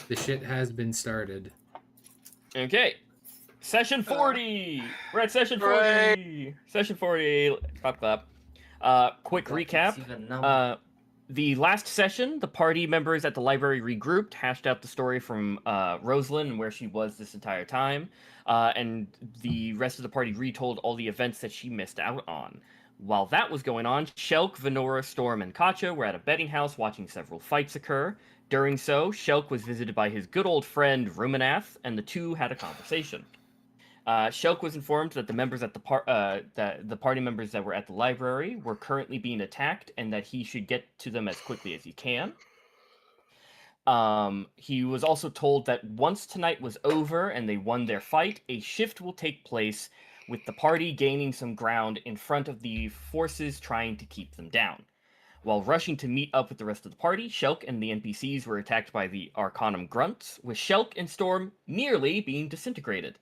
The shit has been started. Okay. Session 40! We're at session 40! Hooray! Session 40. Clap, clap. Quick recap. The last session, the party members at the library regrouped, hashed out the story from Rosalind and where she was this entire time, and the rest of the party retold all the events that she missed out on. While that was going on, Shelk, Venora, Storm, and Katja were at a betting house watching several fights occur. During so, Shelk was visited by his good old friend Rumenath, and the two had a conversation. Shelk was informed that the members at the party members that were at the library were currently being attacked, and that he should get to them as quickly as he can. He was also told that once tonight was over and they won their fight, a shift will take place, with the party gaining some ground in front of the forces trying to keep them down. While rushing to meet up with the rest of the party, Shelk and the NPCs were attacked by the Arcanum Grunts, with Shelk and Storm nearly being disintegrated.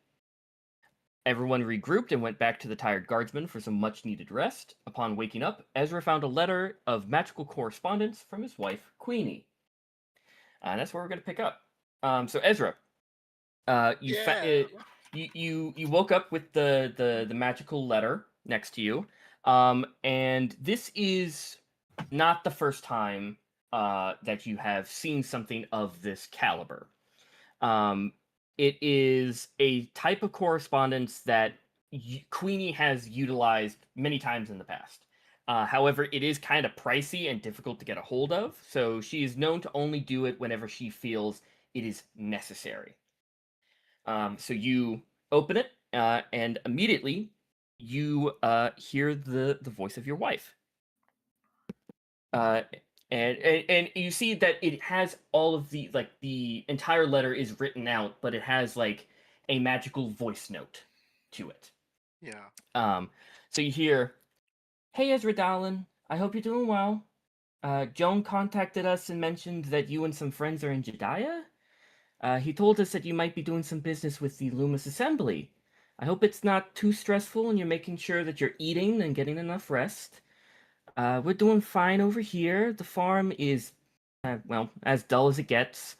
Everyone regrouped and went back to the tired guardsmen for some much-needed rest. Upon waking up, Aezra found a letter of magical correspondence from his wife, Queenie. And that's where we're going to pick up. So Aezra, you woke up with the magical letter next to you, and this is not the first time that you have seen something of this caliber. It is a type of correspondence that Queenie has utilized many times in the past. However, it is kind of pricey and difficult to get a hold of, so she is known to only do it whenever she feels it is necessary. So you open it, and immediately you hear the voice of your wife. And you see that it has all of the entire letter is written out, but it has like a magical voice note to it. Yeah. So you hear, "Hey Ezra darling, I hope you're doing well. Joan contacted us and mentioned that you and some friends are in Jediah. He told us that you might be doing some business with the Loomis Assembly. I hope it's not too stressful and you're making sure that you're eating and getting enough rest. We're doing fine over here. The farm is, well, as dull as it gets.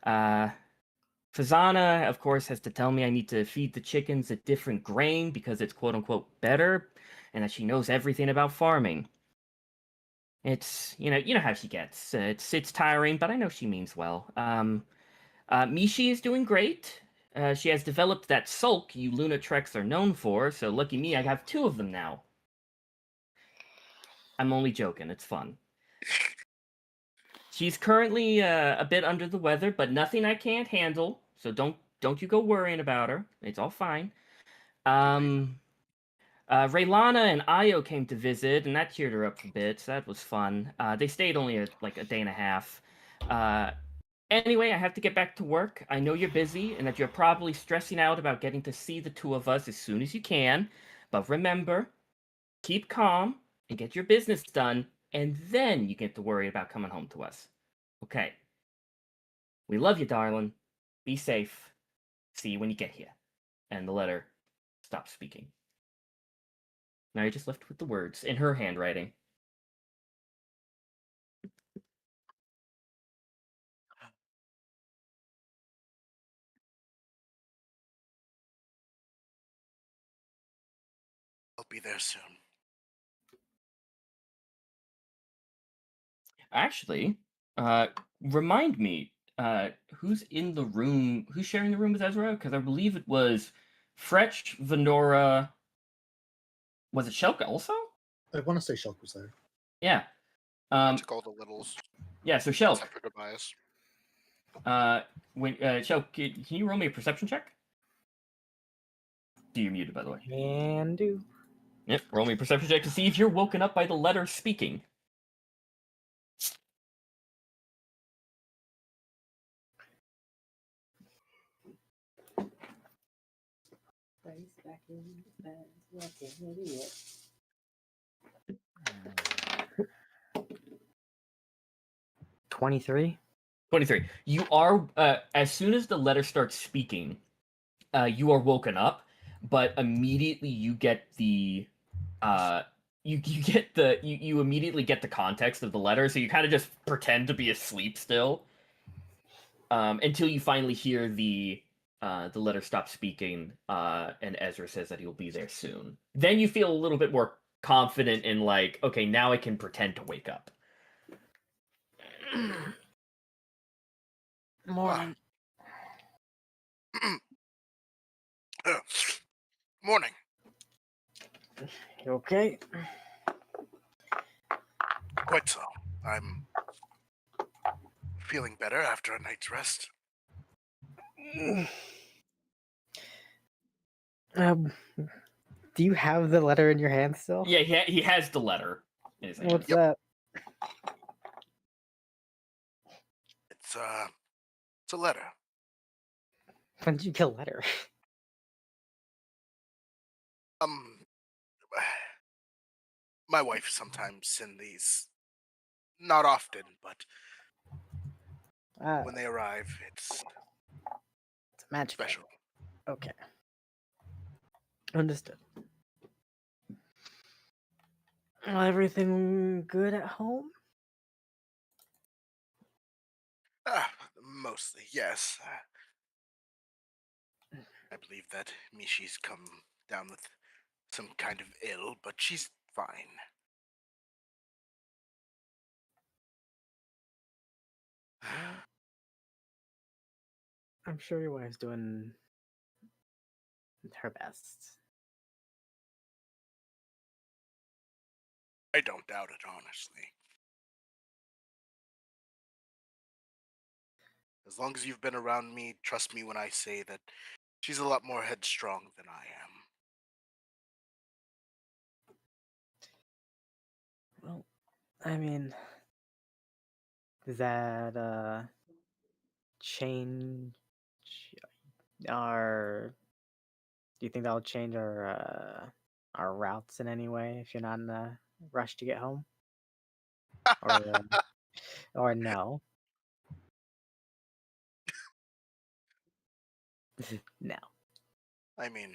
Fazana, of course, has to tell me I need to feed the chickens a different grain because it's quote-unquote better, and that she knows everything about farming. It's, you know how she gets. It's tiring, but I know she means well. Mishi is doing great. She has developed that sulk you Lunatreks are known for, so lucky me, I have 2 of them now. I'm only joking, it's fun. She's currently a bit under the weather, but nothing I can't handle, so don't you go worrying about her. It's all fine. Raylana and Io came to visit, and that cheered her up a bit, so that was fun. They stayed only like a day and a half. Anyway, I have to get back to work. I know you're busy, and that you're probably stressing out about getting to see the 2 of us as soon as you can, but remember, keep calm, and get your business done, and then you get to worry about coming home to us. Okay. We love you, darling. Be safe. See you when you get here. And the letter stops speaking. Now you're just left with the words in her handwriting. I'll be there soon. Actually, remind me, who's in the room? Who's sharing the room with Aezra? Because I believe it was Fretch, Venora. Was it Shelk also? I want to say Shelk was there. Yeah. I took all the littles. Yeah. So Shelk. Except for Tobias. Shelk, can you roll me a perception check? You're muted, by the way. Can do. Yep. Roll me a perception check to see if you're woken up by the letter speaking. Back in the bed, like an idiot. 23. 23. You are, as soon as the letter starts speaking, you are woken up, but immediately you get the, you immediately get the context of the letter, so you kind of just pretend to be asleep still. until you finally hear the letter stop speaking, and Aezra says that he'll be there soon. Then you feel a little bit more confident in like, okay, now I can pretend to wake up. Morning. Morning. You okay? Quite so. I'm feeling better after a night's rest. Do you have the letter in your hand still? Yeah, he has the letter in his hand. What's Yep. that? It's a letter. When did you get a letter? My wife sometimes sends these. Not often, but when they arrive, it's It's a magic special. item. Okay. Understood. Well, everything good at home? Mostly, yes. I believe that Mishi's come down with some kind of ill, but she's fine. I'm sure your wife's doing her best. I don't doubt it, honestly. As long as you've been around me, trust me when I say that she's a lot more headstrong than I am. Well, I mean, does that change our? Do you think that'll change our routes in any way if you're not in a rush to get home? Or no? No. I mean,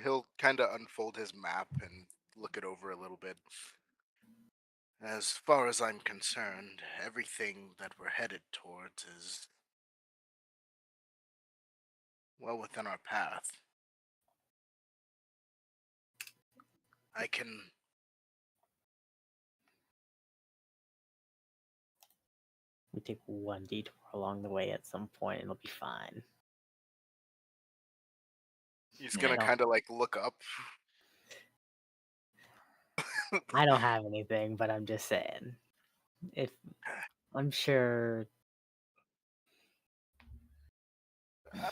he'll kind of unfold his map and look it over a little bit. As far as I'm concerned, everything that we're headed towards is well within our path. I can... We take one detour along the way at some point, and it'll be fine. He's gonna kind of like look up. I don't have anything, but I'm just saying. If I'm sure.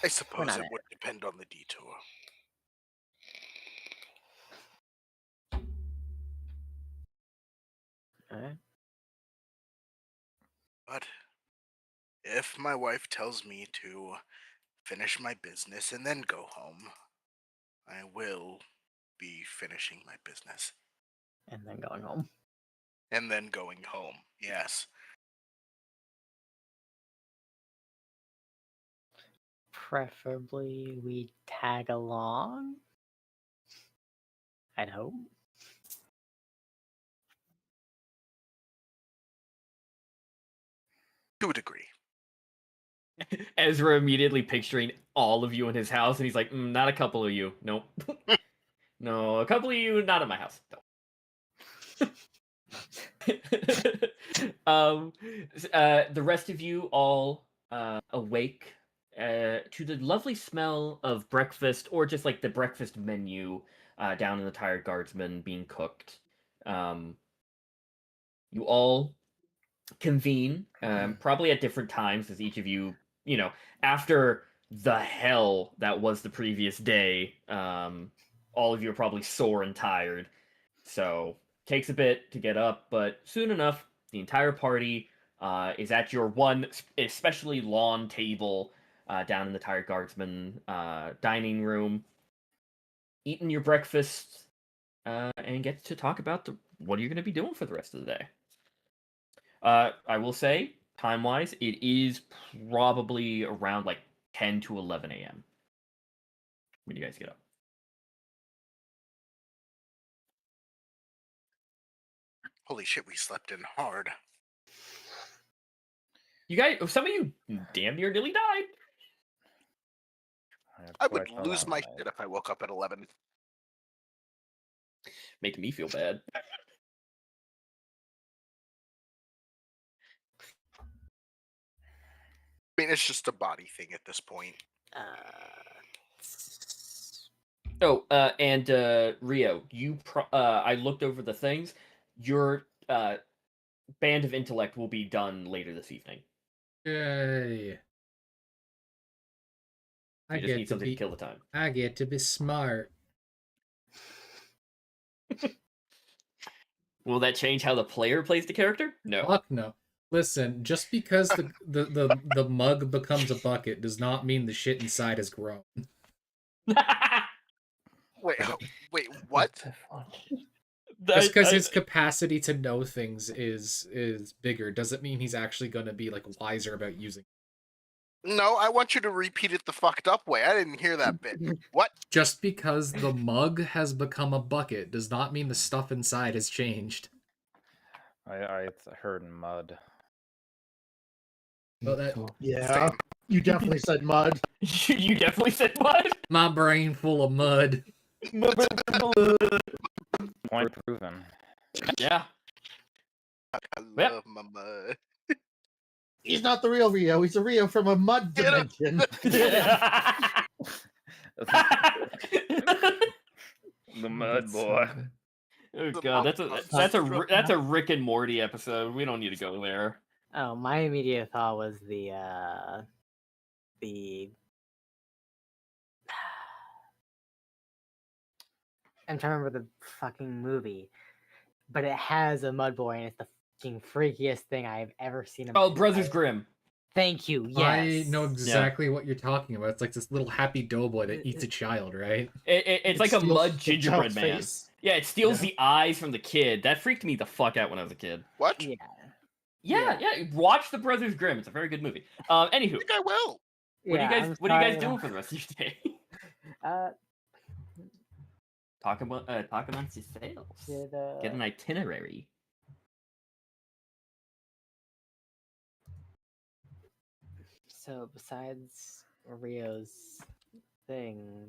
I suppose not it would depend on the detour. Alright. But if my wife tells me to finish my business and then go home, I will be finishing my business. And then going home. And then going home, yes. Preferably we tag along. I'd hope. To a degree. Aezra immediately picturing all of you in his house, and he's like, not a couple of you. Nope. No, a couple of you, not at my house. No. The rest of you all awake to the lovely smell of breakfast, or just like the breakfast menu down in the Tired Guardsman being cooked. You all convene, probably at different times, as each of you, after the hell that was the previous day, all of you are probably sore and tired. So, takes a bit to get up, but soon enough, the entire party is at your one especially lawn table down in the Tired Guardsman dining room, eating your breakfast, and get to talk about what are you going to be doing for the rest of the day. I will say, time-wise, it is probably around like 10 to 11 a.m. when you guys get up. Holy shit, we slept in hard. You guys, some of you damn near nearly died. I would lose my shit if I woke up at 11. Making me feel bad. I mean, it's just a body thing at this point. Oh, and Rio, I looked over the things. Your band of intellect will be done later this evening. Yay. You just need something to kill the time. I get to be smart. Will that change how the player plays the character? No. Fuck no. Listen, just because the mug becomes a bucket does not mean the shit inside has grown. Wait, what? Just because his capacity to know things is bigger doesn't mean he's actually going to be like wiser about using it. No, I want you to repeat it the fucked up way. I didn't hear that bit. What? Just because the mug has become a bucket does not mean the stuff inside has changed. I heard mud. But that, Yeah, you definitely said mud. You definitely said mud. my brain full of mud. Point proven. Yeah. I love my mud. He's not the real Rio. He's a Rio from a mud dimension. The mud boy. Oh god, that's a Rick and Morty episode. We don't need to go there. Oh, my immediate thought was the I'm trying to remember the fucking movie, but it has a mud boy and it's the fucking freakiest thing I've ever seen. In Oh, my Brothers life. Grimm. Thank you. Yes. I know exactly what you're talking about. It's like this little happy doughboy that eats a child, right? It's like a steals mud the gingerbread child's man. face. Yeah, it steals Yeah. the eyes from the kid. That freaked me the fuck out when I was a kid. What? Yeah. Yeah. Watch the Brothers Grimm. It's a very good movie. Anywho, I think I will. what are you I'm guys sorry. doing for the rest of your day? Talk amongst yourselves. Get an itinerary. So besides Rio's thing,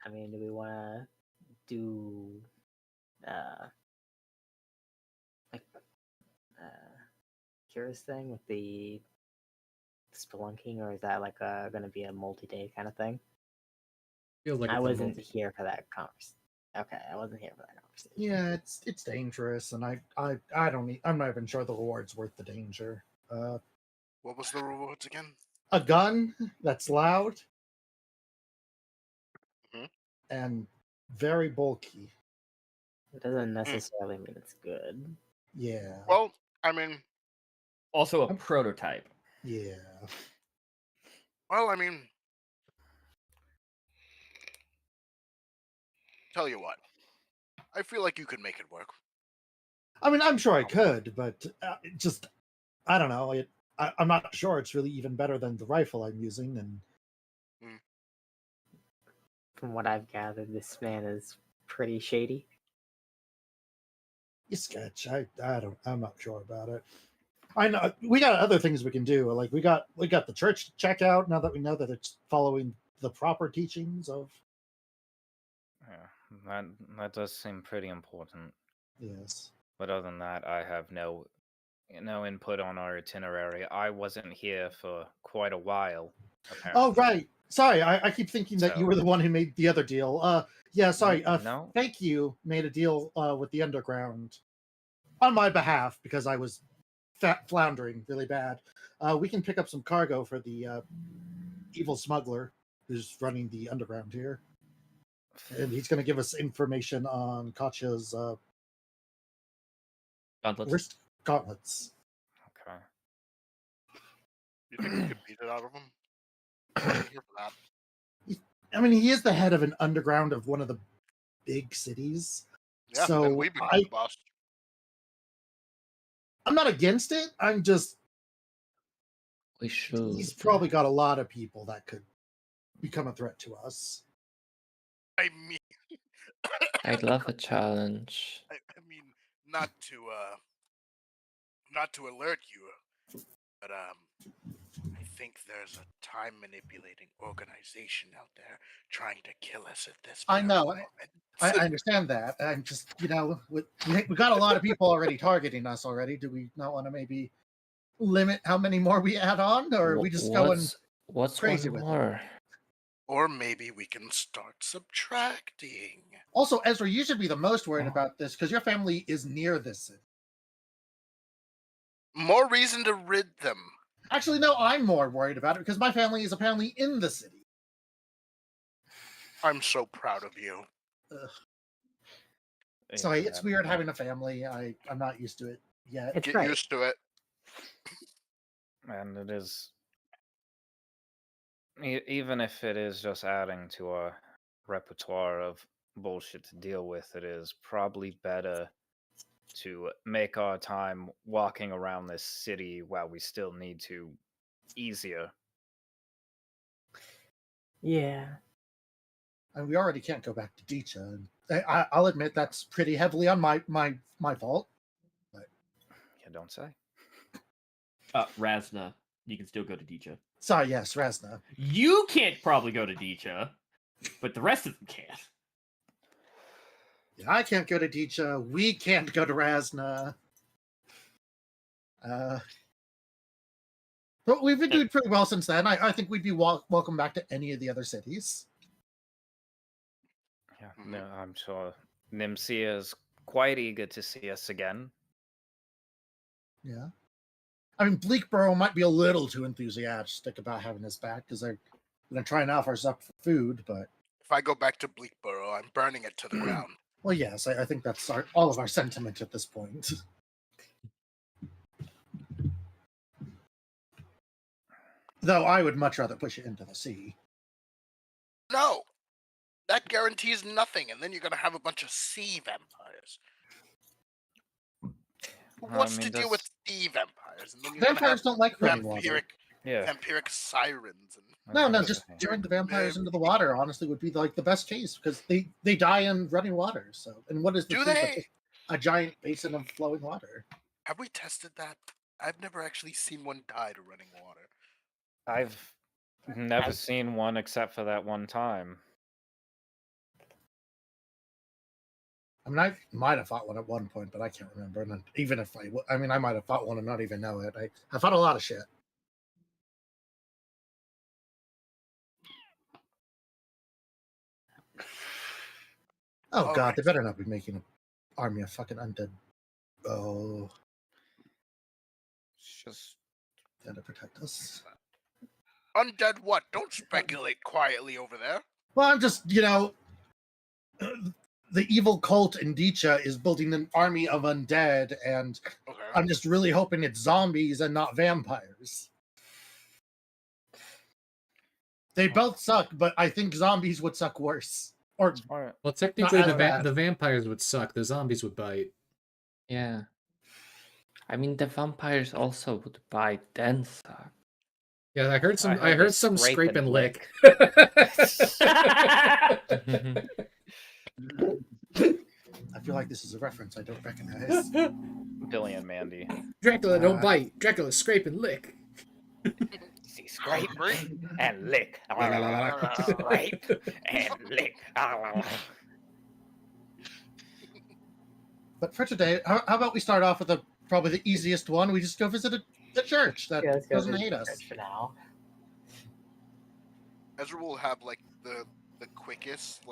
I mean, do we want to do like Kira's thing with the spelunking, or is that like going to be a multi-day kind of thing? Feels like I it's a wasn't multi- here for that conversation. Okay, I wasn't here for that conversation. Yeah, it's dangerous, and I don't need. I'm not even sure the reward's worth the danger. What was the rewards again? A gun that's loud Mhm. and very bulky. It doesn't necessarily mean it's good. Yeah. Well, I mean, Also a prototype. Yeah. well, I mean, tell you what, I feel like you could make it work. I mean, I'm sure I could, but just I don't know. I'm not sure it's really even better than the rifle I'm using, and From what I've gathered, this man is pretty shady. you sketch. I'm not sure about it. I know we got other things we can do. Like we got the church to check out now that we know that it's following the proper teachings of. Yeah, that does seem pretty important. Yes. But other than that, I have no input on our itinerary. I wasn't here for quite a while. Apparently. Oh right. Sorry, I keep thinking that you were the one who made the other deal. Yeah. Sorry. No. Thank you. Made a deal with the underground on my behalf because I was floundering really bad. We can pick up some cargo for the evil smuggler who's running the underground here, and he's going to give us information on Katya's Gauntlets. wrist gauntlets. Okay. You think we could beat it out of him? I'm here for that. I mean, he is the head of an underground of one of the big cities. Yeah, So then we become the boss. I'm not against it. I'm just We should. he's probably got a lot of people that could become a threat to us. I mean, I'd love a challenge. I mean, not to alert you, but I think there's a time manipulating organization out there trying to kill us at this I very know. moment. I understand that. I'm just, we got a lot of people already targeting us already. Do we not want to maybe limit how many more we add on, or are we just going What's crazy one with it? more? Or maybe we can start subtracting. Also, Ezra, you should be the most worried about this because your family is near this city. More reason to rid them. Actually, no, I'm more worried about it because my family is apparently in the city. I'm so proud of you. Sorry, it's weird having a family. I'm not used to it yet. It's Get great. used to it. And it is, even if it is just adding to our repertoire of bullshit to deal with, it is probably better to make our time walking around this city while we still need to easier. Yeah. And we already can't go back to Dicha. I'll admit that's pretty heavily on my fault. You don't say. Razna, you can still go to Dicha. Sorry, yes, Razna. You can't probably go to Dicha, but the rest of them can. Yeah, I can't go to Dicha. We can't go to Razna. But we've been doing pretty well since then. I think we'd be welcome back to any of the other cities. Yeah, no, I'm sure Nimsia is quite eager to see us again. Yeah. I mean, Bleakboro might be a little too enthusiastic about having us back because they're going to try and offer us up for food, but... If I go back to Bleakboro, I'm burning it to the ground. Well, yes, I think that's all of our sentiment at this point. Though I would much rather push it into the sea. No! That guarantees nothing, and then you're going to have a bunch of sea vampires. What's to deal with sea vampires? And then you're Vampires don't like running water. Vampiric sirens. And... No, just throwing the vampires into the water honestly would be like the best case because they die in running water. So, and what is the Do food but they? just a giant basin of flowing water? Have we tested that? I've never actually seen one die to running water. I've never seen one except for that one time. I mean, I might have fought one at one point, but I can't remember. And even if I might have fought one and not even know it. I fought a lot of shit. Oh All god, right. they better not be making an army of fucking undead. Oh, It's just gotta protect us. Undead what? Don't speculate quietly over there. Well, I'm just, the evil cult in Dicha is building an army of undead, and Okay. I'm just really hoping it's zombies and not vampires. They both suck, but I think zombies would suck worse. Or Well, technically, Not as bad. the vampires would suck. The zombies would bite. Yeah. I mean, the vampires also would bite, then suck. Yeah, I heard some. I I heard heard some scrape and lick. I feel like this is a reference I don't recognize. Billy and Mandy. Dracula don't bite. Dracula scrape and lick. See, scrape and lick. Scrape and lick. But for today, how about we start off with probably the easiest one? We just go visit the church that Yeah, let's go doesn't to hate us. church for now. Ezra will have like the quickest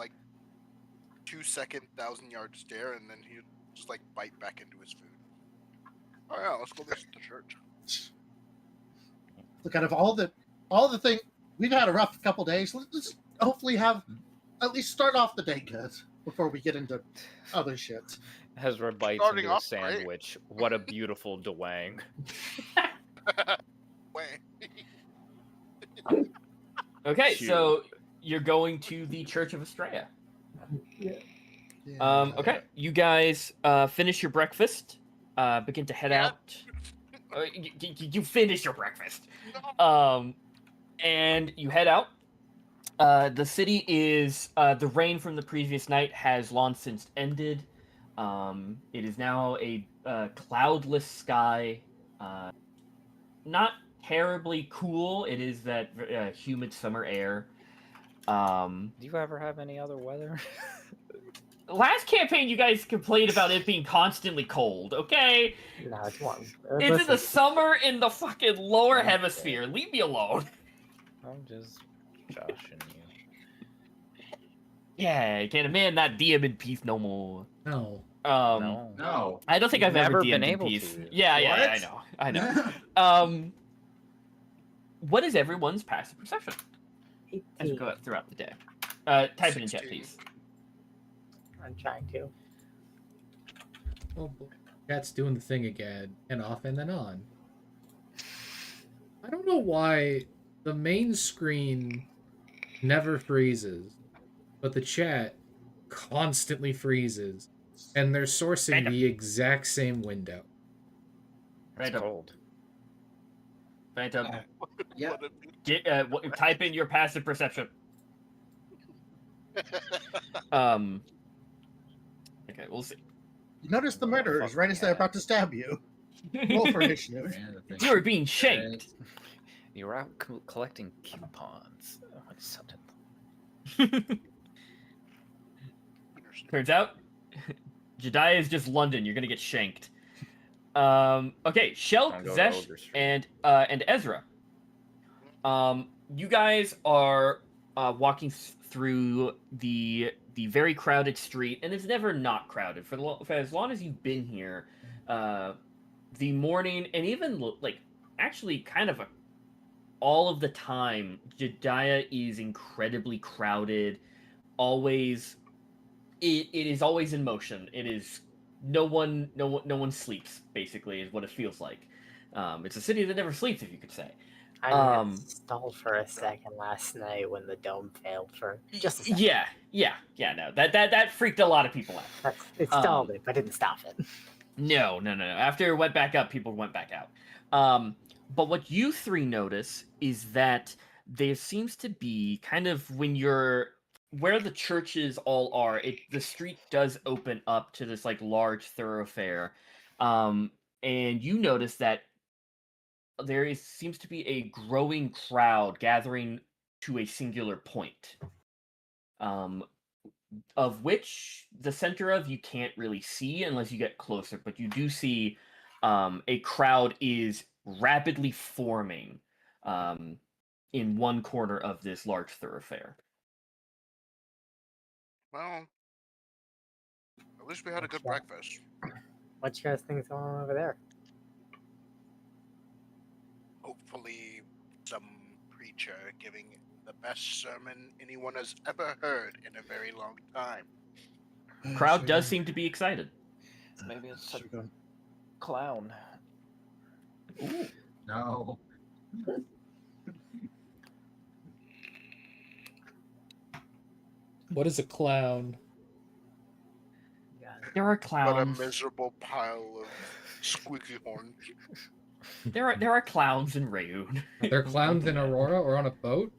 2-second 1,000-yard stare, and then he'll just bite back into his food. Oh yeah, let's go visit the church. Look, out of all the things, we've had a rough couple days. Let's hopefully have at least start off the day good before we get into other shit. Ezra bites Starting into a off right. sandwich. What a beautiful dwang. Wait. Okay, Shoot. so you're going to the Church of Estrella. Okay, you guys finish your breakfast. Begin to head out. You finish your breakfast. And you head out. The city is the rain from the previous night has long since ended. It is now a cloudless sky. Not terribly cool. It is that humid summer air. Do you ever have any other weather? Last campaign, you guys complained about it being constantly cold. Okay, No, it's warm. it's in the Listen, summer in the fucking lower Okay. hemisphere. Leave me alone. I'm just joshing you. Yeah, can't a man not DM in peace no more. No. No. No. I don't think You've I've ever never DM'd been in able peace. to. Yeah, What? I know. What is everyone's passive perception as we 18. go throughout the day? Type it in chat, 16. please. I'm trying to. Oh, Cat's doing the thing again, and off and then on. I don't know why the main screen never freezes, but the chat constantly freezes, and they're sourcing Random. the exact same window. It's Random. cold. Phantom. Yeah. Type in your passive perception. Okay, we'll see. You notice the murderers right as they're about to stab you. Roll for initiative. You are being shanked. You're out collecting coupons. Oh, I suddenly- Turns out, Jediah is just London. You're gonna get shanked. Okay, Shelk, Don't go to Zhess, Ogre Street. and Aezra. You guys are walking through the very crowded street, and it's never not crowded for as long as you've been here. The morning, and even like actually kind of all of the time, Jediah is incredibly crowded. Always, it is always in motion. It is no one sleeps. Basically, is what it feels like. It's a city that never sleeps, if you could say. I got stalled for a second last night when the dome failed for just a second. Yeah. No, that freaked a lot of people out. It stalled it, but didn't stop it. No. After it went back up, people went back out. But what you three notice is that there seems to be kind of when you're where the churches all are, the street does open up to this like large thoroughfare, and you notice that there seems to be a growing crowd gathering to a singular point, of which the center of you can't really see unless you get closer, but you do see a crowd is rapidly forming in one corner of this large thoroughfare. Well, at least we had a good breakfast. What you guys think is going on over there? Hopefully, some preacher giving the best sermon anyone has ever heard in a very long time. Crowd does seem to be excited. Maybe it's a clown. Ooh. No. What is a clown? There are What a clowns. miserable pile of squeaky horns. There are clowns in Rayoon. They're clowns in Aurora or on a boat?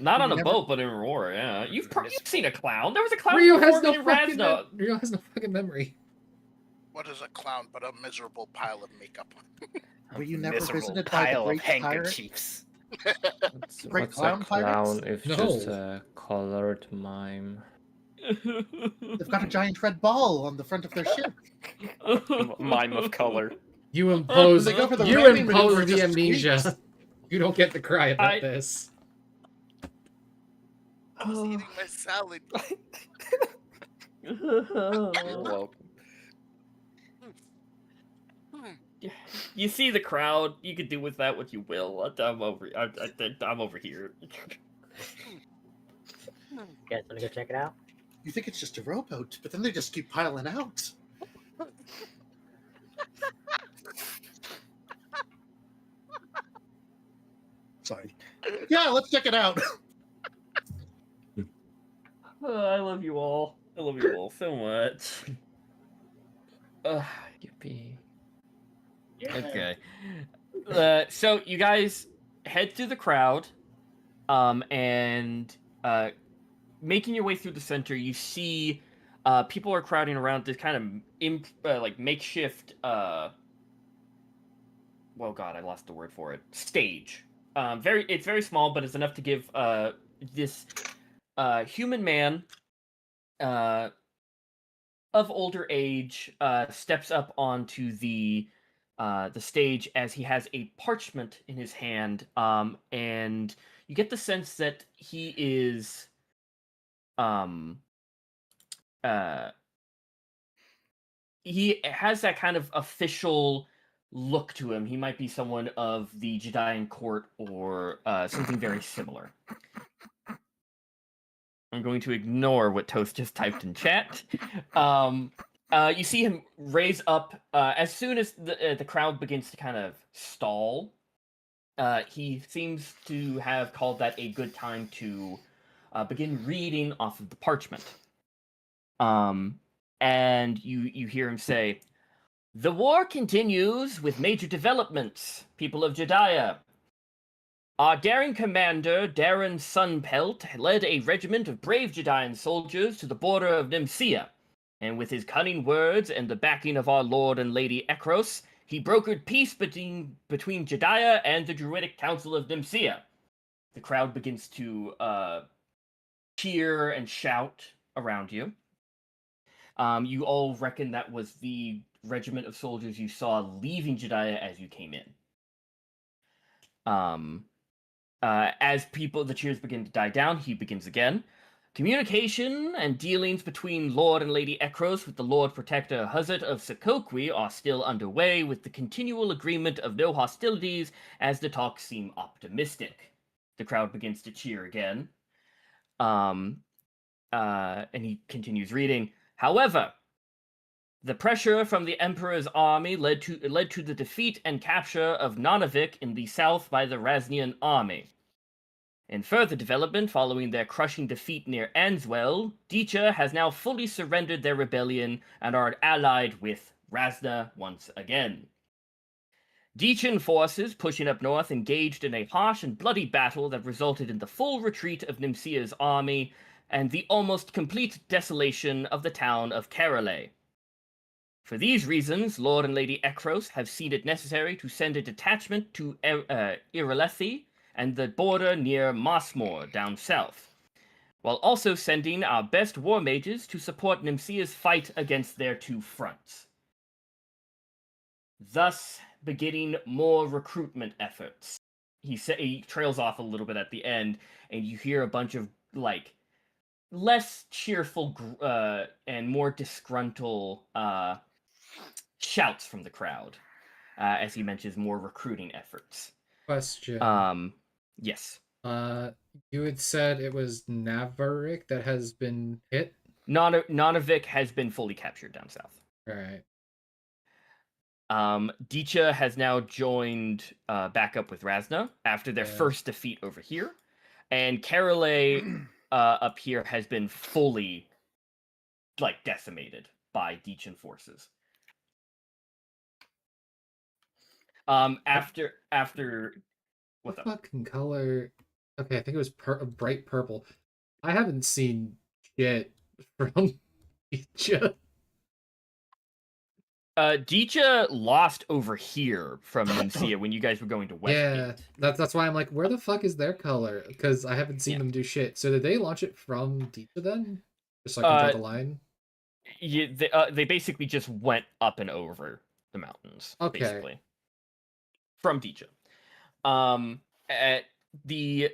Not on a Never- boat, but in Aurora. Yeah, you've seen a clown. There was a clown Rio has performing no in fucking Razno. Rio has no fucking memory. What is a clown but a miserable pile of makeup? Were you never Miserable visited by the pile of Great Pirate? handkerchiefs. Great What's a clown pirates? clown if No. just a colored mime? They've got a giant red ball on the front of their ship. Mime of color. You impose They go for the you ramming maneuver, impose it the just amnesia. squeaks. You don't get to cry about this. I was eating my salad. You're welcome. You see the crowd. You can do with that what you will. I'm over here. You guys want to go check it out? You think it's just a rowboat, but then they just keep piling out. Sorry. Yeah, let's check it out. I love you all. I love you all so much. Yippee. Okay. So you guys head through the crowd, and making your way through the center, you see people are crowding around this kind of like makeshift. Well, God, I lost the word for it. Stage. It's very small, but it's enough to give this human man of older age steps up onto the stage as he has a parchment in his hand, and you get the sense that he is he has that kind of official look to him. He might be someone of the Judean court or something very similar. I'm going to ignore what Toast just typed in chat. You see him raise up as soon as the crowd begins to kind of stall. He seems to have called that a good time to begin reading off of the parchment. And you hear him say, "The war continues with major developments, people of Jediah. Our daring commander, Darren Sunpelt, led a regiment of brave Judean soldiers to the border of Nimsia, and with his cunning words and the backing of our Lord and Lady Ekros, he brokered peace between Jediah and the Druidic Council of Nimsia." The crowd begins to cheer and shout around you. You all reckon that was the regiment of soldiers you saw leaving Jediah as you came in. As the cheers begin to die down, he begins again. "Communication and dealings between Lord and Lady Ekros with the Lord Protector Huzzard of Sokoqui are still underway, with the continual agreement of no hostilities, as the talks seem optimistic." The crowd begins to cheer again. And he continues reading. "However, the pressure from the Emperor's army led to the defeat and capture of Nunavik in the south by the Raznian army. In further development, following their crushing defeat near Answell, Deecha has now fully surrendered their rebellion and are allied with Razna once again. Deechan forces pushing up north engaged in a harsh and bloody battle that resulted in the full retreat of Nimsia's army and the almost complete desolation of the town of Kerale. For these reasons, Lord and Lady Ekros have seen it necessary to send a detachment to Iralethi and the border near Mossmore down south, while also sending our best war mages to support Nimsia's fight against their two fronts, thus beginning more recruitment efforts." He trails off a little bit at the end, and you hear a bunch of like less cheerful and more disgruntled shouts from the crowd as he mentions more recruiting efforts. Question. Yes. You had said it was Navarik that has been hit? Nunavik has been fully captured down south. Right. Deecha has now joined back up with Razna after their first defeat over here. And Kerale up here has been fully decimated by Deechan forces. After what the fucking color? Okay, I think it was bright purple. I haven't seen shit from Deecha. Deecha lost over here from Nimsia when you guys were going to Westgate. Yeah, that's why I'm like, where the fuck is their color? Because I haven't seen them do shit. So did they launch it from Deecha then? Just so I can draw the line? Yeah, they basically just went up and over the mountains. Okay. Basically. From Deecha. The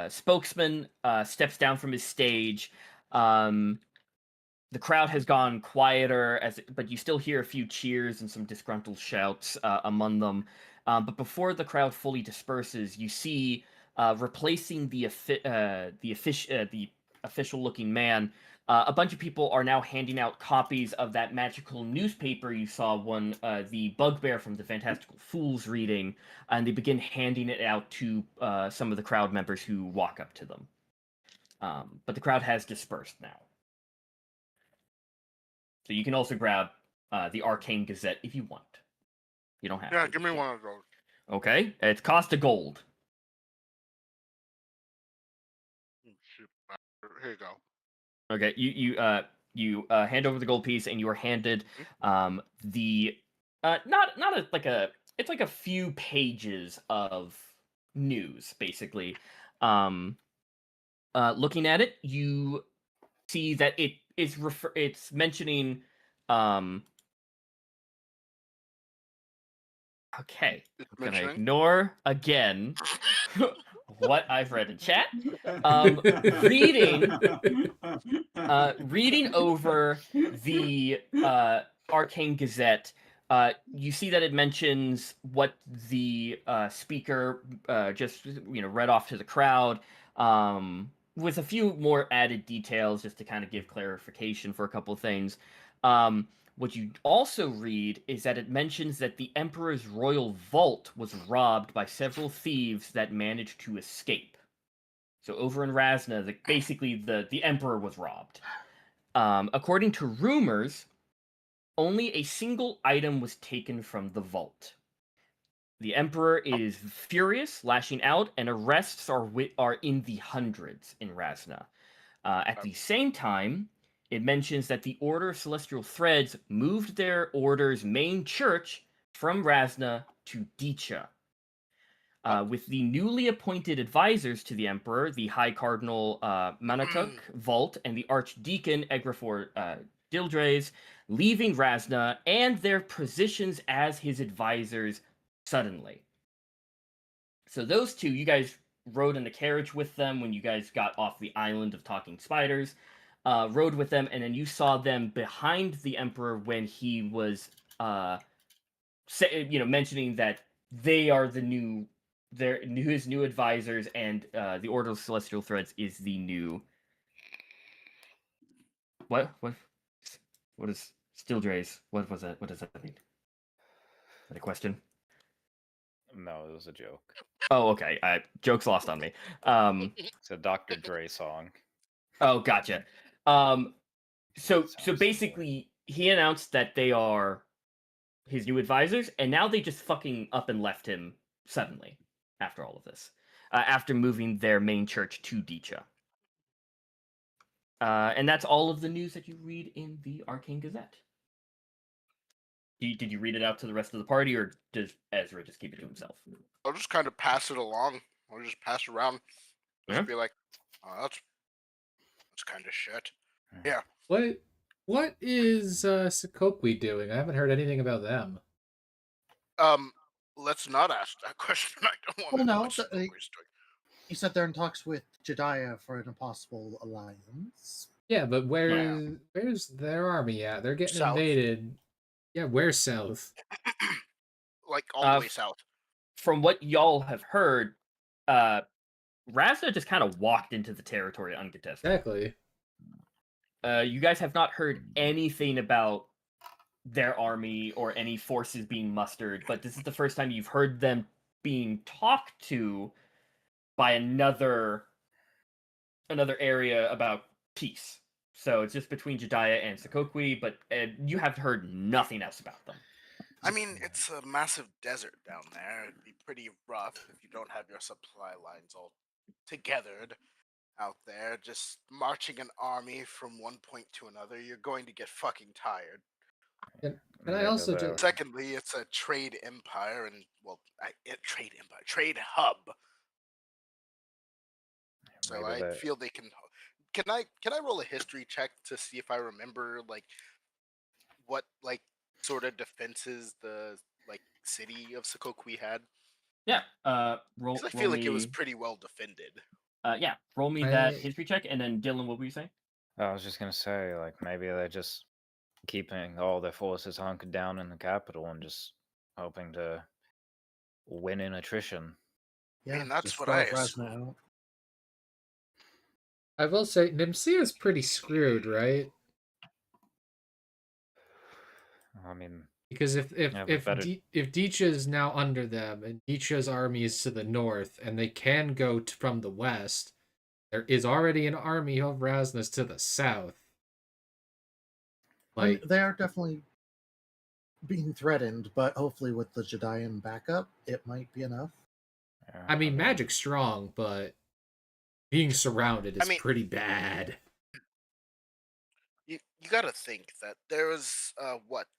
spokesman steps down from his stage. The crowd has gone quieter, but you still hear a few cheers and some disgruntled shouts among them. But before the crowd fully disperses, you see replacing the official-looking man. A bunch of people are now handing out copies of that magical newspaper you saw the Bugbear from the Fantastical Fools reading, and they begin handing it out to some of the crowd members who walk up to them. But the crowd has dispersed now. So you can also grab the Arcane Gazette if you want. You don't have to. Yeah, give me one of those. Okay, it costs a gold. Here you go. Okay, You hand over the gold piece, and you are handed the not a, like a it's like a few pages of news, basically. Looking at it, you see that it's mentioning okay, It's I'm gonna mentioning. ignore again what I've read in chat. Reading over the Arcane Gazette, you see that it mentions what the speaker just read off to the crowd, with a few more added details just to kind of give clarification for a couple of things. What you also read is that it mentions that the Emperor's royal vault was robbed by several thieves that managed to escape. So over in Razna, basically the Emperor was robbed. According to rumors, only a single item was taken from the vault. The Emperor is furious, lashing out, and arrests are in the hundreds in Razna. At the same time, it mentions that the Order of Celestial Threads moved their order's main church from Razna to Dicha. With the newly appointed advisors to the Emperor, the High Cardinal Manatuk Vault and the Archdeacon Egrafor Dildres, leaving Razna and their positions as his advisors suddenly. So those two, you guys rode in the carriage with them when you guys got off the island of Talking Spiders, rode with them, and then you saw them behind the Emperor when he was mentioning that they are his new advisors, and the Order of Celestial Threads is the new. What is Stildrays? What was that? What does that mean? Is that a question? No, it was a joke. Oh, okay. Joke's lost on me. It's a Dr. Dre song. Oh, gotcha. So basically, he announced that they are his new advisors, and now they just fucking up and left him suddenly after all of this, after moving their main church to Dicha. And that's all of the news that you read in the Arcane Gazette. Did you read it out to the rest of the party, or does Aezra just keep it to himself? I'll just kind of pass it along. I'll just pass it around. Just Yeah. be like, oh, that's kind of shit. Yeah. What is Sokoqui doing? I haven't heard anything about them. Let's not ask that question. I don't want Well, to know no, what Sokoqui's doing. he sat there and talks with Jediah for an impossible alliance. Yeah, but where's their army at? They're getting South. invaded. Yeah, where's south? Like all the way south. From what y'all have heard, Razna just kind of walked into the territory uncontested. Exactly. You guys have not heard anything about their army or any forces being mustered, but this is the first time you've heard them being talked to by another area about peace. So it's just between Jediah and Sokoqui, but you have heard nothing else about them. I mean, it's a massive desert down there. It'd be pretty rough if you don't have your supply lines all togethered out there. Just marching an army from one point to another, you're going to get fucking tired. And I also just... Secondly, it's a trade empire, and trade hub. So I feel they can. Can I roll a history check to see if I remember what sort of defenses the city of Sokoqui had? Yeah. Roll. I feel like it was pretty well defended. Yeah. Roll me that history check, and then Dylan, what were you saying? I was just gonna say, maybe they're just keeping all their forces hunkered down in the capital and just hoping to win in attrition. Yeah, I mean, that's what I assume. I will say, Nimsia's pretty screwed, right? I mean, because if Dicha is now under them and Dicha's army is to the north and they can go from the west, there is already an army of Raznas to the south. They are definitely being threatened, but hopefully with the Jedian backup, it might be enough. Yeah, I mean, magic's strong, but being surrounded is pretty bad. You gotta think that there was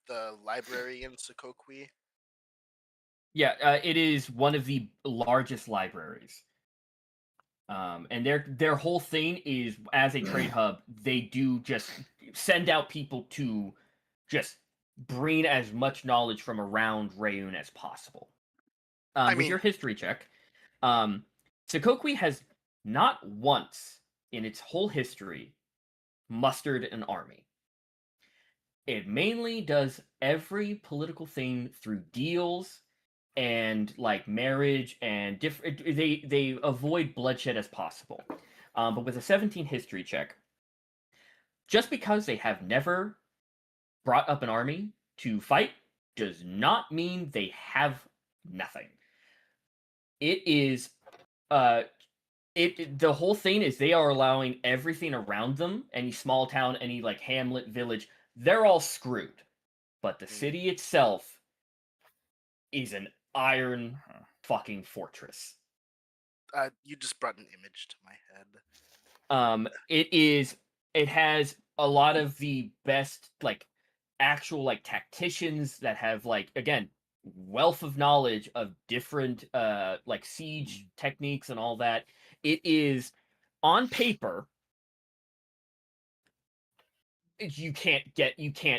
the library in Sokoqui. Yeah, it is one of the largest libraries. And their whole thing is, as a trade hub, they do just send out people to just bring as much knowledge from around Rayun as possible. With your history check, Sokoqui has not once in its whole history mustered an army. It mainly does every political thing through deals and like marriage and different. They avoid bloodshed as possible. But with a 17 history check, just because they have never brought up an army to fight does not mean they have nothing. It is the whole thing is they are allowing everything around them, any small town, any like hamlet, village, they're all screwed. But the city itself is an iron fucking fortress. You just brought an image to my head. It has a lot of the best like actual like tacticians that have like, again, wealth of knowledge of different like siege techniques and all that. It is on paper, you can't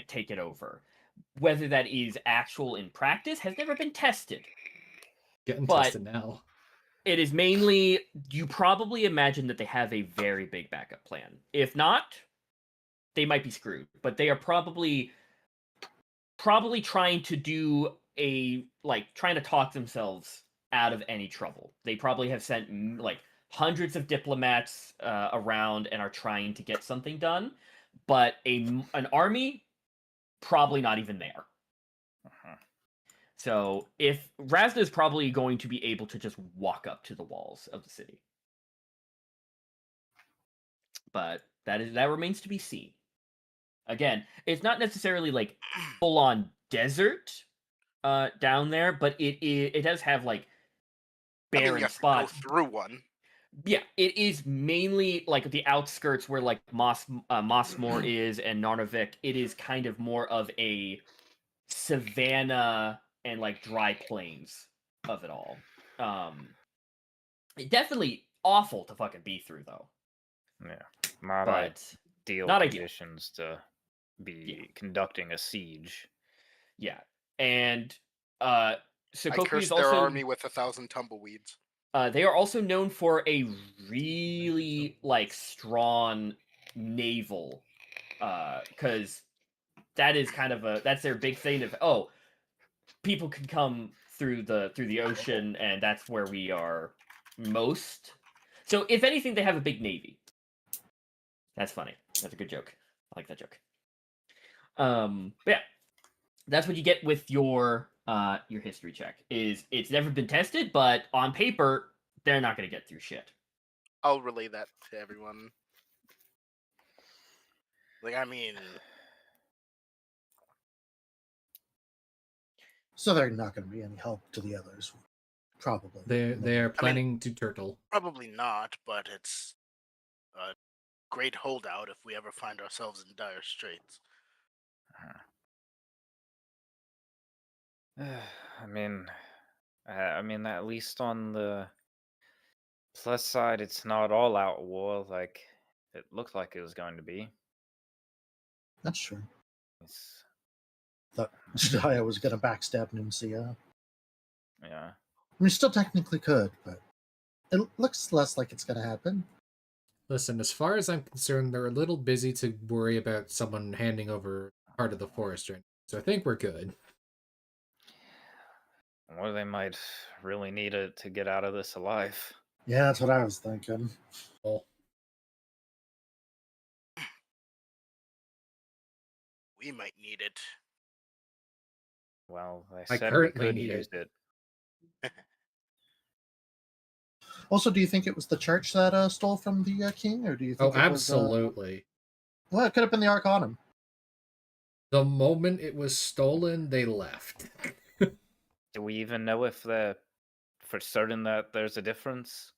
take it over. Whether that is actual in practice has never been tested. Getting tested now. It is mainly, you probably imagine that they have a very big backup plan. If not, they might be screwed. But they are probably trying to do trying to talk themselves out of any trouble. They probably have sent like hundreds of diplomats around and are trying to get something done. But an army, probably not even there. So if Razna is probably going to be able to just walk up to the walls of the city, but that remains to be seen. Again, it's not necessarily like full on desert down there, but it does have like barren spots. Go through one. Yeah, it is mainly like the outskirts where like Mossmore is and Narnavik. It is kind of more of a savanna and like dry plains of it all. Definitely awful to fucking be through though. Yeah, not ideal conditions to be conducting a siege. Yeah, and Sokoqui is also their army with 1,000 tumbleweeds. They are also known for a really like strong naval, because that is kind of that's their big thing of people can come through the ocean, and that's where we are most. So if anything, they have a big navy. That's funny. That's a good joke. I like that joke. But yeah, that's what you get with your history check. It's never been tested, but on paper, they're not going to get through shit. I'll relay that to everyone. Like, I mean, so they're not going to be any help to the others. Probably. They are planning to turtle. Probably not, but it's a great holdout if we ever find ourselves in dire straits. I mean, at least on the plus side, it's not all out war like it looked like it was going to be. That's true. Thought Jediah was going to backstab Nuncia. Yeah. I mean, still technically could, but it looks less like it's going to happen. Listen, as far as I'm concerned, they're a little busy to worry about someone handing over part of the forest right now. So I think we're good. Or they might really need it to get out of this alive. Yeah, that's what I was thinking. Well, we might need it. Well, I said currently we could need use it. Also, do you think it was the church that stole from the king, or do you think? Oh, absolutely. Well, it could have been the Arcanum. The moment it was stolen, they left. Do we even know if they're for certain that there's a difference?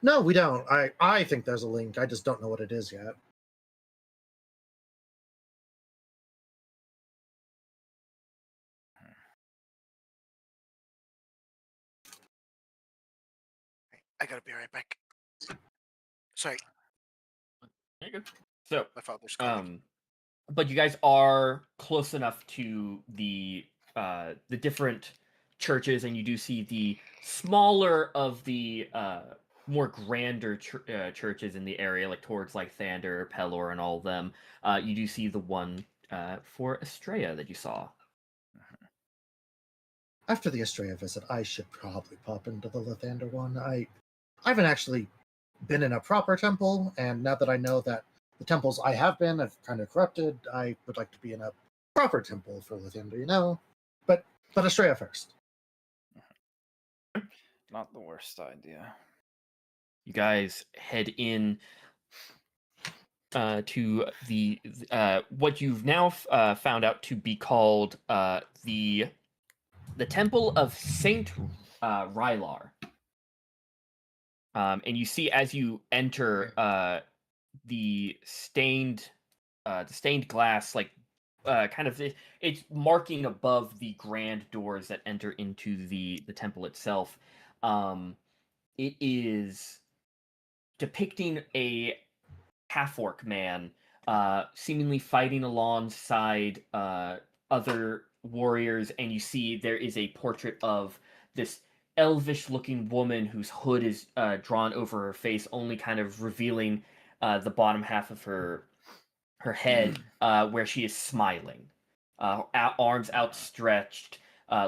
No, we don't. I think there's a link. I just don't know what it is yet. I gotta be right back. Sorry, You're good. So, my father's calling. but you guys are close enough to the different churches, and you do see the smaller of the more grander churches in the area, like towards like Thander, Pelor, and all of them. You do see the one for Estrella that you saw. After the Estrella visit, I should probably pop into the Lathander one. I haven't actually been in a proper temple, and now that I know that the temples I have been have kind of corrupted, I would like to be in a proper temple for Lathander, you know? But Estrella first. Not the worst idea. You guys head in to the what you've now found out to be called the Temple of Saint Rylar. And you see as you enter the stained glass, like kind of it's marking above the grand doors that enter into the temple itself. It is depicting a half-orc man seemingly fighting alongside other warriors, and you see there is a portrait of this elvish-looking woman whose hood is drawn over her face, only kind of revealing the bottom half of her head, where she is smiling, arms outstretched,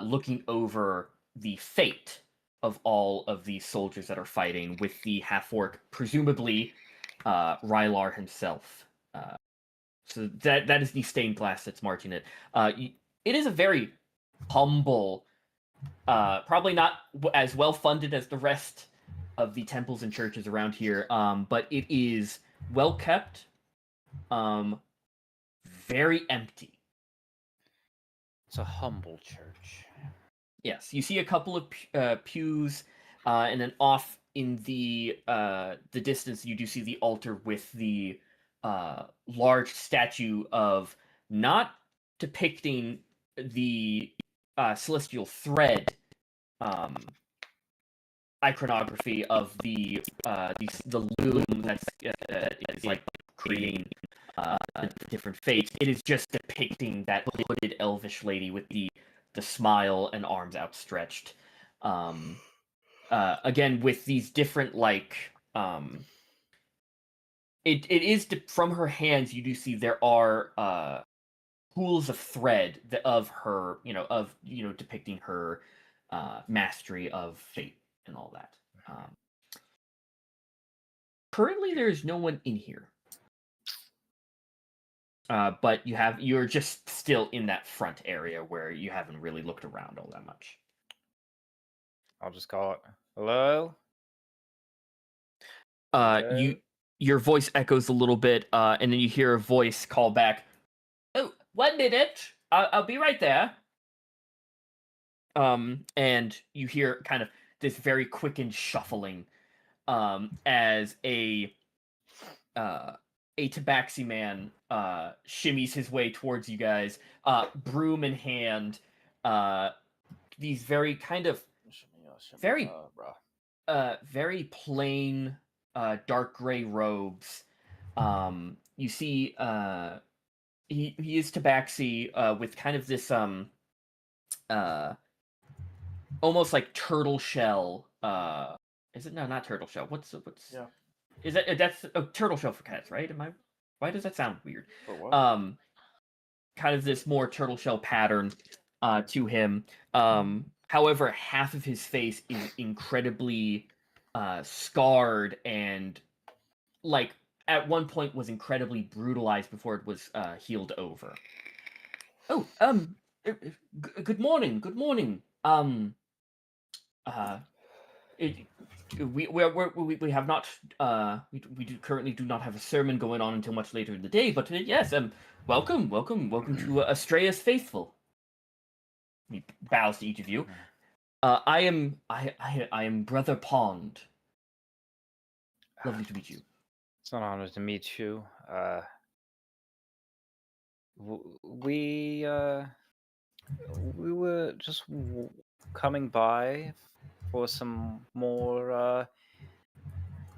looking over the fate of all of these soldiers that are fighting, with the half-orc presumably Rylar himself. So that is the stained glass that's marking it. It is a very humble, probably not as well funded as the rest of the temples and churches around here, but it is well kept, very empty. It's a humble church. Yes, you see a couple of pews, and then off in the distance, you do see the altar with the large statue of, not depicting the celestial thread iconography of the loom that's is like creating different fates. It is just depicting that hooded elvish lady with the smile and arms outstretched. Again, with these different it is from her hands. You do see there are pools of thread of her, depicting her mastery of fate and all that. Currently, there is no one in here. But you're just still in that front area where you haven't really looked around all that much. I'll just call it. Hello? Your voice echoes a little bit, and then you hear a voice call back. Oh, 1 minute. I'll be right there. And you hear kind of this very quickened shuffling, as a tabaxi man shimmies his way towards you guys, broom in hand. These very kind of very plain dark gray robes. You see he is tabaxi with kind of this almost like turtle shell. Is it? No, not turtle shell. What's Yeah. Is that's a turtle shell for cats, right? Why does that sound weird? For what? Kind of this more turtle shell pattern to him. However, half of his face is incredibly scarred, and like at one point was incredibly brutalized before it was healed over. Oh, good morning. Good morning. We have not we currently do not have a sermon going on until much later in the day, but yes, welcome to Estrella's faithful. He bows to each of you. I am Brother Pond. Lovely to meet you. It's an honor to meet you. We were just coming by for some more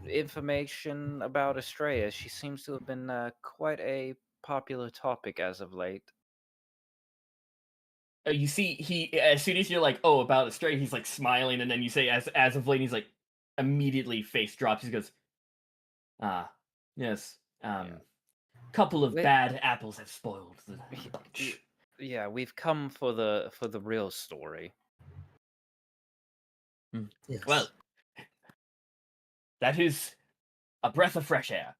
information about Estrella. She seems to have been quite a popular topic as of late. You see, he as soon as you're like, "Oh, about Estrella," he's like smiling, and then you say, "As of late," he's like, immediately face drops. He goes, "Ah, yes. Couple of Wait. bad apples have spoiled the bunch." Yeah, we've come for the real story. Yes. Well, that is a breath of fresh air.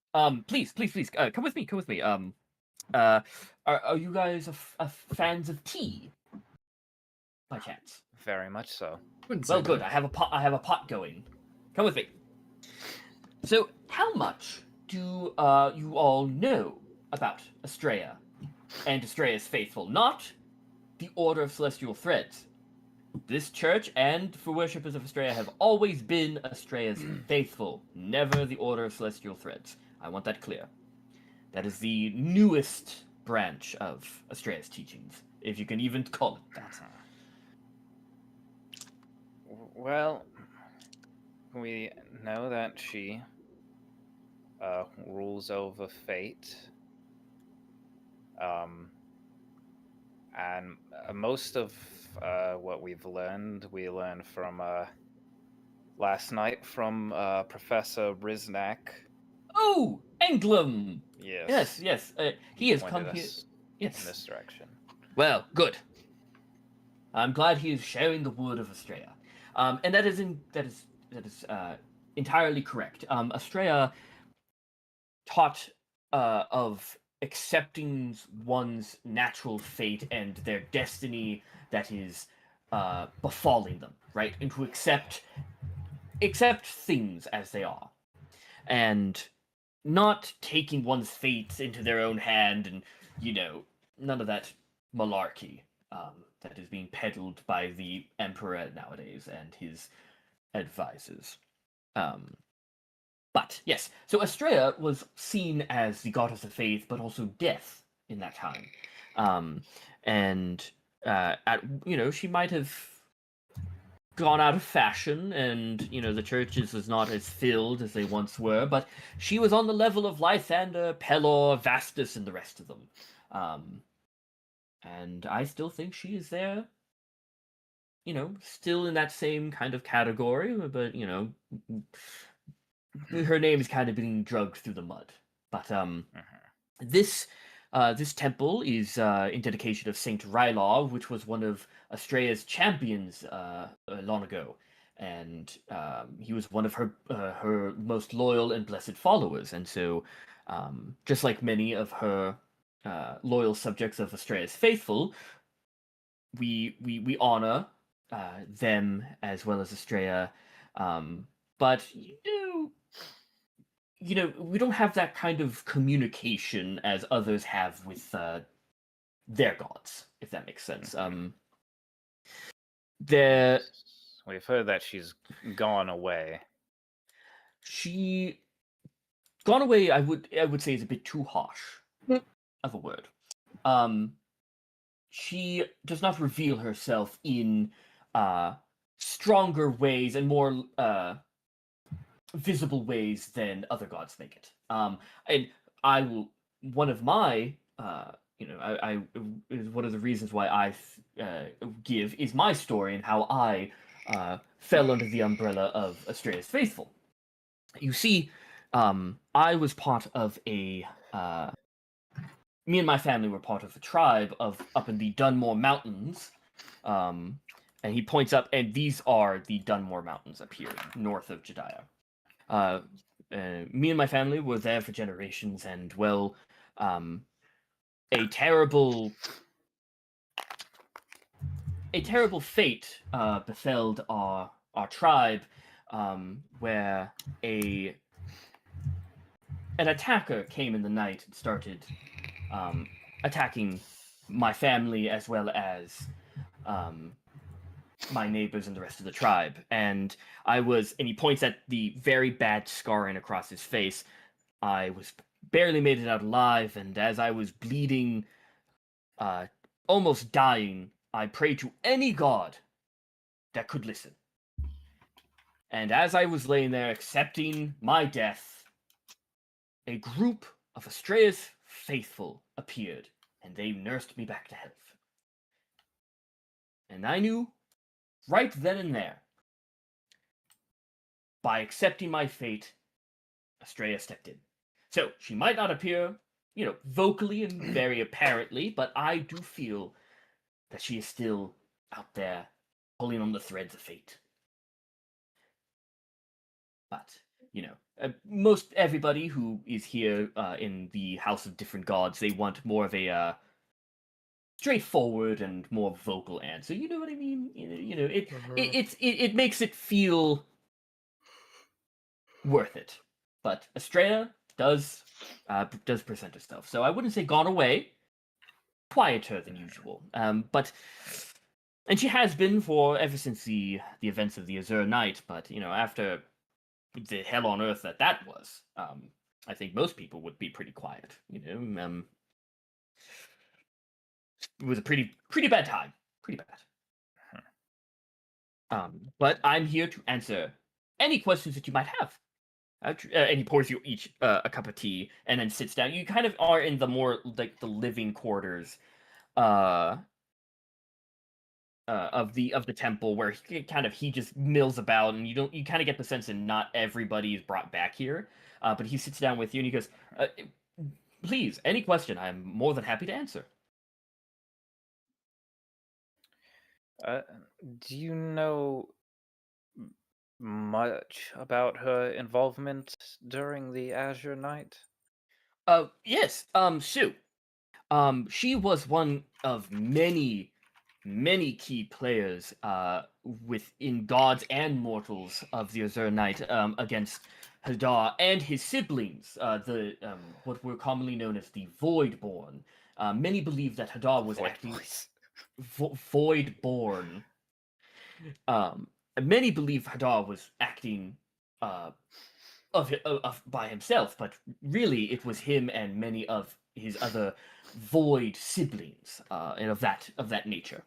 Please, come with me. Come with me. Are you guys fans of tea, by chance? Very much so. Well, good. I have a pot going. Come with me. So, how much do you all know about Estrella and Estrella's faithful? Not the Order of Celestial Threads. This church and for worshippers of Estrella have always been Estrella's faithful, never the Order of Celestial Threads. I want that clear. That is the newest branch of Estrella's teachings, if you can even call it that. Well, we know that she rules over fate. And most of what we learned from last night from Professor Riznak. Oh, Englum! Yes. Yes. He has pointed come here. us Yes. in this direction. Well, good. I'm glad he is sharing the word of Estrella. And that is entirely correct. Estrella taught of accepting one's natural fate and their destiny that is befalling them, right? And to accept things as they are, and not taking one's fate into their own hand, and none of that malarkey that is being peddled by the emperor nowadays and his advisors. But yes, so Estrella was seen as the goddess of faith, but also death in that time. And she might have gone out of fashion, and the churches was not as filled as they once were, but she was on the level of Lysander, Pelor, Vastus, and the rest of them. And I still think she is there, still in that same kind of category, but her name is kind of being drugged through the mud. But this temple is in dedication of Saint Rylaw, which was one of Estrella's champions long ago, and he was one of her most loyal and blessed followers. And so, just like many of her loyal subjects of Estrella's faithful, we honor them as well as Estrella. But we don't have that kind of communication as others have with their gods, if that makes sense. We've heard that she's gone away. She gone away, I would say, is a bit too harsh of a word. She does not reveal herself in stronger ways and more visible ways than other gods make it. And I will. One of my, I one of the reasons why I give is my story and how I fell under the umbrella of Estrella's faithful. You see, I was part of a. Me and my family were part of a tribe up in the Dunmore Mountains. And he points up, and these are the Dunmore Mountains up here, north of Jediah. Me and my family were there for generations, and a terrible fate befell our tribe, where an attacker came in the night and started attacking my family as well as my neighbors and the rest of the tribe. And he points at the very bad scarring across his face. I was barely made it out alive, and as I was bleeding, almost dying, I prayed to any god that could listen. And as I was laying there accepting my death, a group of Astrea's faithful appeared, and they nursed me back to health. And I knew, right then and there, by accepting my fate, Astrea stepped in. So she might not appear, vocally and very apparently, but I do feel that she is still out there pulling on the threads of fate. But, most everybody who is here in the House of Different Gods, they want more of a straightforward and more vocal answer. You know what I mean? It makes it feel worth it. But Astrea does present herself. So I wouldn't say gone away. Quieter than usual. And she has been for ever since the events of the Aezra Night. But after the hell on earth that was, I think most people would be pretty quiet. It was a pretty bad time. Pretty bad. But I'm here to answer any questions that you might have. And he pours you each a cup of tea and then sits down. You kind of are in the more like the living quarters of the temple, where he just mills about, and you kind of get the sense that not everybody is brought back here. But he sits down with you and he goes, "Please, any question, I'm more than happy to answer." Do you know much about her involvement during the Azure Night? Yes, Sue. She was one of many key players within gods and mortals of the Aezra Night against Hadar and his siblings, the what were commonly known as the Voidborn. Many believe that Hadar was acting Voidborn. Many believe Hadar was acting by himself, but really it was him and many of his other void siblings, and of that nature.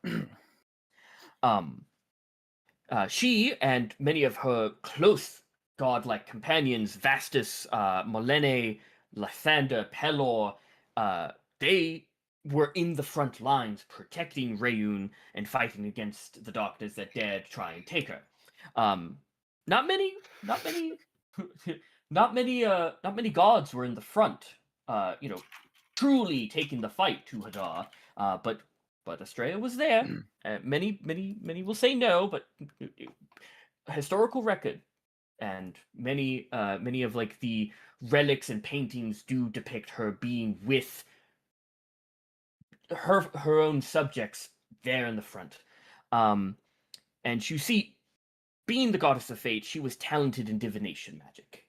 She and many of her close godlike companions, Vastus, Molene, Lathander, Pelor, they were in the front lines protecting Rayun and fighting against the darkness that dared try and take her. Not many not many gods were in the front, truly taking the fight to Hadar. But Astrea was there. Many will say no, but historical record, and many of like the relics and paintings do depict her being with her own subjects there in the front. And you see, being the goddess of fate, she was talented in divination magic.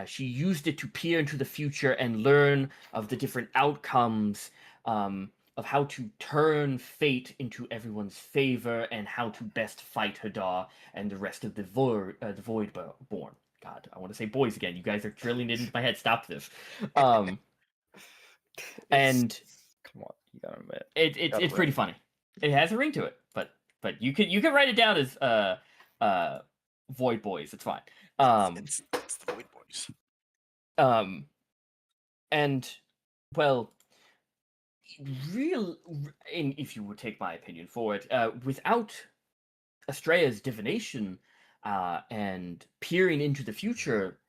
She used it to peer into the future and learn of the different outcomes, of how to turn fate into everyone's favor, and how to best fight Hadar and the rest of the Voidborn. God, I want to say boys again. You guys are drilling it into my head. Stop this. And come on, you gotta admit, it's pretty funny. It has a ring to it, but you can write it down as Void Boys. It's fine. It's the Void Boys. And well, and if you would take my opinion for it, without Astrea's divination and peering into the future,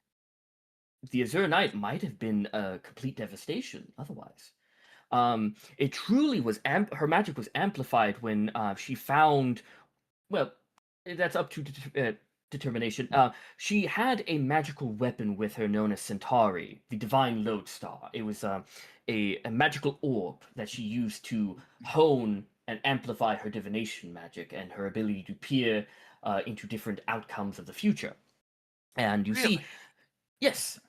the Aezra Night might have been a complete devastation otherwise. It truly was, her magic was amplified when she found, well, that's up to determination. She had a magical weapon with her known as Centauri, the Divine Lodestar. It was a magical orb that she used to hone and amplify her divination magic and her ability to peer into different outcomes of the future. And you see, yes,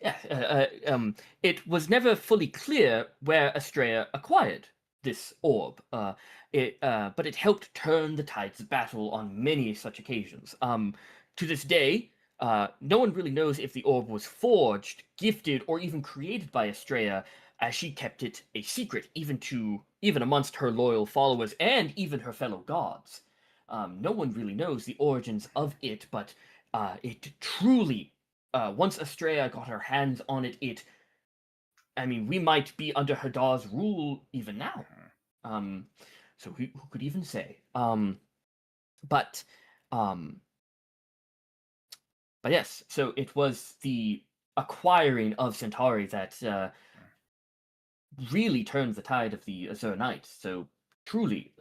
it was never fully clear where Astrea acquired this orb, but it helped turn the tides of battle on many such occasions. To this day, no one really knows if the orb was forged, gifted, or even created by Astrea, as she kept it a secret, even amongst her loyal followers and even her fellow gods. No one really knows the origins of it, but it truly, once Estrella got her hands on it, I mean, we might be under Hadar's rule even now. So who could even say? But yes, so it was the acquiring of Centauri that really turned the tide of the Azure Knights. So truly,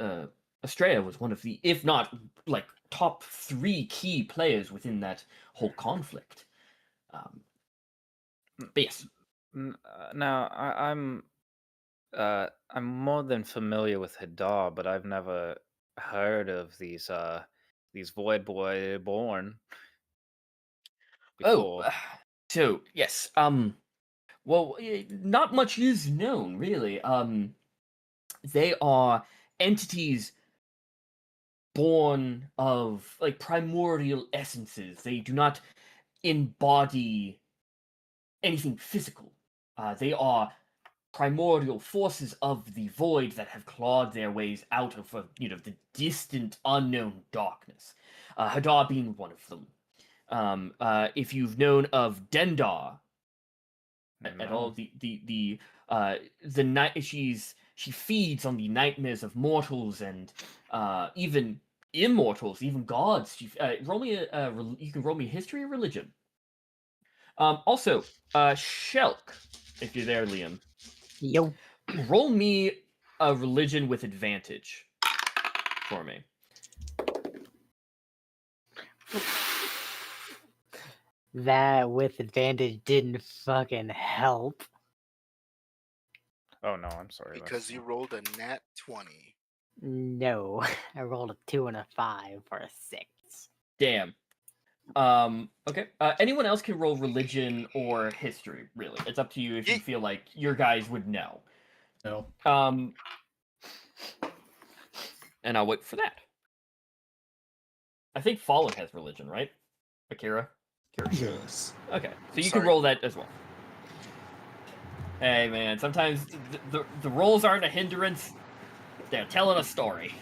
Estrella was one of the, if not like top 3 key players within that whole conflict. But yes. Now I'm more than familiar with Hadar, but I've never heard of these Void Boy born before. Oh, so yes. Well, not much is known really. They are entities born of like primordial essences. They do not embody anything physical. They are primordial forces of the void that have clawed their ways out of the distant, unknown darkness. Hadar being one of them. If you've known of Dendar at all, the night she feeds on the nightmares of mortals and even immortals, even gods. Roll me you can roll me history or religion. Also, Shelk, if you're there, Liam. Yo. Roll me a religion with advantage for me. That with advantage didn't fucking help. Oh no, I'm sorry. Because you rolled a nat 20. No, I rolled a 2 and a 5 for a 6. Damn. Okay. Anyone else can roll religion or history, really. It's up to you if you feel like your guys would know. No. And I'll wait for that. I think Fallen has religion, right? Akira? Yes. Okay, so you can roll that as well. Hey man, sometimes the rolls aren't a hindrance. They're telling a story.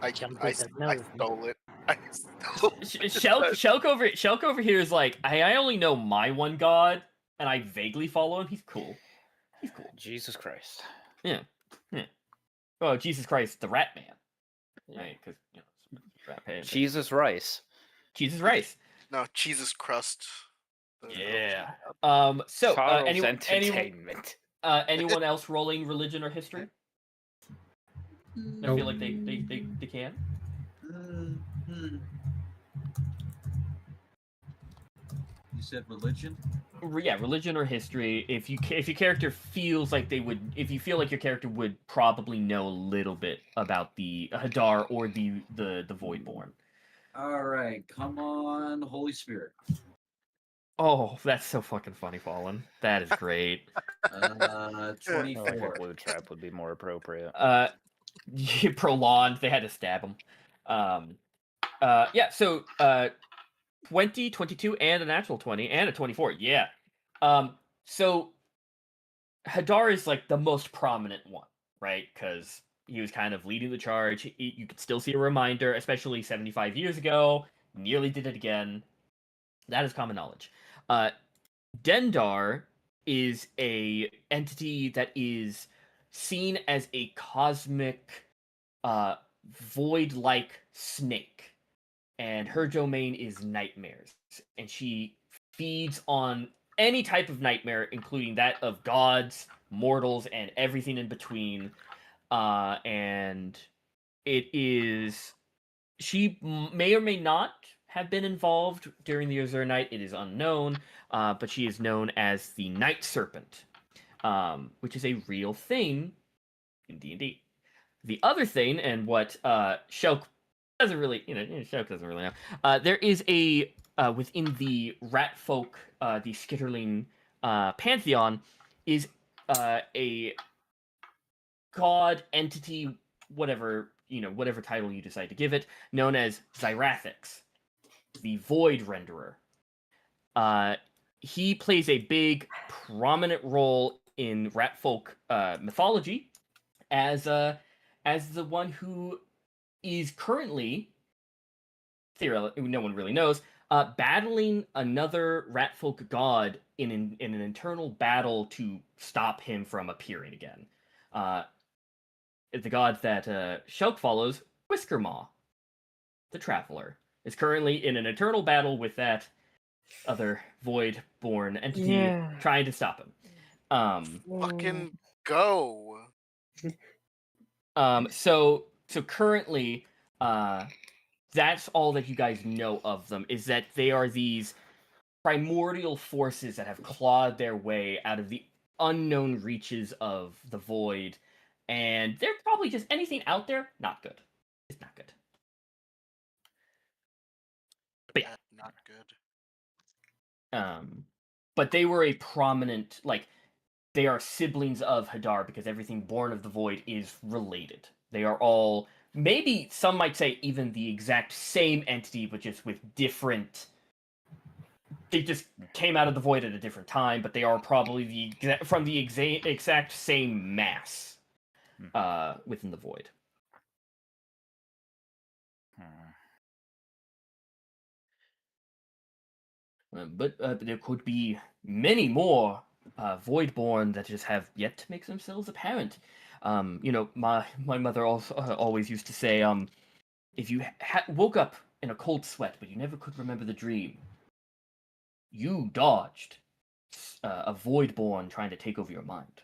I stole it. I stole it. Shelk over here is like, I only know my one god, and I vaguely follow him. He's cool. He's cool. Jesus Christ. Yeah. Oh, Jesus Christ, the Rat Man. Right, because Rat Man. Jesus Rice. Jesus Rice. No, Jesus Crust. Yeah. So entertainment. Anyone else rolling religion or history? I feel like they can. You said religion? Yeah, religion or history. If your character feels like if you feel like your character would probably know a little bit about the Hadar or the Voidborn. All right, come on, Holy Spirit. Oh, that's so fucking funny, Fallen. That is great. 24. Like a blue trap would be more appropriate. Prolonged. They had to stab him. Yeah. So 20, 22, and a natural 20, and a 24. Yeah. So Hadar is like the most prominent one, right? Because he was kind of leading the charge. You could still see a reminder, especially 75 years ago. Nearly did it again. That is common knowledge. Dendar is a entity that is seen as a cosmic void-like snake, and her domain is nightmares, and she feeds on any type of nightmare, including that of gods, mortals, and everything in between. And it is, she may or may not have been involved during the Azure Night. It is unknown, but she is known as the Night Serpent, which is a real thing in D&D. The other thing, and what Shelk doesn't really, Shelk doesn't really know, there is a, within the rat folk, the Skitterling pantheon, is a god entity, whatever title you decide to give it, known as Zyrathix, the Void Renderer. He plays a big, prominent role in rat folk mythology as the one who is currently theoretically, no one really knows, battling another ratfolk god in an internal battle to stop him from appearing again. The god that Shelk follows, Whiskermaw, the Traveler, is currently in an eternal battle with that other void-born entity trying to stop him. Fucking go. So currently, that's all that you guys know of them, is that they are these primordial forces that have clawed their way out of the unknown reaches of the void, and they're probably just anything out there, not good. It's not good. But yeah. Not good. But they were a prominent, like, they are siblings of Hadar because everything born of the void is related. They are all, maybe some might say even the exact same entity, but just with different. They just came out of the void at a different time, but they are probably from the exact same mass within the void. But there could be many more Voidborn that just have yet to make themselves apparent. My mother also always used to say, if you woke up in a cold sweat but you never could remember the dream, you dodged a Voidborn trying to take over your mind.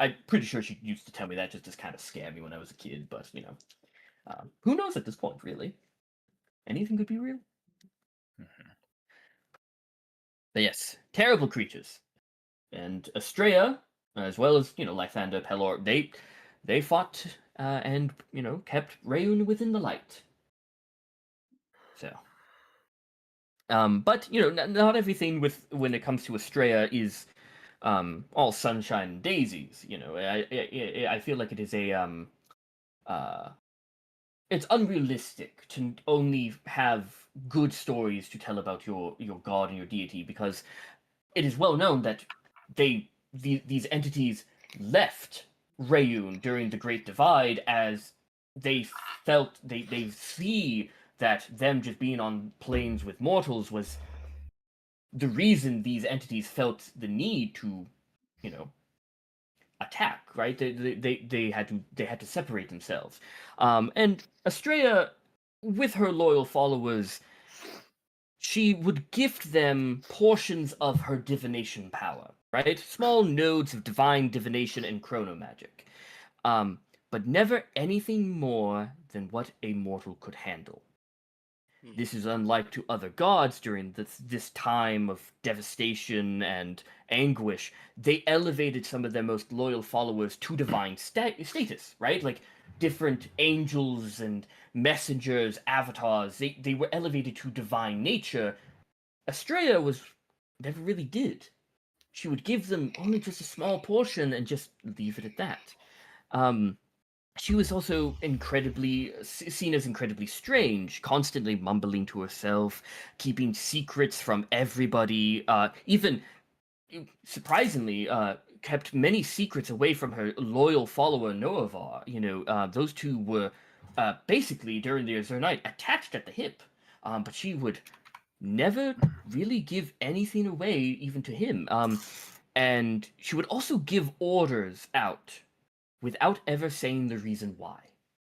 I'm pretty sure she used to tell me that just to kind of scare me when I was a kid, but who knows at this point, really? Anything could be real. But yes, terrible creatures. And Estrella, as well as, Lythander, Pelor, they fought and, kept Rayun within the light. So. But, not everything when it comes to Estrella is all sunshine and daisies. I feel like it is it's unrealistic to only have good stories to tell about your god and your deity, because it is well known that these entities left Rayun during the Great Divide as they felt they see that them just being on planes with mortals was the reason these entities felt the need to, attack. Right? They had to separate themselves. And Estrella, with her loyal followers, she would gift them portions of her divination power, right? Small nodes of divine divination and chronomagic. But never anything more than what a mortal could handle. This is unlike to other gods during this time of devastation and anguish. They elevated some of their most loyal followers to divine status, right? Like different angels and messengers, avatars, they were elevated to divine nature. Estrella never really did. She would give them only just a small portion and just leave it at that. She was also seen as incredibly strange, constantly mumbling to herself, keeping secrets from everybody, even, surprisingly, kept many secrets away from her loyal follower, Noavar. Those two were, basically, during the Aezra night, attached at the hip, but she would never really give anything away, even to him. And she would also give orders out without ever saying the reason why.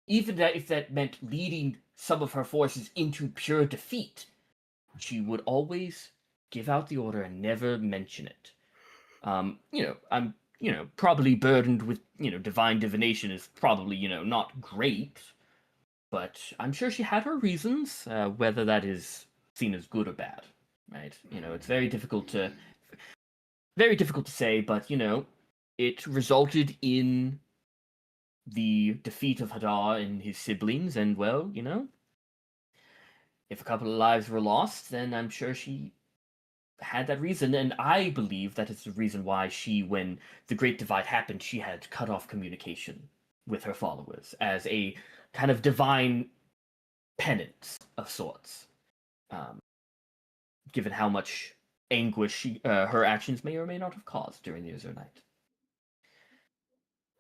Even if that meant leading some of her forces into pure defeat, she would always give out the order and never mention it. I'm, probably burdened with, divine divination is probably, not great, but I'm sure she had her reasons, whether that is seen as good or bad, right? It's very difficult to say, but, it resulted in the defeat of Hadar and his siblings, and, well, if a couple of lives were lost, then I'm sure she had that reason, and I believe that is the reason why when the Great Divide happened, she had cut off communication with her followers as a kind of divine penance of sorts, given how much anguish her actions may or may not have caused during the Aezra night.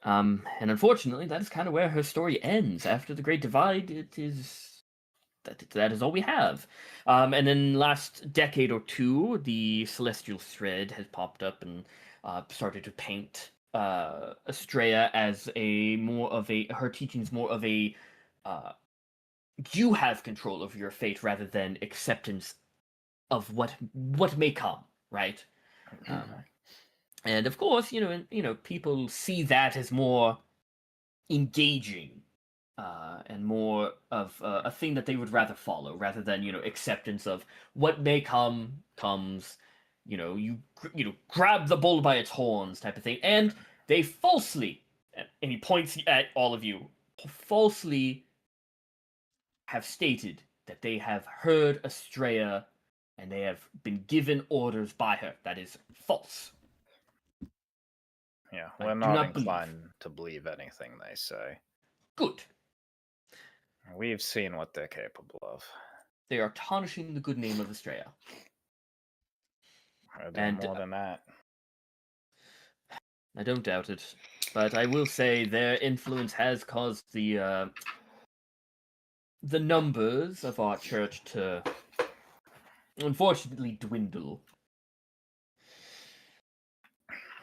And unfortunately, that is kind of where her story ends. After the Great Divide, it is that is all we have. And in the last decade or two, the Celestial Thread has popped up and started to paint Estrella as her teachings more of a you have control of your fate rather than acceptance of what may come, right? And of course, people see that as more engaging and more of a thing that they would rather follow rather than acceptance of what may comes. You grab the bull by its horns type of thing, and they falsely, and he points at all of you, falsely have stated that they have heard Estrella and they have been given orders by her. That is false. Yeah, I we're do not not believe. inclined to believe anything they say. Good. We've seen what they're capable of. They are tarnishing the good name of Estrella. They're doing And more than that. I don't doubt it. But I will say their influence has caused the numbers of our church to unfortunately dwindle.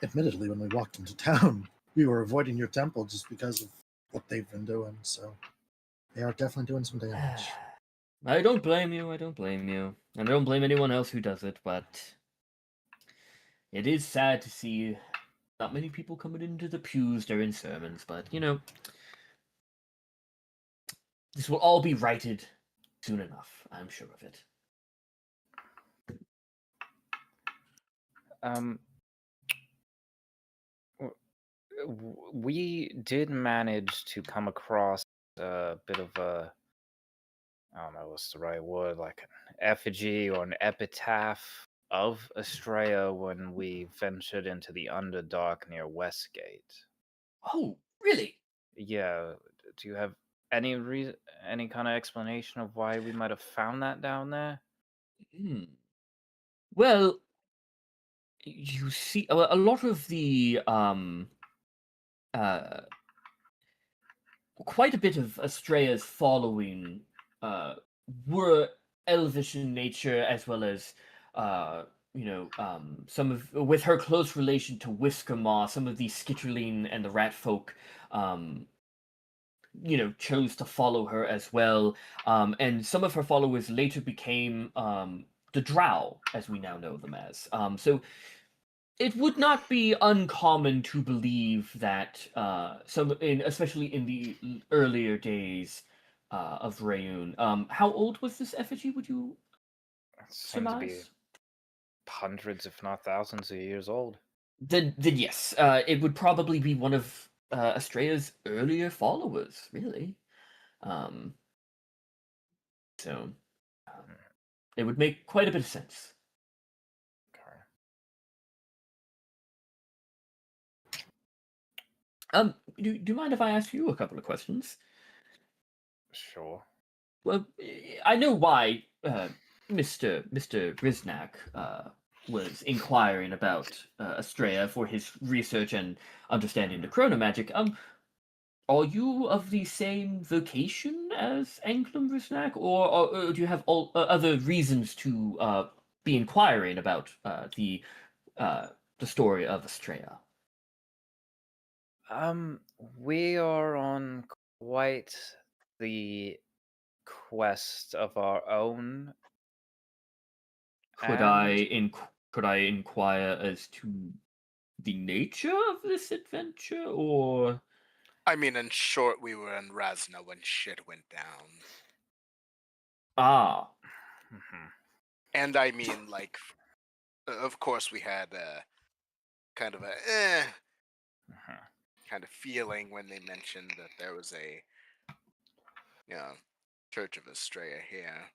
Admittedly, when we walked into town, we were avoiding your temple just because of what they've been doing. So they are definitely doing some damage. I don't blame you. And I don't blame anyone else who does it, but it is sad to see not many people coming into the pews during sermons, but this will all be righted soon enough. I'm sure of it. We did manage to come across a bit of a, I don't know what's the right word, like an effigy or an epitaph of Estrella when we ventured into the Underdark near Westgate. Oh, really? Yeah, do you have any kind of explanation of why we might have found that down there? Well, you see, a lot of the quite a bit of Estrella's following were elvish in nature, as well as some of with her close relation to Whiskermaw, some of the Skitterling and the Rat folk chose to follow her as well. And some of her followers later became the Drow, as we now know them as. So it would not be uncommon to believe that especially in the earlier days of Rayun. How old was this effigy? Would you Seems to be surmise? hundreds, if not thousands, of years old. Then yes, it would probably be one of Estrella's earlier followers, really. So it would make quite a bit of sense. Do you mind if I ask you a couple of questions? Sure. Well, I know why Mr. Riznak was inquiring about Estrella for his research and understanding the chronomagic. Are you of the same vocation as Anglum Riznak, or do you have other reasons to be inquiring about the story of Estrella? We are on quite the quest of our own. Could I inquire as to the nature of this adventure, or? I mean, in short, we were in Razna when shit went down. Ah. And I mean, like, of course, we had kind of a kind of feeling when they mentioned that there was a, Church of Estrella here.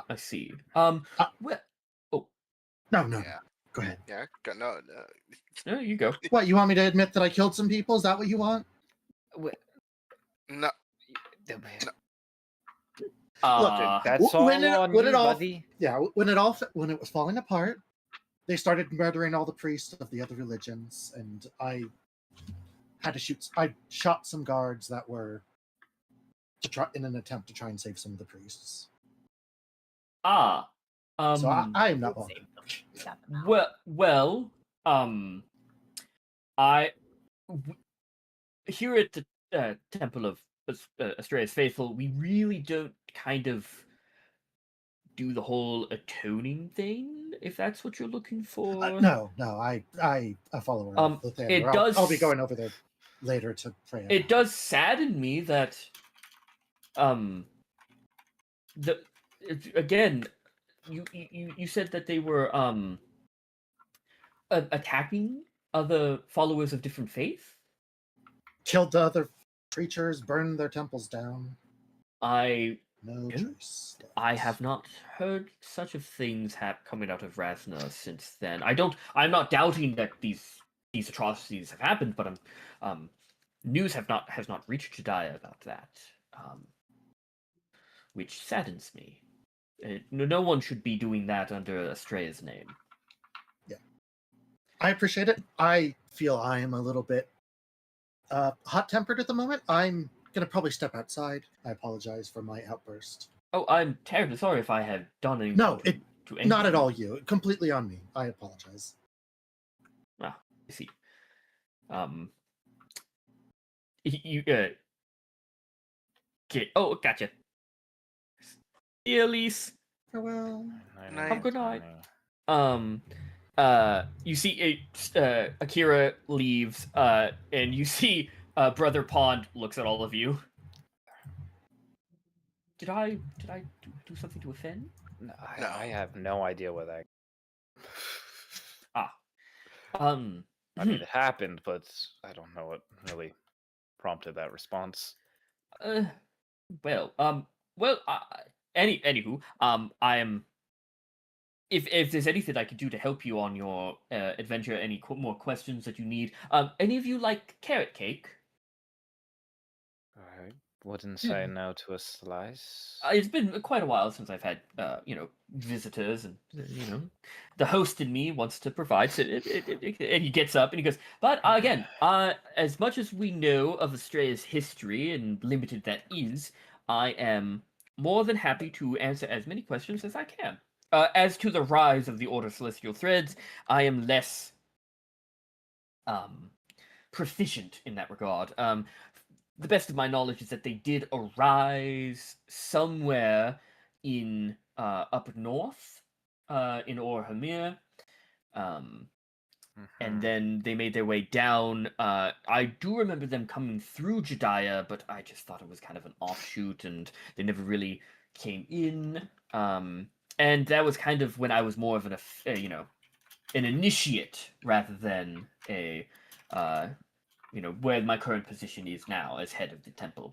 I see. Well, No. Yeah. Go ahead. Yeah. No. No, you go. What, you want me to admit that I killed some people? Is that what you want? No. Look, that's all on you, buddy. Yeah, when it was falling apart, they started murdering all the priests of the other religions, and I shot some guards that were to try in an attempt to try and save some of the priests. Ah, So I am not We'll welcome. save them. We got them out. well, I here at the Temple of Astrea's Faithful, we really don't kind of do the whole atoning thing, if that's what you're looking for. No, I a follower of the It Thander. does. I'll be going over there later to pray. It does sadden me that again, you said that they were attacking other followers of different faith. Killed the other creatures, burned their temples down. No trace. I have not heard such of things coming out of Razna since then. I'm not doubting that these atrocities have happened, but news has not reached Jediah about that, which saddens me. No one should be doing that under Astrea's name. Yeah, I appreciate it. I feel I am a little bit hot-tempered at the moment. I'm gonna probably step outside. I apologize for my outburst. Oh, I'm terribly sorry if I have done anything. No, to not at all you. Completely on me. I apologize. Ah, I see. You okay. Oh, gotcha. See you, Elice. Farewell. Have a good night. You see Akira leaves, and you see Brother Pond looks at all of you. Did I do something to offend? No, I have no idea what that. I mean, it happened, but I don't know what really prompted that response. Anywho, I am. If there's anything I could do to help you on your adventure, any more questions that you need, any of you like carrot cake? I wouldn't say no to a slice. It's been quite a while since I've had, visitors, and the host in me wants to provide. So and he gets up and he goes. But again, as much as we know of Astrea's history and limited that is, I am more than happy to answer as many questions as I can. As to the rise of the Order Celestial Threads, I am less proficient in that regard. The best of my knowledge is that they did arise somewhere in up north, in Orhamir, and then they made their way down. I do remember them coming through Jediah, but I just thought it was kind of an offshoot, and they never really came in. And that was kind of when I was more of an initiate rather than a where my current position is now as head of the temple.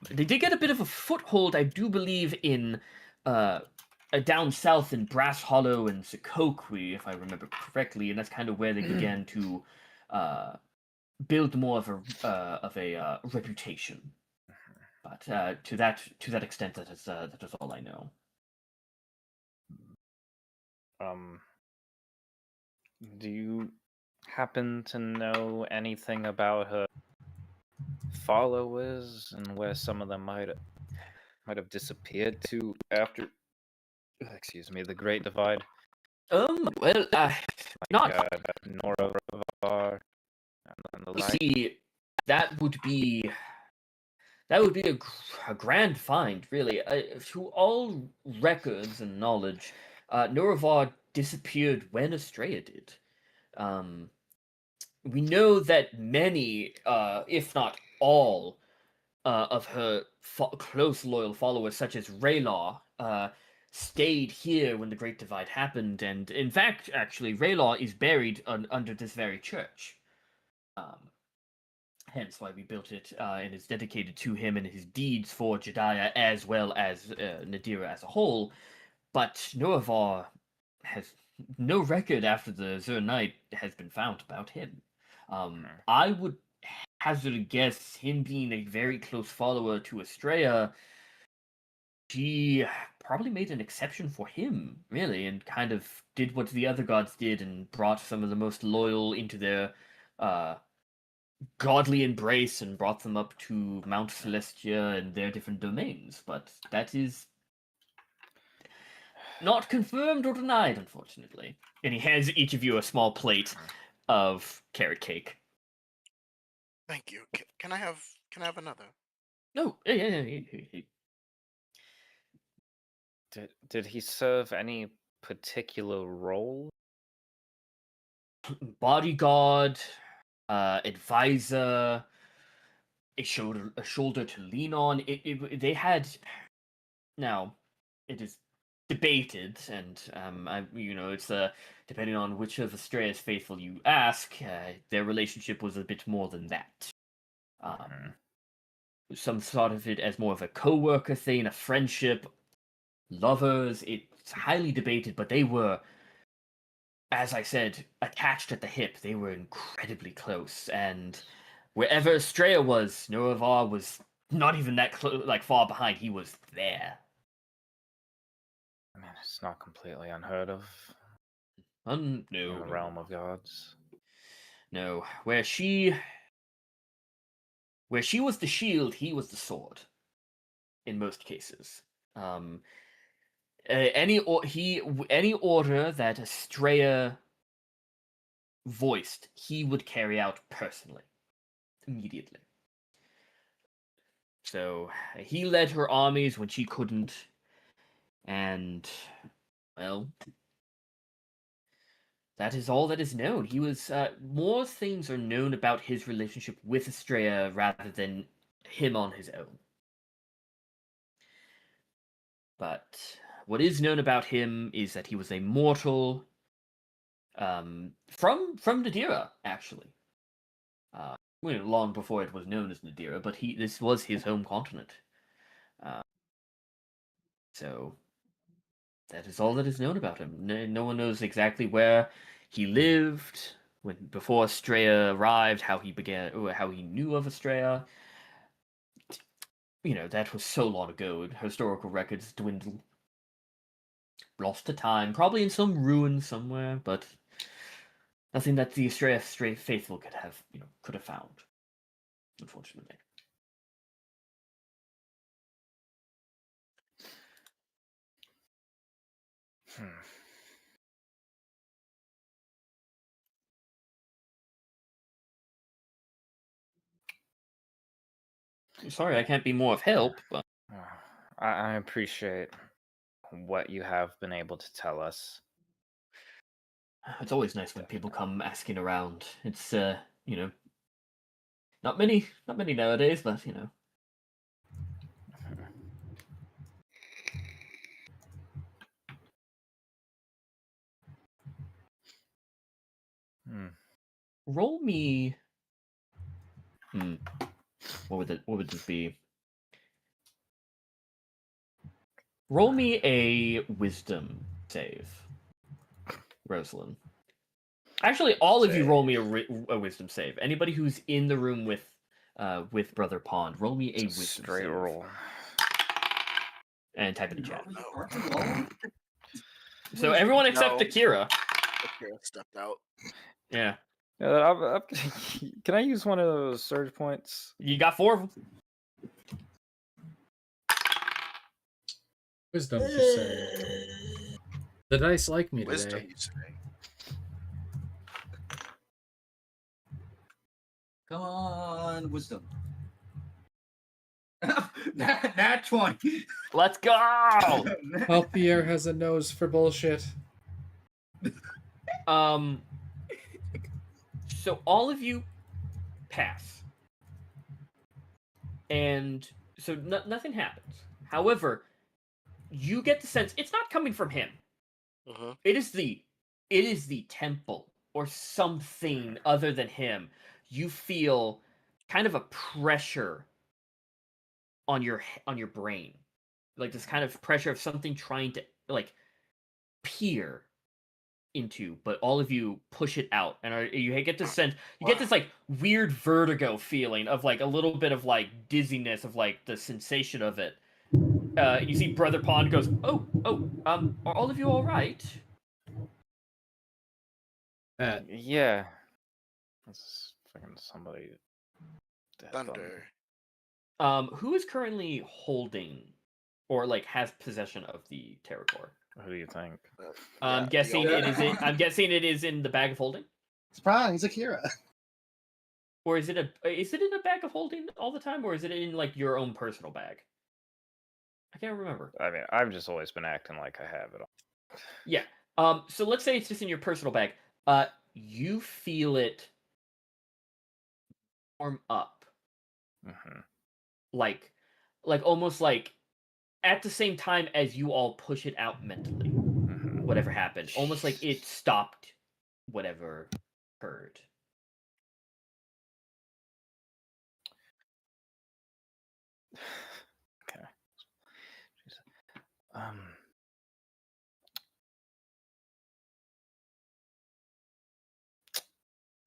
They did get a bit of a foothold, I do believe, in down south in Brass Hollow and Sokoqui, if I remember correctly, and that's kind of where they began to build more of a reputation. But to that extent, that is all I know. Do you happen to know anything about her followers and where some of them might have disappeared to after? Excuse me, the Great Divide. Well, not Norovar and the like. see. That would be a grand find, really. To all records and knowledge, Norovar disappeared when Astrea did. We know that many, if not all, of her close, loyal followers, such as Raylaw, stayed here when the Great Divide happened, and in fact, actually, Raylaw is buried under this very church. Hence why we built it, and it's dedicated to him and his deeds for Jediah, as well as Nedera as a whole. But Norovar has no record after the Zur Night has been found about him. I would hazard a guess, him being a very close follower to Astrea, she probably made an exception for him, really, and kind of did what the other gods did and brought some of the most loyal into their godly embrace and brought them up to Mount Celestia and their different domains, but that is not confirmed or denied, unfortunately. And he hands each of you a small plate of carrot cake. Thank you. Can I have another? No, yeah. Did he serve any particular role? Bodyguard, advisor, a shoulder to lean on. They had. Now, it is debated, and it's depending on which of Astrea's faithful you ask, their relationship was a bit more than that. Some thought of it as more of a co-worker thing, a friendship, lovers. It's highly debated, but they were, as I said, attached at the hip. They were incredibly close, and wherever Astrea was, Noravar was not even that far behind. He was there. I mean, it's not completely unheard of No, in the realm of gods. No, where she was the shield, he was the sword. In most cases, any order that Astrea voiced, he would carry out personally, immediately. So he led her armies when she couldn't, and well, that is all that is known. He was more things are known about his relationship with Astrea rather than him on his own. But what is known about him is that he was a mortal from Nedera, actually. Long before it was known as Nedera, but this was his home continent. So that is all that is known about him. No one knows exactly where he lived before Astrea arrived, how he knew of Astrea. That was so long ago. Historical records dwindle. Lost to time, probably in some ruin somewhere, but nothing that the Astrea faithful could have found, unfortunately. I'm sorry, I can't be more of help, but I appreciate what you have been able to tell us. It's always nice when people come asking around. It's not many nowadays, but Roll me. What would this be? Roll me a wisdom save, Rosalind. Actually, all of you roll me a wisdom save. Anybody who's in the room with Brother Pond, roll me a wisdom straight save. roll. And type in the chat. So everyone except Akira. Akira stepped out. Yeah. Can I use one of those surge points? You got 4 of them. Wisdom, you say. The dice like me Wisdom, today. you say. Come on, wisdom. Nat 20. Let's go! Halfier has a nose for bullshit. So all of you pass. And so nothing happens. However, you get the sense it's not coming from him. It is the temple or something other than him. You feel kind of a pressure on your brain, like this kind of pressure of something trying to peer into, but all of you push it out, and you get this sense, you get this weird vertigo feeling of a little bit of dizziness of the sensation of it. You see Brother Pond goes, oh, are all of you all right? Yeah. That's fucking somebody Thunder. Who is currently holding, or like has possession of the Terror Core? Who do you think? I'm guessing it is. I'm guessing it is in the bag of holding. Surprise, Akira. Or is it in a bag of holding all the time, or is it in like your own personal bag? I can't remember. I mean, I've just always been acting like I have it all. Yeah. So let's say it's just in your personal bag. You feel it warm up, like almost like at the same time as you all push it out mentally. Whatever happened, almost like it stopped whatever occurred. Okay.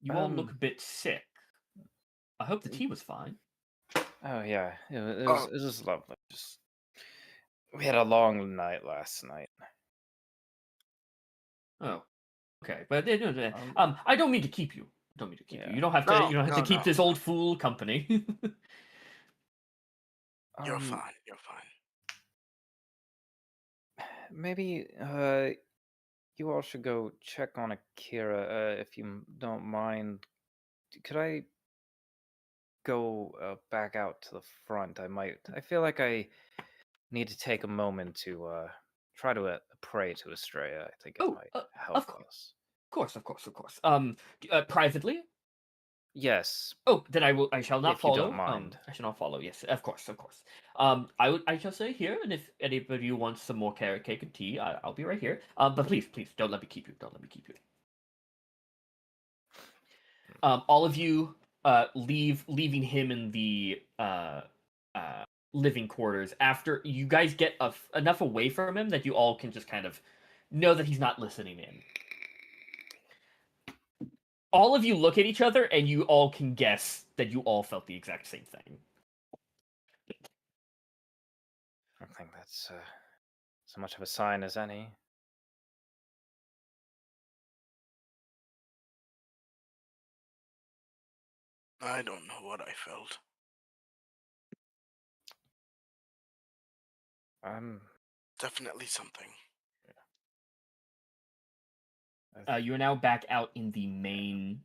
You all look a bit sick. I hope the tea was fine. Oh yeah, it was lovely. Just we had a long night last night. Oh, okay, but I don't mean to keep you. You don't have to. No, You don't have to keep this old fool company. You're fine. You're fine. Maybe you all should go check on Akira if you don't mind. Could I go back out to the front? I feel like I need to take a moment to try to pray to Estrella. I think it might help us. Of course. Privately? Yes. Oh, then I shall not if follow. You don't mind. I shall not follow. Yes, of course. I shall stay here, and if anybody of you wants some more carrot cake and tea, I'll be right here. But please, don't let me keep you. All of you leaving him in the living quarters after you guys get enough away from him that you all can just kind of know that he's not listening in. All of you look at each other and you all can guess that you all felt the exact same thing. I think that's so much of a sign as any. I don't know what I felt. Definitely something. You are now back out in the main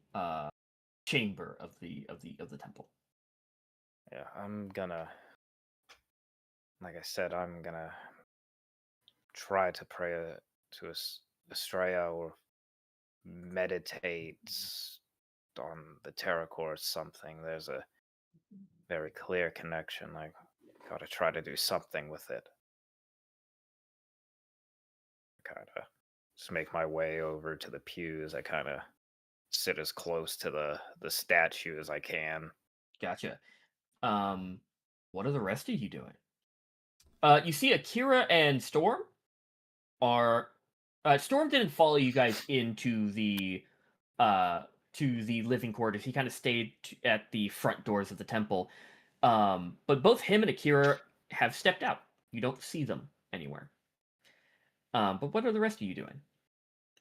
chamber of the temple. Yeah, I'm gonna, like I said, I'm gonna try to pray to Estrella or meditate on the Terror Core or something. There's a very clear connection. I gotta try to do something with it. Kinda just make my way over to the pews. I kinda sit as close to the statue as I can. Gotcha. What are the rest of you doing? You see Akira and Storm are Storm didn't follow you guys into the living quarters. He kind of stayed at the front doors of the temple. But both him and Akira have stepped out. You don't see them anywhere. But what are the rest of you doing?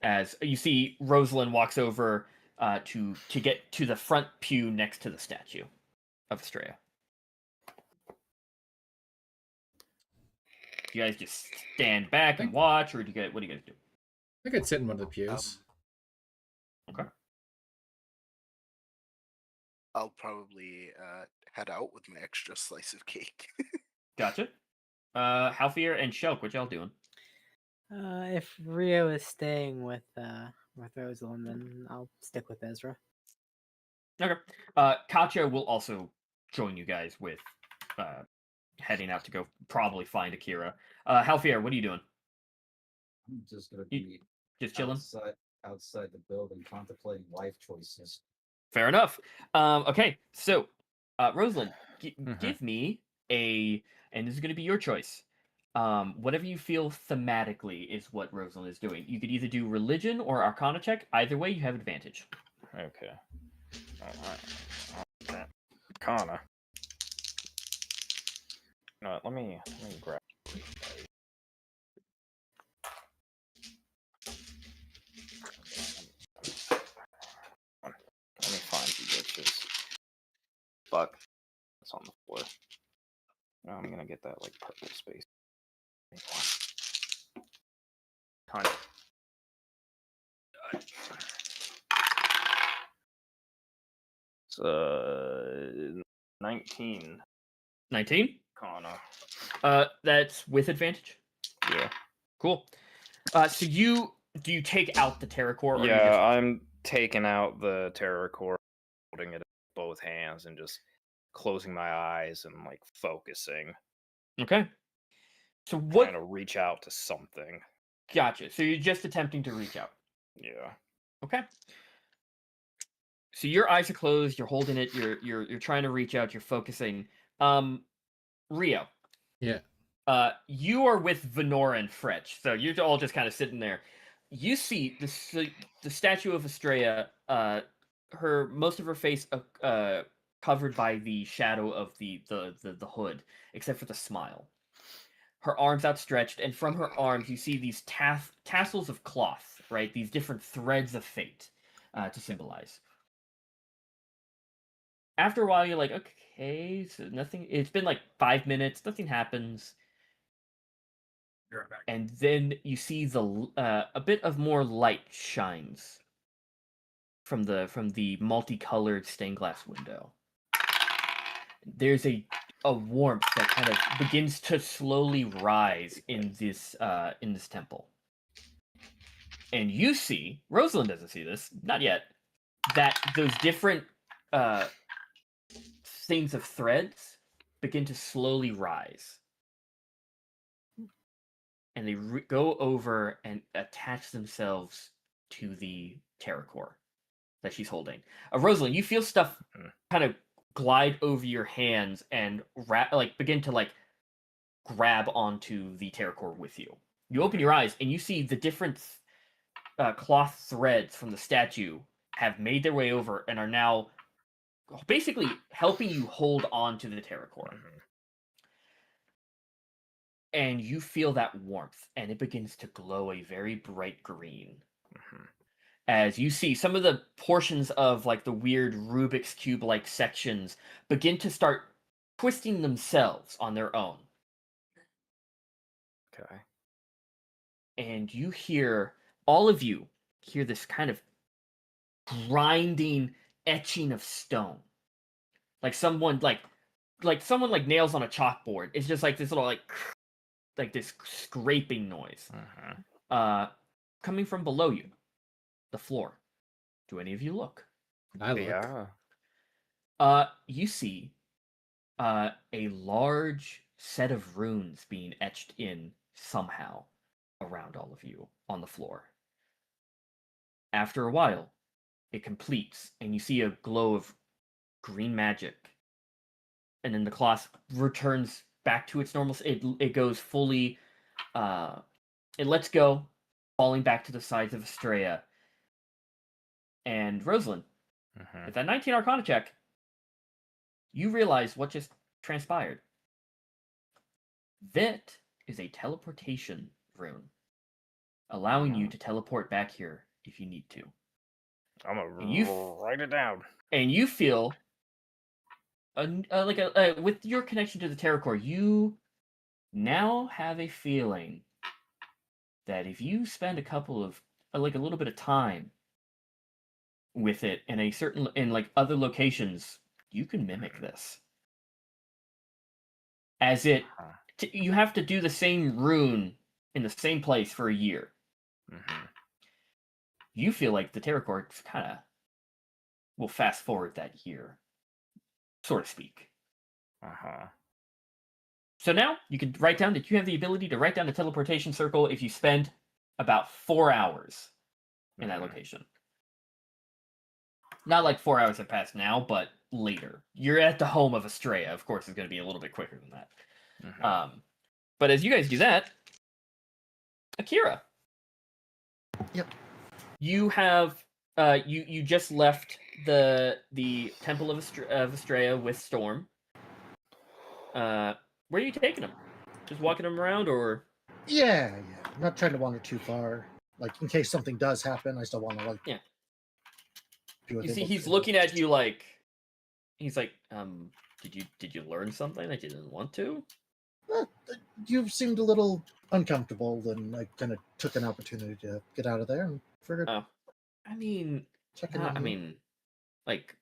As you see, Rosalind walks over to get to the front pew next to the statue of Estrella. Do you guys just stand back and watch, or what do you guys do? I could sit in one of the pews. Okay. I'll probably head out with my extra slice of cake. Gotcha. Halfier and Shelk, what y'all doing? If Rio is staying with Rosalind, then I'll stick with Aezra. Okay. Katya will also join you guys with heading out to go probably find Akira. Halfier, what are you doing? I'm just gonna be just chilling outside the building, contemplating life choices. Fair enough. Okay, so Rosalind, give me and this is going to be your choice. Whatever you feel thematically is what Rosalind is doing. You could either do religion or Arcana check. Either way, you have advantage. Okay. All right. Arcana. No, let me grab. Let me find you bitches. Fuck. It's on the floor. Now I'm gonna get that like purple space. Ton. It's 19. 19. Kana. That's with advantage. Yeah. Cool. So you take out the terror core? Or Yeah, you just... I'm taking out the terror core, holding it in both hands, and just closing my eyes and like focusing. Okay. So what? Trying to reach out to something. Gotcha. So you're just attempting to reach out. Yeah. Okay. So your eyes are closed. You're holding it. You're trying to reach out. You're focusing. Rio. Yeah. You are with Venora and Fretch, so you're all just kind of sitting there. You see the statue of Estrella. Most of her face covered by the shadow of the hood, except for the smile. Her arms outstretched, and from her arms you see these tassels of cloth, right? These different threads of fate to symbolize. After a while, you're like, okay, so nothing. It's been like 5 minutes. Nothing happens. You're right back. And then you see a bit of more light shines from the multicolored stained glass window. There's a warmth that kind of begins to slowly rise in this temple. And you see, Rosalind doesn't see this, not yet, that those different things of threads begin to slowly rise. And they go over and attach themselves to the terror core that she's holding. Rosalind, you feel stuff kind of glide over your hands and begin to grab onto the terror core with you. You open your eyes and you see the different cloth threads from the statue have made their way over and are now basically helping you hold on to the terror core. And you feel that warmth, and it begins to glow a very bright green. As you see some of the portions of the weird Rubik's Cube-like sections begin to start twisting themselves on their own. Okay. And all of you hear this kind of grinding etching of stone. Like someone nails on a chalkboard. It's just like this little like this scraping noise. Coming from below you, the floor. Do any of you look? I look. Yeah. You see a large set of runes being etched in somehow around all of you on the floor. After a while, it completes, and you see a glow of green magic. And then the cloth returns back to its normal. It goes fully. It lets go, falling back to the sides of Estrella. And Rosalind, with that 19 Arcana check, you realize what just transpired. That is a teleportation rune, allowing you to teleport back here if you need to. I'm gonna write it down. And you feel with your connection to the terror core, you now have a feeling that if you spend a little bit of time with it in other locations, you can mimic this. As you have to do the same rune in the same place for a year. You feel like the terror core kind of will fast forward that year, so to speak. So now you can write down that you have the ability to write down a teleportation circle if you spend about 4 hours in that location. Not like 4 hours have passed now, but later. You're at the home of Estrella. Of course, it's going to be a little bit quicker than that. But as you guys do that, Akira. Yep. You have you just left the Temple of Estrella with Storm. Where are you taking him? Just walking him around, or? Yeah. I'm not trying to wander too far. Like, in case something does happen, I still want to, Yeah. do what You they see, look he's for. looking at you he's like, Did you learn something that you didn't want to? You seemed a little uncomfortable, and I kind of took an opportunity to get out of there and figured Oh, I mean, check in on I you. mean, like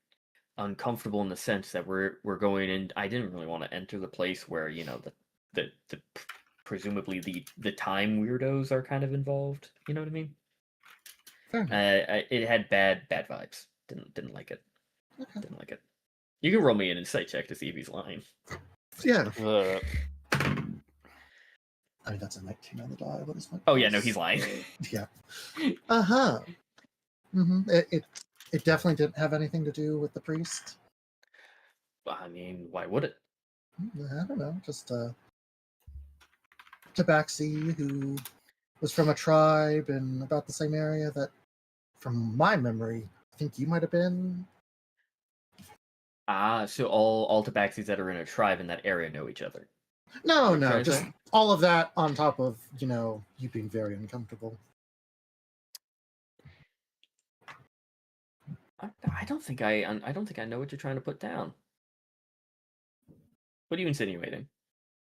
uncomfortable in the sense that we're going in. I didn't really want to enter the place where the presumably the time weirdos are kind of involved. You know what I mean? Fair enough. It had bad vibes. Didn't like it. Okay. Didn't like it. You can roll me an insight check to see if he's lying. Yeah. Uh, I mean, that's a 19 on the die. What is my Oh yeah, no, plus? he's lying. Yeah. Uh-huh. Mm-hmm. It definitely didn't have anything to do with the priest. I mean, why would it? I don't know. Just Tabaxi, who was from a tribe in about the same area that, from my memory, I think you might have been. Ah, so all tabaxis that are in a tribe in that area know each other. No, You're no, trying to just say? all of that on top of, you being very uncomfortable. I don't think I know what you're trying to put down. What are you insinuating?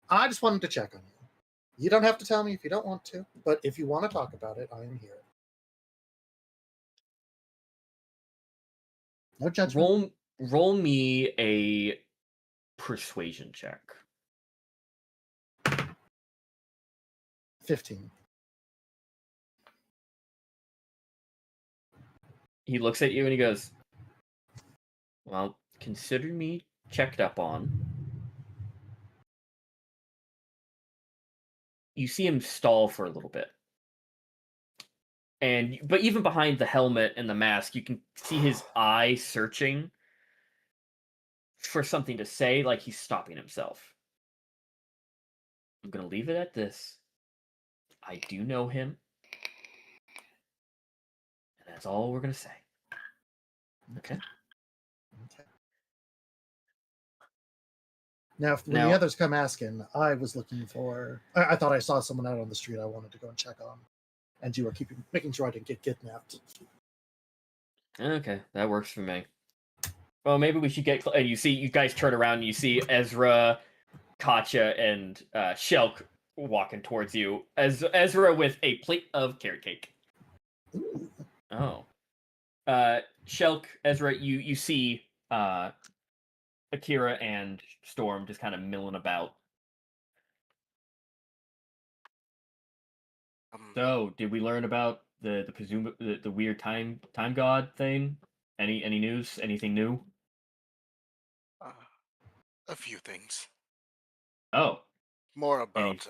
I just wanted to check on you. You don't have to tell me if you don't want to, but if you want to talk about it, I am here. No judgment. Roll me a persuasion check. 15. He looks at you and he goes, "Well, consider me checked up on." You see him stall for a little bit. But even behind the helmet and the mask, you can see his eye searching for something to say, like he's stopping himself. I'm going to leave it at this. I do know him. And that's all we're going to say. Okay? Now, when the others come asking, I was looking for. I thought I saw someone out on the street I wanted to go and check on, and you were making sure I didn't get kidnapped. Okay, that works for me. Well, maybe we should get. And you guys turn around and you see Aezra, Katja, and Shelk walking towards you. Aezra with a plate of carrot cake. Ooh. Oh. Shelk, Aezra, you see Akira and Storm just kind of milling about. So, did we learn about the weird time god thing? Any news? Anything new? A few things. Oh. More about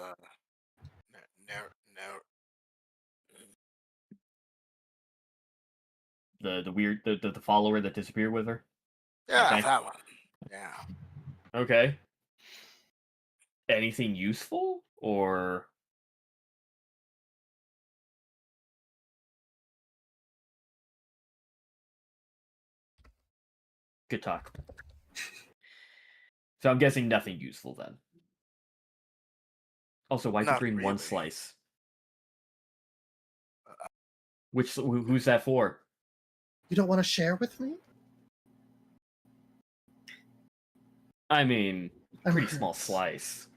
the weird the follower that disappeared with her? Yeah, Okay. that one. Yeah. Okay. Anything useful or good talk? So I'm guessing nothing useful then. Also, why'd you Not bring one really. slice? Who's that for? You don't want to share with me? I mean, pretty small slice.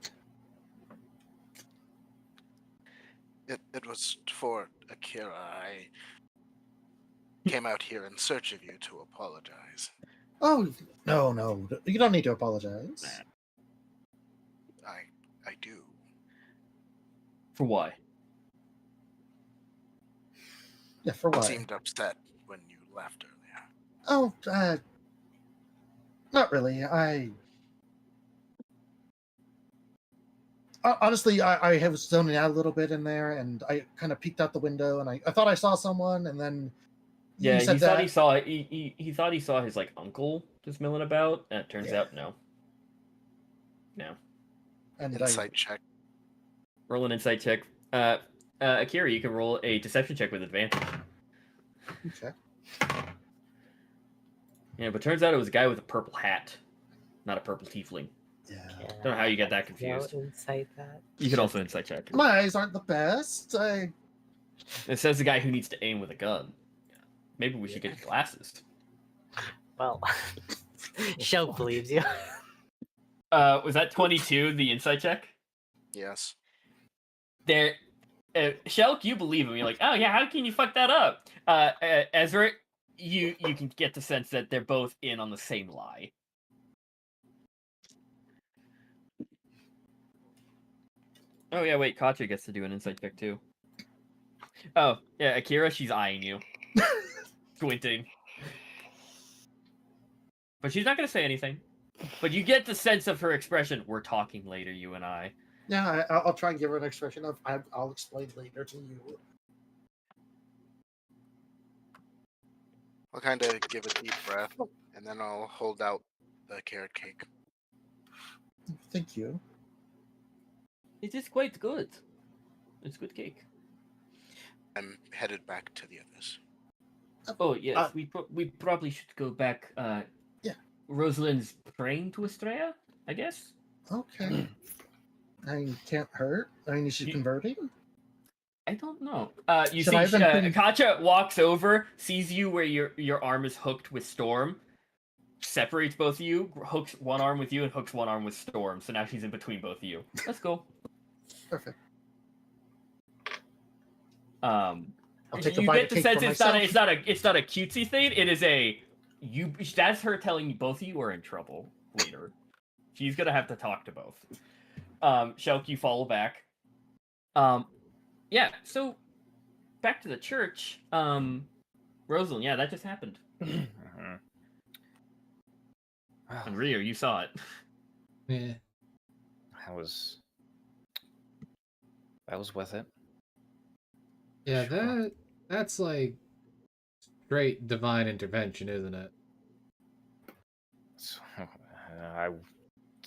It was for Akira. I came out here in search of you to apologize. Oh, no. You don't need to apologize. I do. For why? Yeah, for what? You seemed upset when you left earlier. Oh, not really. Honestly, I was zoning out a little bit in there, and I kind of peeked out the window, and I thought I saw someone, and then Yeah, you said he that. thought he thought he saw his like uncle just milling about, and it turns out no. And Insight check. Roll an insight check. Akira, you can roll a deception check with advantage. Okay. Yeah, but turns out it was a guy with a purple hat, not a purple tiefling. Yeah. Don't know how you get that confused. Insight that. You can also insight check. My eyes aren't the best. It says the guy who needs to aim with a gun. Maybe we should get glasses. Well, Shelk believes you. Was that 22, the insight check? Yes. There, Shelk, you believe him. You're like, oh yeah, how can you fuck that up? Ezra, you can get the sense that they're both in on the same lie. Oh yeah, wait, Katya gets to do an insight check too. Oh yeah, Akira, she's eyeing you, squinting, but she's not gonna say anything. But you get the sense of her expression. We're talking later, you and I. Yeah, I'll try and give her an expression of I'll explain later to you. I'll kind of give a deep breath, and then I'll hold out the carrot cake. Thank you. It is quite good. It's good cake. I'm headed back to the others. Oh yes, we probably should go back. Yeah. Rosalind's praying to Estrella, I guess. Okay. I mean, can't hurt. I mean, is she converting? I don't know. You Should I see, have been Katya walks over, sees you where your arm is hooked with Storm, separates both of you, hooks one arm with you, and hooks one arm with Storm. So now she's in between both of you. Let's go. Perfect. I'll take a you bite get of the cake sense for it's myself. not a cutesy thing. It is a you. That's her telling you both of you are in trouble later. She's gonna have to talk to both. Shelk, you follow back. Yeah. So back to the church. Rosalind, yeah, that just happened. And Rio, you saw it. Yeah. I was with it. Yeah, Sure. that's like great divine intervention, isn't it? I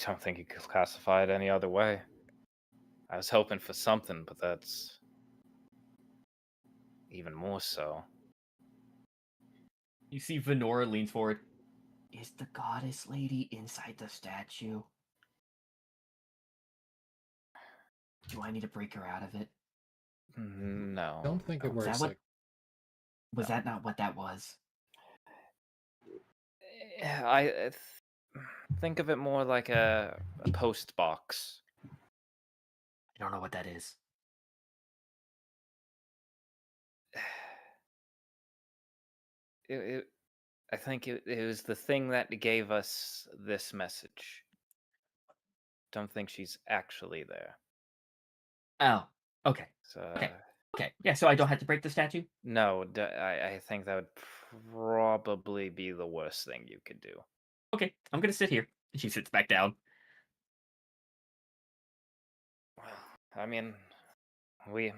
don't think you could classify it any other way. I was hoping for something, but that's even more so. You see Venora leans forward. Is the goddess lady inside the statue? Do I need to break her out of it? No. Don't think it Was works that like. Was that not what that was? I think of it more like a post box. I don't know what that is. I think it was the thing that gave us this message. Don't think she's actually there. Oh, okay. So, Okay. Yeah, so I don't have to break the statue? No, I think that would probably be the worst thing you could do. Okay, I'm gonna sit here. And she sits back down. I mean, we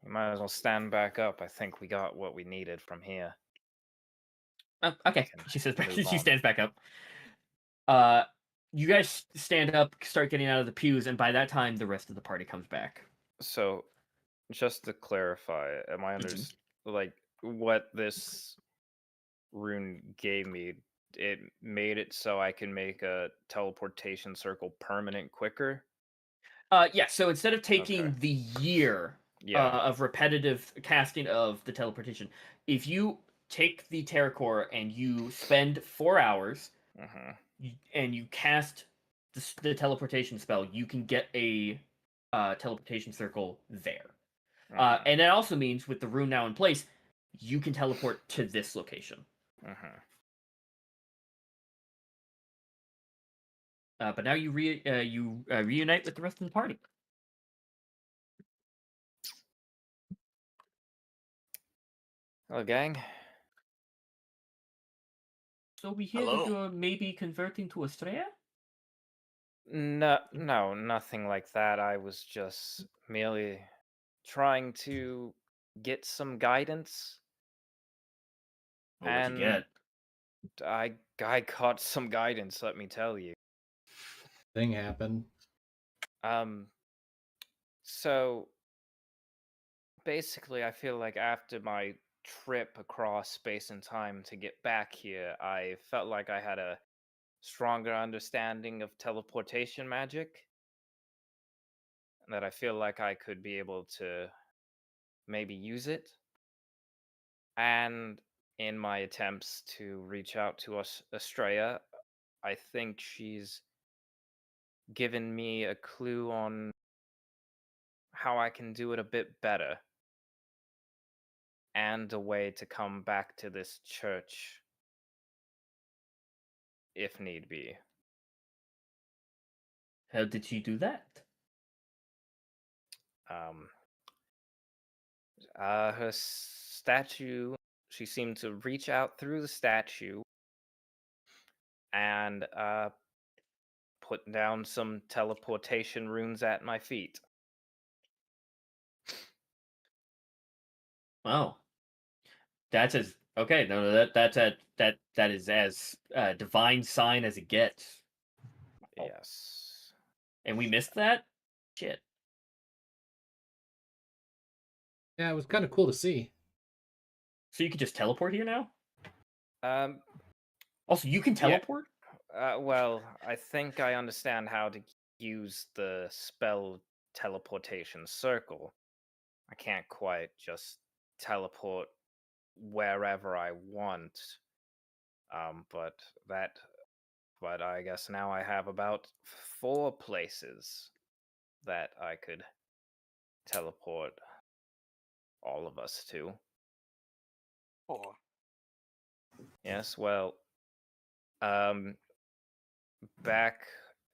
might as well stand back up. I think we got what we needed from here. Oh, okay. Can She sits back. move She on. stands back up. You guys stand up, start getting out of the pews, and by that time, the rest of the party comes back. So, just to clarify, am I like what this rune gave me? It made it so I can make a teleportation circle permanent quicker. Yeah. So instead of taking the year of repetitive casting of the teleportation, if you take the Terror Core and you spend 4 hours and you cast the teleportation spell, you can get a teleportation circle there. And that also means with the rune now in place, you can teleport to this location. But now you reunite with the rest of the party. Hello, gang. So we hear that you're maybe converting to Estrella? No, nothing like that. I was just merely trying to get some guidance. Well, what'd you get? I got some guidance, let me tell you. Thing happened. So basically, I feel like after my trip across space and time to get back here, I felt like I had a stronger understanding of teleportation magic. That I feel like I could be able to maybe use it. And in my attempts to reach out to Estrella, I think she's given me a clue on how I can do it a bit better, and a way to come back to this church if need be. How did she do that? Her statue, she seemed to reach out through the statue and put down some teleportation runes at my feet. Wow. That's as okay. No, that is as divine sign as it gets. Yes. And we missed that. Shit. Yeah, it was kind of cool to see. So you could just teleport here now. Um. Also, you can teleport. Well, I think I understand how to use the spell teleportation circle. I can't quite just teleport wherever I want. But I guess now I have about 4 places that I could teleport all of us to. Or Yes, well, back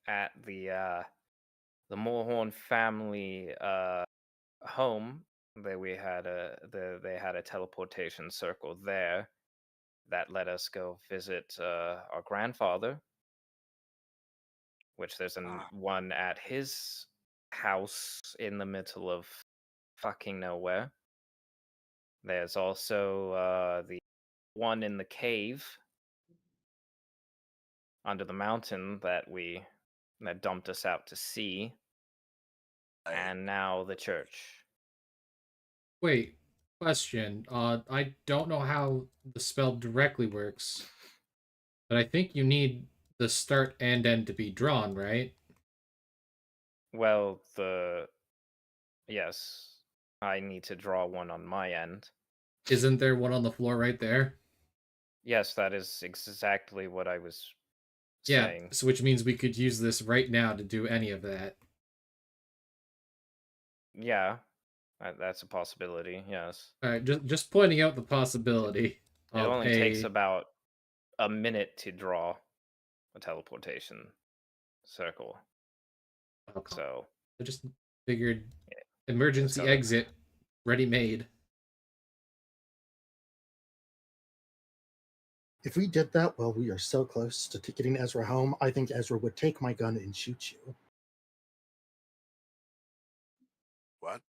at the Moorhorn family home, they had a teleportation circle there that let us go visit our grandfather, which there's one at his house in the middle of fucking nowhere. There's also the one in the cave under the mountain that dumped us out to sea, and now the church. Wait, question. I don't know how the spell directly works, but I think you need the start and end to be drawn, right? Well, yes, I need to draw one on my end. Isn't there one on the floor right there? Yes, that is exactly what I was Yeah, saying. so which means we could use this right now to do any of that. Yeah, that's a possibility, yes. All right, just pointing out the possibility. It only takes about a minute to draw a teleportation circle. Okay. So I just figured emergency gotta- exit ready made. If we did that while we are so close to getting Ezra home, I think Ezra would take my gun and shoot you. what?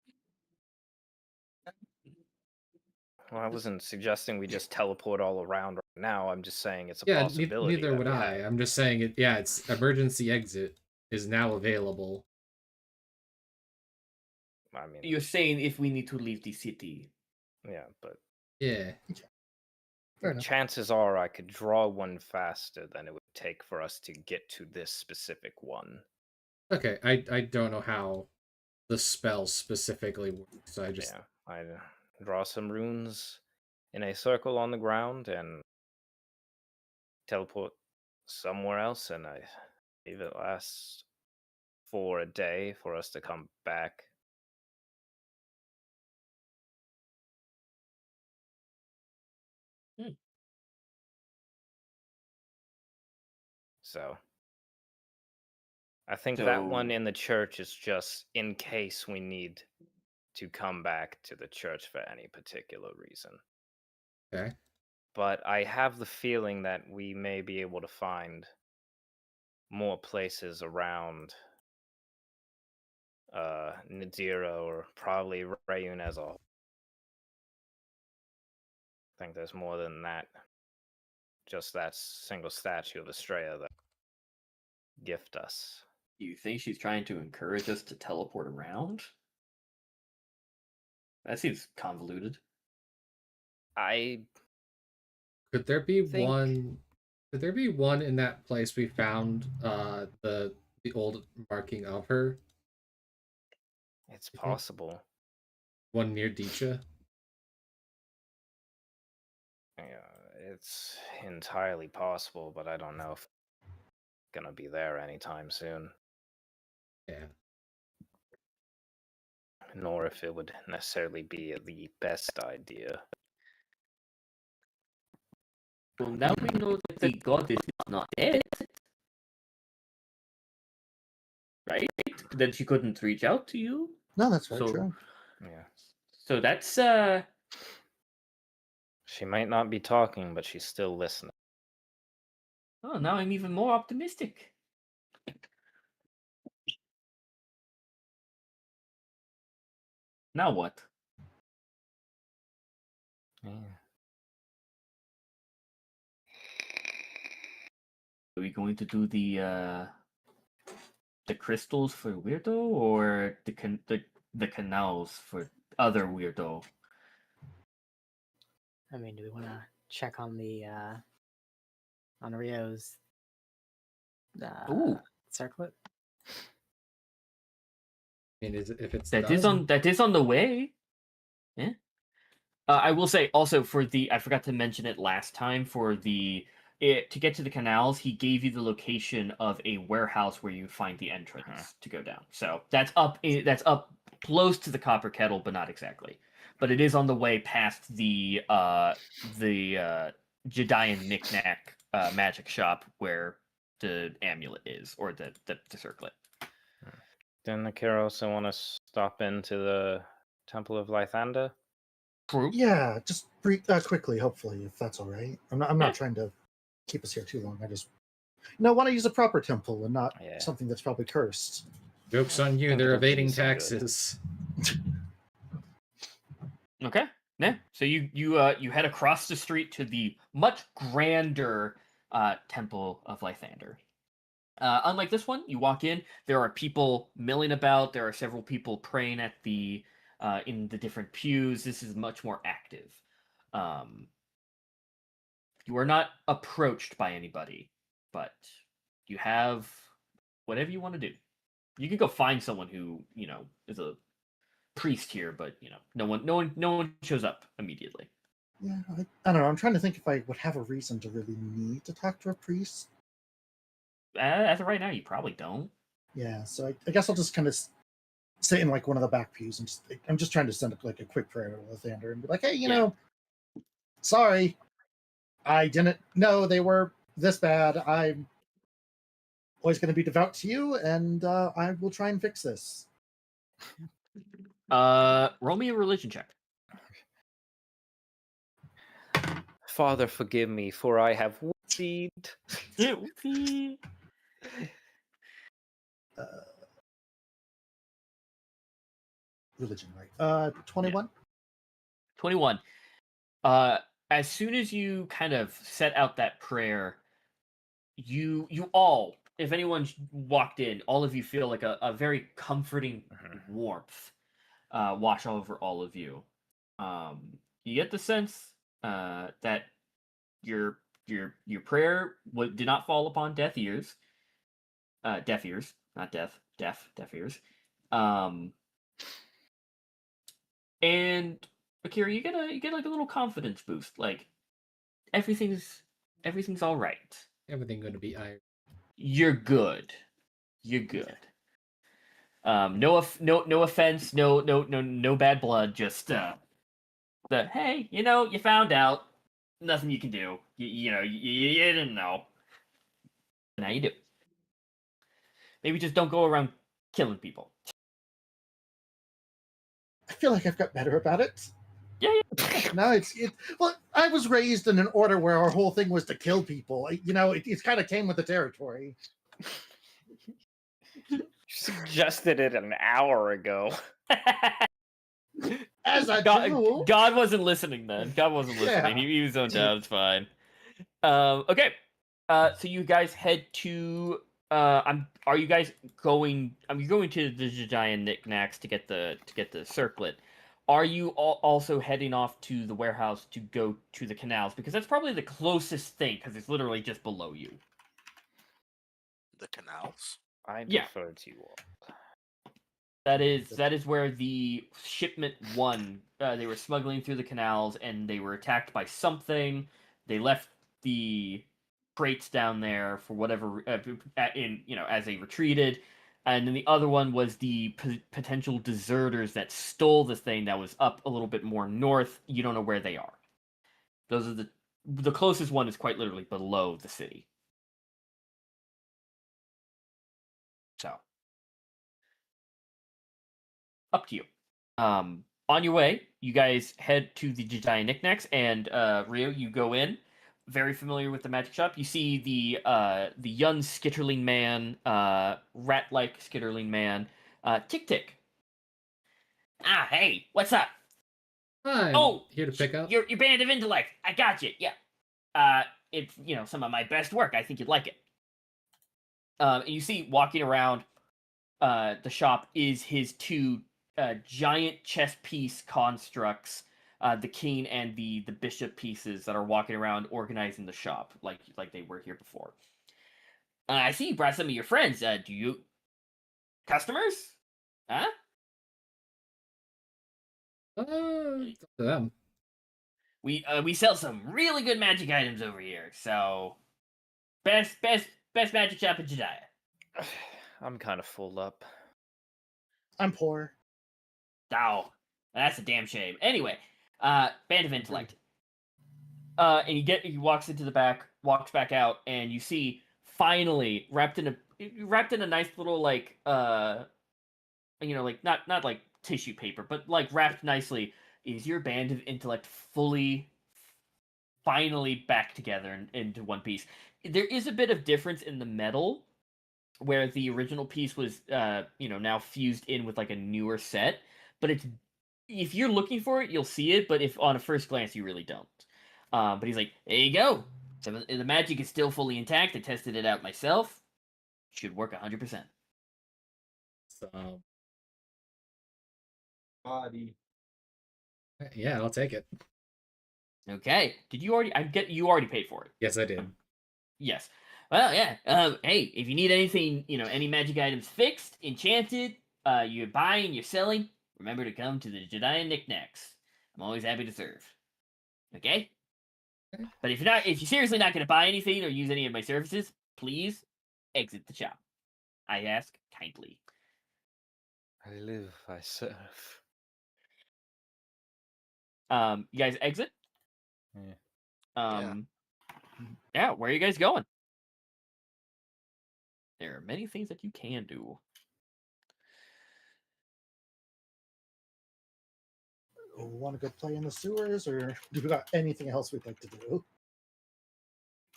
Well, I wasn't suggesting we just teleport all around right now. I'm just saying it's a Yeah, possibility. neither that would we I. have. I'm just saying it. Yeah, it's emergency exit is now available. I mean, You're saying if we need to leave the city. yeah, but Yeah. Fair enough. chances are I could draw one faster than it would take for us to get to this specific one. Okay, I don't know how the spell specifically works, so I draw some runes in a circle on the ground and teleport somewhere else, and I leave it lasts for a day for us to come back. So I think that one in the church is just in case we need to come back to the church for any particular reason. Okay. But I have the feeling that we may be able to find more places around Nedera or probably Rayun as a whole. I think there's more than that. Just that single statue of Estrella that gift us. Do you think she's trying to encourage us to teleport around? That seems convoluted. Could there be one? Could there be one in that place we found the old marking of her? It's possible. One near Dicha? Yeah, it's entirely possible, but I don't know if it's gonna be there anytime soon. nor if it would necessarily be the best idea. Well, now we know that the goddess is not dead. Right? Then she couldn't reach out to you. No, that's very So- true. Yeah. So that's She might not be talking, but she's still listening. oh, now I'm even more optimistic. Now what? Yeah. Are we going to do the crystals for weirdo or the canals for other weirdo? I mean, do we want to check on the on Rio's Ooh. circlet? I mean, if it's That done, is on the way. Yeah. I will say also for I forgot to mention it last time for to get to the canals, he gave you the location of a warehouse where you find the entrance to go down. So that's up close to the Copper Kettle, but not exactly. But it is on the way past the Jedian knickknack magic shop where the amulet is, or the circlet. Didn't Akira also want to stop into the Temple of Lythanda? True. Yeah, just quickly, hopefully, if that's all right. I'm Yeah. not trying to keep us here too long. I just want to use a proper temple and not Yeah. something that's probably cursed. joke's on you. think They're it'll do evading some good. taxes. Okay. Yeah. So you head across the street to the much grander Temple of Lythander. Unlike this one, you walk in. There are people milling about. There are several people praying at the in the different pews. This is much more active. You are not approached by anybody, but you have whatever you want to do. You could go find someone who is a priest here, but no one shows up immediately. Yeah, I don't know. I'm trying to think if I would have a reason to really need to talk to a priest. As of right now, you probably don't. Yeah, so I guess I'll just kind of sit in like one of the back pews and I'm just trying to send up like a quick prayer to Lathander and be like, hey, you know, sorry, I didn't know they were this bad. I'm always going to be devout to you, and I will try and fix this. Roll me a religion check. Father, forgive me, for I have whoopsied. Religion, right? 21. 21. As soon as you kind of set out that prayer, you all, if anyone walked in, all of you feel like a very comforting warmth wash over all of you. You get the sense that your prayer did not fall upon deaf ears, not deaf ears. And Akira, you get like a little confidence boost. Like everything's all right. Everything going to be iron. You're good. You're good. No offense. No bad blood. Just hey, you found out. Nothing you can do. You didn't know. Now you do. Maybe just don't go around killing people. I feel like I've got better about it. Yeah. No, well, I was raised in an order where our whole thing was to kill people. It kind of came with the territory. You suggested it an hour ago. As a Jew. God wasn't listening then. God wasn't listening. Yeah. He was zoned out. It's fine. Okay. So you guys head to. Are you guys going? You're going to the Jedian knickknacks to get the circlet. Are you also heading off to the warehouse to go to the canals? Because that's probably the closest thing, because it's literally just below you. The canals? I Yeah. defer to you all. That is where the shipment one. They were smuggling through the canals and they were attacked by something. They left the crates down there for whatever as they retreated. And then the other one was the potential deserters that stole the thing that was up a little bit more north. You don't know where they are. Those are the closest one is quite literally below the city. So, up to you. On your way, you guys head to the Jedi Knickknacks, and Rio, you go in. Very familiar with the magic shop. You see the young skitterling man, rat-like skitterling man, Tick Tick. Ah, hey, what's up? I'm here to pick up. Your band of intellect. I got you. Yeah. It's some of my best work. I think you'd like it. And you see walking around the shop is his two giant chess piece constructs, the king and the bishop pieces that are walking around organizing the shop like they were here before. I see you brought some of your friends. Do you customers? Huh? It's up to them. We sell some really good magic items over here. So best magic shop in Jediah. I'm kind of full up. I'm poor. Oh, that's a damn shame. Anyway, band of intellect. And he walks into the back, walks back out, and you see finally wrapped in a nice little like not like tissue paper, but like wrapped nicely is your band of intellect finally back together into one piece. There is a bit of difference in the metal where the original piece was now fused in with like a newer set, but if you're looking for it, you'll see it, but if on a first glance you really don't. But he's like, there you go. So the magic is still fully intact. I tested it out myself. Should work 100%. So Body. yeah, I'll take it. Okay. Did you already? You already paid for it. Yes, I did. Yes. Well, yeah. Hey, if you need anything, any magic items fixed, enchanted, you're buying, you're selling, remember to come to the Jedi Knickknacks. I'm always happy to serve. Okay? But if you're seriously not going to buy anything or use any of my services, please exit the shop. I ask kindly. I live, I serve. You guys exit? Yeah. Yeah, where are you guys going? There are many things that you can do. Want to go play in the sewers, or do we got anything else we'd like to do?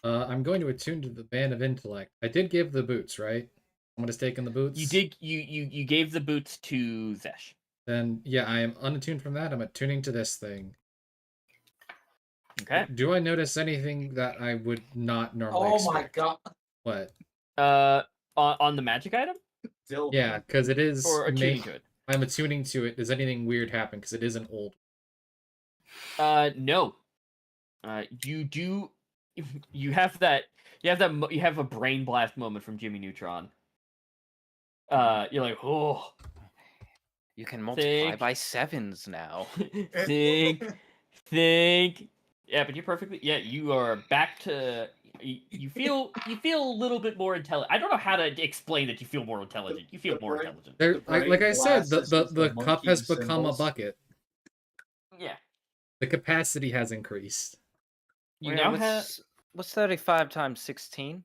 I'm going to attune to the band of intellect. I did give the boots, right? Someone has taken the boots. You did. You gave the boots to Zhess. Then yeah, I am unattuned from that. I'm attuning to this thing. Okay. Do I notice anything that I would not normally Oh expect? my god. What? On the magic item? Still. Yeah, because it is. Or attuning to it? I'm attuning to it. Does anything weird happen? Because it is an old. No. You do. You have that. You have a brain blast moment from Jimmy Neutron. You're like, oh. You can multiply by 7s now. think. Yeah, but you're perfectly. Yeah, you are back to. You feel a little bit more intelligent. I don't know how to explain that you feel more intelligent. You feel more intelligent. Like I said, the cup has monkey become a symbols. bucket. Yeah. The capacity has increased. You now have. What's 35 times 16?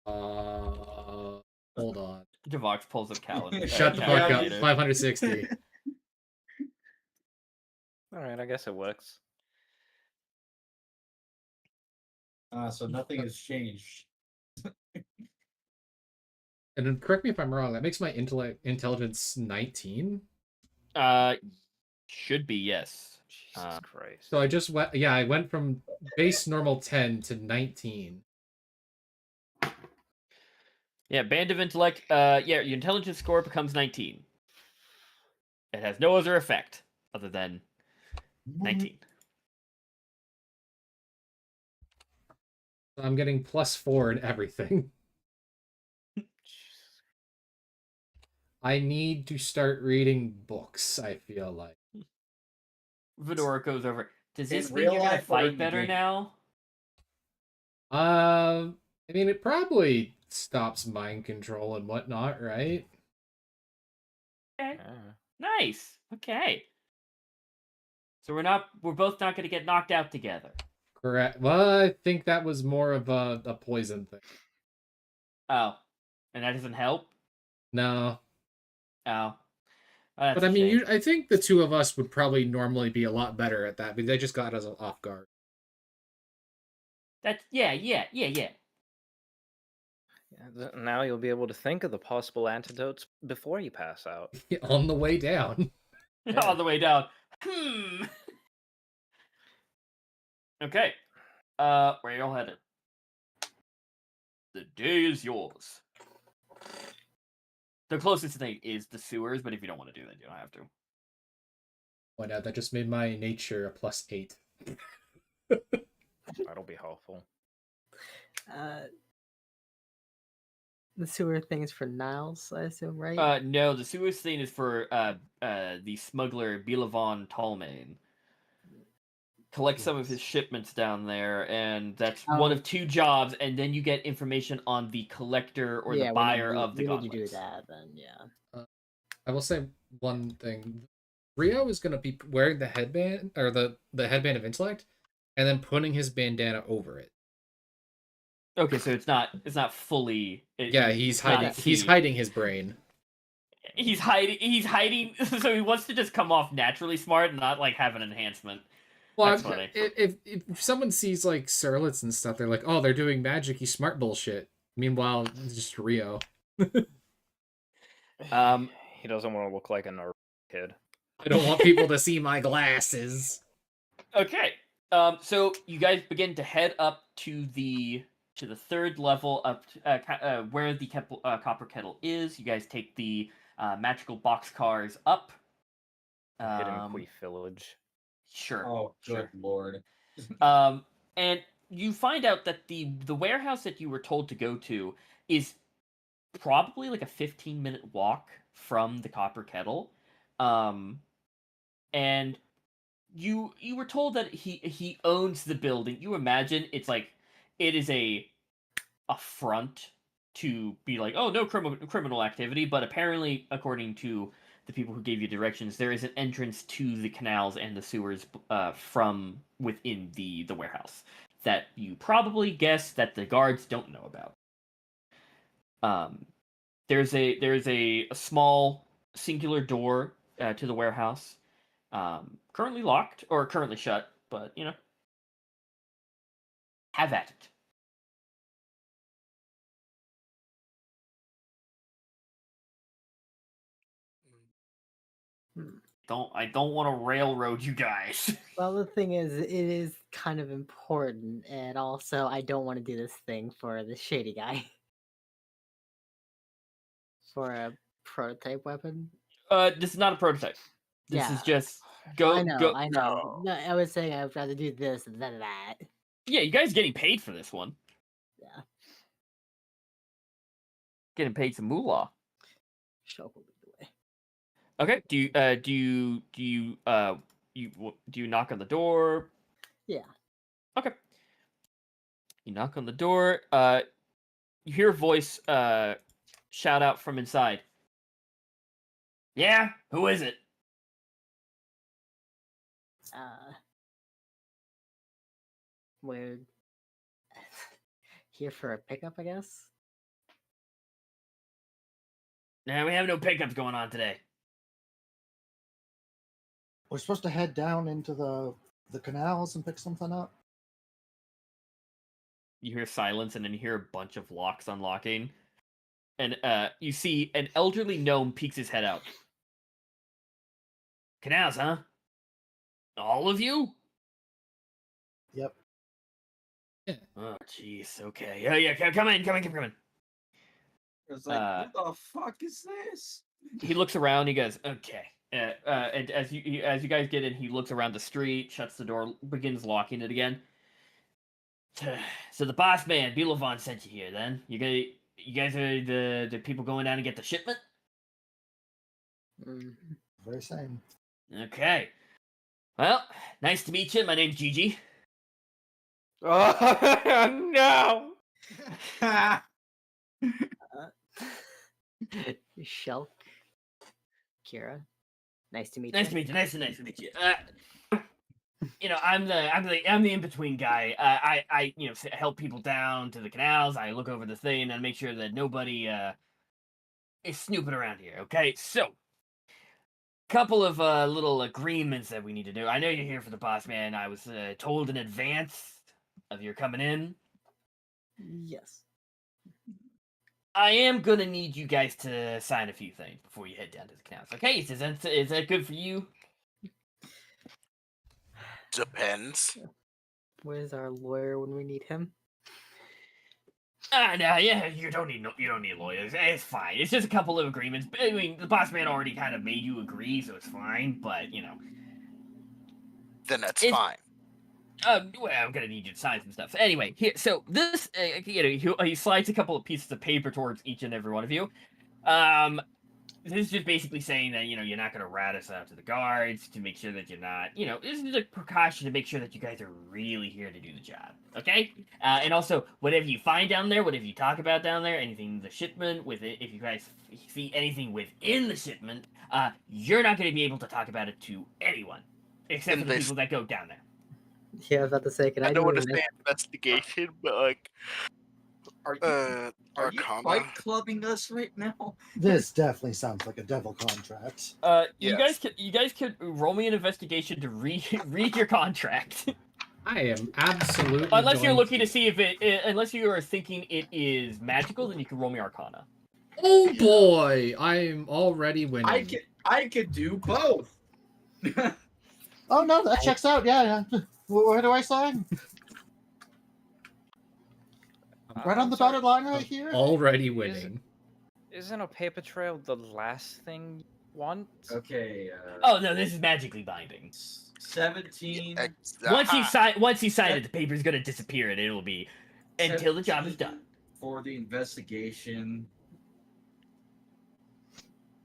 Hold on. Devox pulls up calendar. Shut the fuck up. calculator. 560. Alright, I guess it works. So nothing has changed. And then correct me if I'm wrong. That makes my intelligence 19. Should be, yes. Jesus Christ. So I just went. Yeah, I went from base normal 10 to 19. Yeah, band of intellect. Yeah, your intelligence score becomes 19. It has no other effect other than 19. I'm getting +4 in everything. I need to start reading books, I feel like. Fedora goes over. Does In this mean real you're gonna life or in fight the better game? now? I mean, it probably stops mind control and whatnot, right? Okay. Yeah. Nice. Okay. So we're both not going to get knocked out together. Correct. Well, I think that was more of a poison thing. Oh, and that doesn't help. No, Oh, that's but I a mean, shame. I think the two of us would probably normally be a lot better at that, but they just got us off guard. That's yeah. Now you'll be able to think of the possible antidotes before you pass out. On the way down. Yeah. All the way down. Okay. Where y'all headed? The day is yours. The closest thing is the sewers, but if you don't want to do that, you don't have to. Point out that just made my nature a +8. That'll be helpful. The sewer thing is for Niles, I assume, right? No, the sewers thing is for the smuggler Bilavon Talmain. Collect some of his shipments down there, and that's one of 2 jobs, and then you get information on the collector or the buyer of the gauntlets. We need to do that, then, yeah. I will say one thing. Rio is going to be wearing the headband, or the headband of intellect, and then putting his bandana over it. Okay, so it's not fully. Yeah, he's hiding his brain. He's hiding. So he wants to just come off naturally smart and not like have an enhancement. Well, That's funny. If someone sees like Surlets and stuff, they're like, "Oh, they're doing magic-y smart bullshit." Meanwhile, it's just Rio. He doesn't want to look like a nerd kid. I don't want people to see my glasses. Okay. So you guys begin to head up to the 3rd level up to, where the copper kettle is. You guys take the magical boxcars up. Hidden Queef Village. Sure. Oh, good lord. And you find out that the warehouse that you were told to go to is probably like a 15-minute walk from the copper kettle. And you were told that he owns the building. You imagine it's like it is a front to be like, oh, no criminal activity, but apparently, according to the people who gave you directions, there is an entrance to the canals and the sewers from within the warehouse that you probably guess that the guards don't know about. There's a small singular door to the warehouse, currently locked or currently shut, but you know, have at it. I don't want to railroad you guys. Well, the thing is, it is kind of important, and also I don't want to do this thing for the shady guy. For a prototype weapon. This is not a prototype. This is just go. I know. Go. I know. No, I was saying I'd rather do this than that. Yeah, you guys getting paid for this one. Yeah. Getting paid some moolah. Shelk will lead the way. Okay. Do you knock on the door? Yeah. Okay. You knock on the door. You hear a voice shout out from inside. Yeah, who is it? Weird. Here for a pickup, I guess. Nah, we have no pickups going on today. We're supposed to head down into the canals and pick something up. You hear silence, and then you hear a bunch of locks unlocking. And you see an elderly gnome peeks his head out. Canals, huh? All of you? Yep. Yeah. Oh, jeez. Okay. Yeah. Come in. It's like, what the fuck is this? He looks around. He goes, okay. And as you guys get in, he looks around the street, shuts the door, begins locking it again. So the boss man, Bilavon, sent you here. Then you guys are the people going down to get the shipment. Very same. Okay. Well, nice to meet you. My name's Gigi. Oh no! Shelk, Kira, nice to meet Nice you. to meet you. Nice to meet you. I'm the in between guy. I help people down to the canals. I look over the thing and make sure that nobody is snooping around here. Okay, so couple of little agreements that we need to do. I know you're here for the boss man. I was told in advance of your coming in. Yes. I am gonna need you guys to sign a few things before you head down to the canals. Okay, is that good for you? Depends. Where's our lawyer when we need him? No, yeah, you don't need lawyers. It's fine. It's just a couple of agreements. I mean, the boss man already kind of made you agree, so it's fine. But Then that's It's- fine. well, I'm gonna need you to sign some stuff. Anyway, here, so this, he slides a couple of pieces of paper towards each and every one of you. This is just basically saying that, you're not going to rat us out to the guards, to make sure that you're not, this is a precaution to make sure that you guys are really here to do the job, okay? And also, whatever you find down there, whatever you talk about down there, anything in the shipment, if you guys see anything within the shipment, you're not going to be able to talk about it to anyone, except for the people that go down there. Yeah, I was about to say, can I don't do want to an say investigation, but like, Are you Arcana. fight clubbing us right now? This definitely sounds like a devil contract. You guys could roll me an investigation to read your contract. I am absolutely. Unless you're going looking to see if unless you are thinking it is magical, then you can roll me Arcana. Oh boy, I'm already winning. I could do both. Oh no, that checks out. Yeah. Where do I sign? Right on the dotted line right here. Already winning. Isn't a paper trail the last thing you want? Okay. Oh no, this is magically binding. 17. Once you sign it, the paper's gonna disappear, and it'll be until the job is done. For the investigation.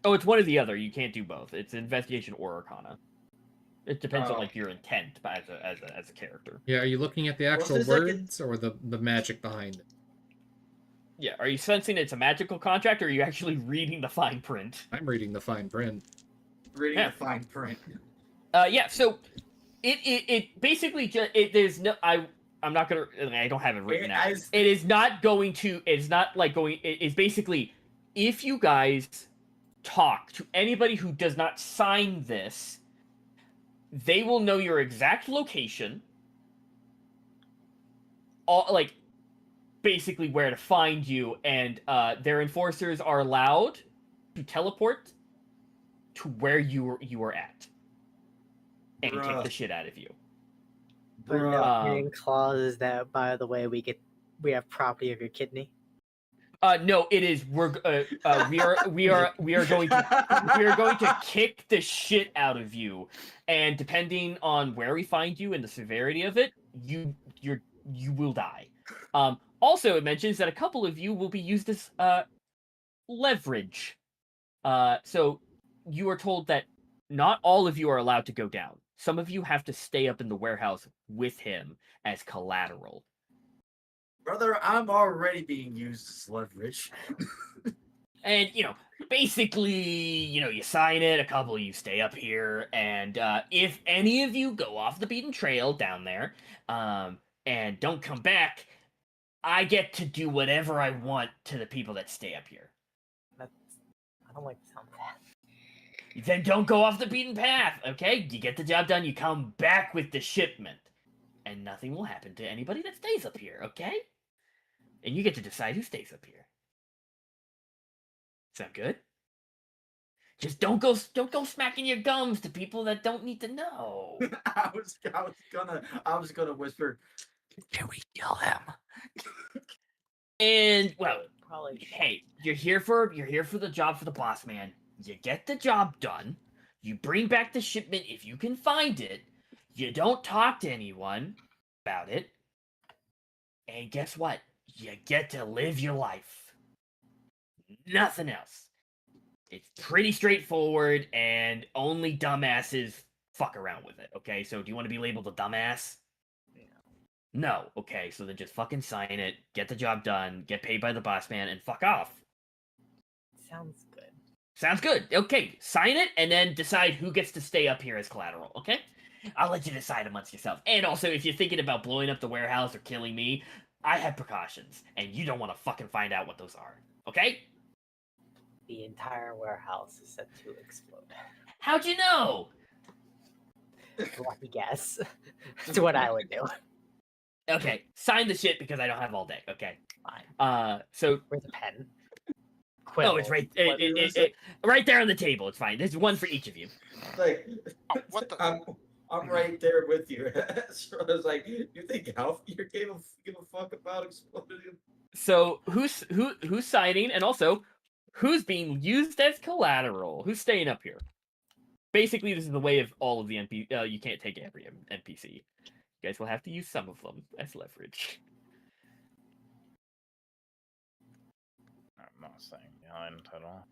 Oh, it's one or the other. You can't do both. It's investigation or Arcana. It depends on your intent as a character. Yeah, are you looking at the actual words or the magic behind it? Yeah, are you sensing it's a magical contract, or are you actually reading the fine print? I'm reading the fine print. Reading the fine print. Yeah. So, it basically just there's no I'm not gonna. I don't have it written out. It is not going to. It's not like going. It's basically if you guys talk to anybody who does not sign this, they will know your exact location. Basically where to find you, and their enforcers are allowed to teleport to where you are at and kick the shit out of you. But no clause is that, by the way, we have property of your kidney. No, it is we are going to kick the shit out of you, and depending on where we find you and the severity of it, you will die. Also, it mentions that a couple of you will be used as leverage. So you are told that not all of you are allowed to go down. Some of you have to stay up in the warehouse with him as collateral. Brother, I'm already being used as leverage. And, basically, you sign it, a couple of you stay up here, and if any of you go off the beaten trail down there, and don't come back, I get to do whatever I want to the people that stay up here. I don't like the sound of that. Then don't go off the beaten path, okay? You get the job done, you come back with the shipment. And nothing will happen to anybody that stays up here, okay? And you get to decide who stays up here. Sound good? Just don't go smacking your gums to people that don't need to know. I was gonna whisper, can we kill him? And well, Probably. Hey, you're here for the job for the boss man. You get the job done. You bring back the shipment if you can find it. You don't talk to anyone about it. And guess what? You get to live your life. Nothing else. It's pretty straightforward, and only dumbasses fuck around with it, okay? So do you want to be labeled a dumbass? No. Okay, so then just fucking sign it, get the job done, get paid by the boss man, and fuck off. Sounds good. Sounds good. Okay, sign it, and then decide who gets to stay up here as collateral, okay? I'll let you decide amongst yourself. And also, if you're thinking about blowing up the warehouse or killing me, I have precautions, and you don't want to fucking find out what those are, okay? The entire warehouse is set to explode. How'd you know? Lucky guess. That's what I would do. Okay, sign the shit because I don't have all day, okay? Fine. So... Where's the pen? Oh, it's right, right there on the table. It's fine. There's one for each of you. Like, What the? I'm right there with you. So I was like, you think Halfier give a fuck about exploding? So who's signing, and also who's being used as collateral? Who's staying up here? Basically, this is the way of all of the NPC. You can't take every NPC. You guys will have to use some of them as leverage. I'm not staying behind at all.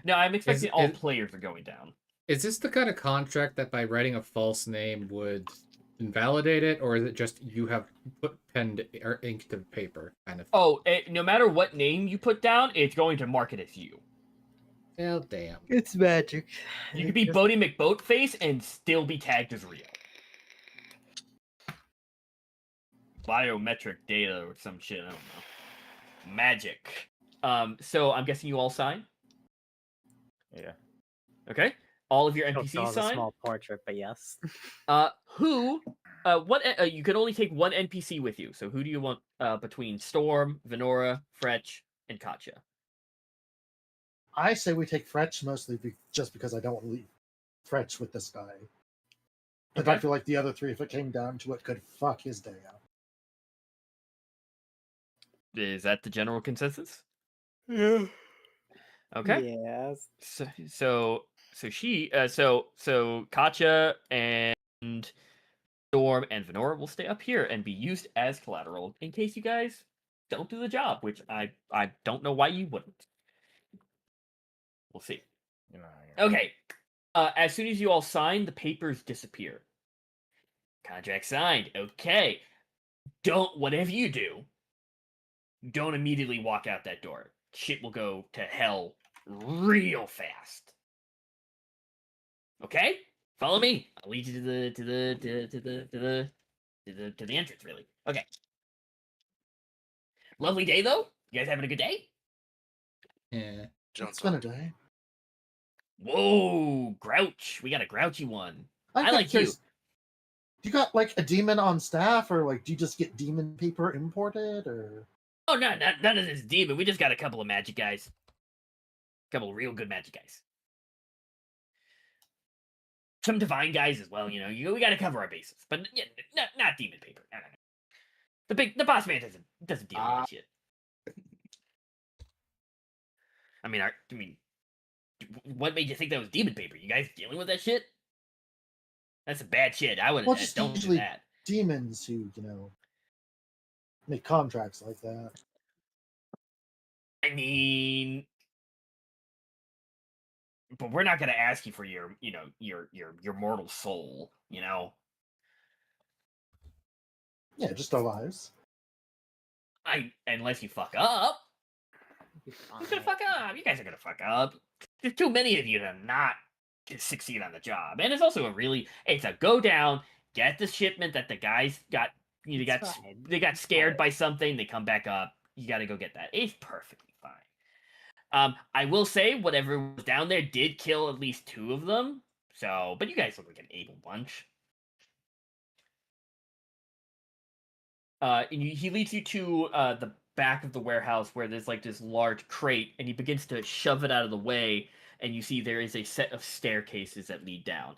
No, I'm expecting all Is- players are going down. Is this the kind of contract that by writing a false name would invalidate it, or is it just you have put pen or ink to paper kind of thing? Oh, no matter what name you put down, it's going to mark it as you. Well, damn. It's magic. You could be Bodie McBoatface and still be tagged as real. Biometric data or some shit, I don't know. Magic. So I'm guessing you all sign? Yeah. Okay. All of your Don't NPCs draw a sign? small portrait, but yes. You can only take one NPC with you. So who do you want between Storm, Venora, Fretch, and Katya? I say we take Fretch mostly just because I don't want to leave Fretch with this guy. But I Okay. feel like the other three, if it came down to it, could fuck his day up. Is that the general consensus? Yeah. Okay. Yes. So Katya and Storm and Venora will stay up here and be used as collateral in case you guys don't do the job, which I don't know why you wouldn't. We'll see. You know. Okay. As soon as you all sign, the papers disappear. Contract signed. Okay. Whatever you do, don't immediately walk out that door. Shit will go to hell real fast. Okay? Follow me. I'll lead you to the entrance, really. Okay. Lovely day though. You guys having a good day? Yeah. It's been a day. Whoa, Grouch. We got a grouchy one. I like you. Do you got like a demon on staff, or like do you just get demon paper imported, or? Oh, no, none of this demon. We just got a couple of magic guys. A couple of real good magic guys. Some divine guys as well, you know. We got to cover our bases, but yeah, not demon paper. No. The boss man doesn't deal with that shit. I mean, what made you think that was demon paper? You guys dealing with that shit? That's some bad shit. I wouldn't. Well, just Don't do usually that. demons who make contracts like that. I mean, but we're not gonna ask you for your mortal soul, you know. Yeah, just our lives. Unless you fuck up. Who's gonna fuck up? You guys are gonna fuck up. There's too many of you to not succeed on the job. And it's also it's a go down, get the shipment that the guys got. They got scared by something. They come back up. You got to go get that. It's perfectly fine. I will say whatever was down there did kill at least 2 of them. So, but you guys look like an able bunch. He leads you to the back of the warehouse where there's like this large crate, and he begins to shove it out of the way, and you see there is a set of staircases that lead down.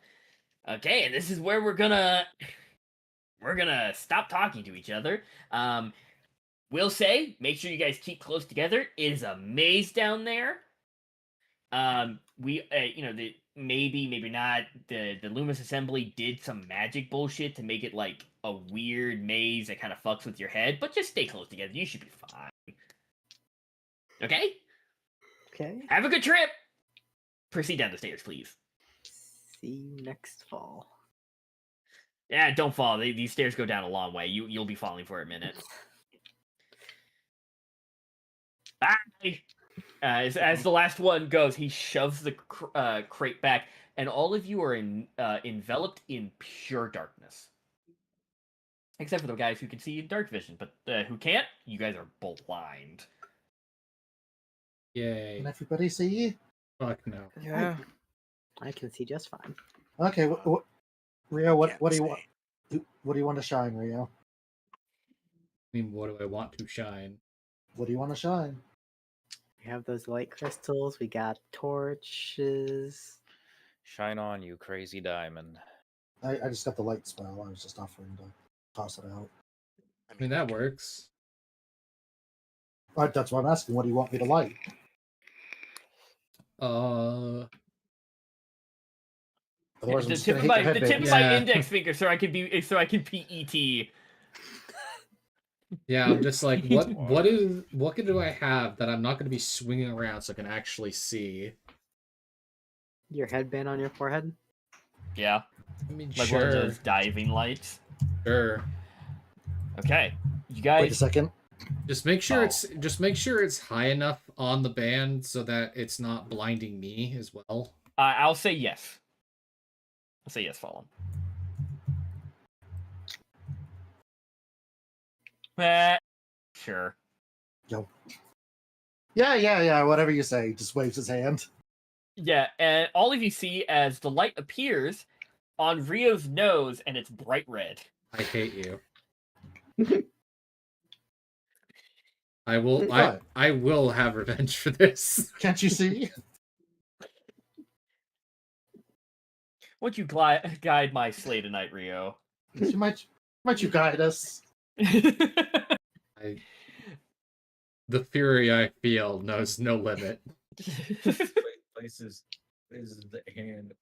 Okay, and this is where we're gonna stop talking to each other. We'll say, make sure you guys keep close together. It is a maze down there. Maybe not. The Loomis Assembly did some magic bullshit to make it like a weird maze that kind of fucks with your head, but just stay close together. You should be fine. Okay? Okay. Have a good trip! Proceed down the stairs, please. See you next fall. Yeah, don't fall. These stairs go down a long way. You'll be falling for a minute. As the last one goes, he shoves the crate back, and all of you are enveloped in pure darkness. Except for the guys who can see in dark vision, but who can't, you guys are blind. Yay. Can everybody see? Fuck no. Yeah. I can see just fine. Okay, Rio, what Can't do you see. want? What do you want to shine, Rio? I mean, what do I want to shine? What do you want to shine? We have those light crystals. We got torches. Shine on, you crazy diamond. I just got the light spell. I was just offering to toss it out. I mean, that works. But that's what I'm asking. What do you want me to light? Otherwise, I'm The just tip gonna of hit my your head, the tip baby. of my Yeah. index finger, so I can be ET. Yeah, I'm just like, what do I have that I'm not going to be swinging around so I can actually see? Your headband on your forehead. Yeah, I mean, like one of sure, those diving lights. sure. Okay, you Wait a guys. second. Just make sure Oh. make sure it's high enough on the band so that it's not blinding me as well. I'll say yes. I'll say yes, Fallen. Sure. Yo. Yeah. Whatever you say. Just waves his hand. Yeah, and all of you see as the light appears on Rio's nose, and it's bright red. I hate you. I will. What? I will have revenge for this. Can't you see? Won't you guide my sleigh tonight, Rio? Might you guide us? The fury I feel knows no limit. Places the hand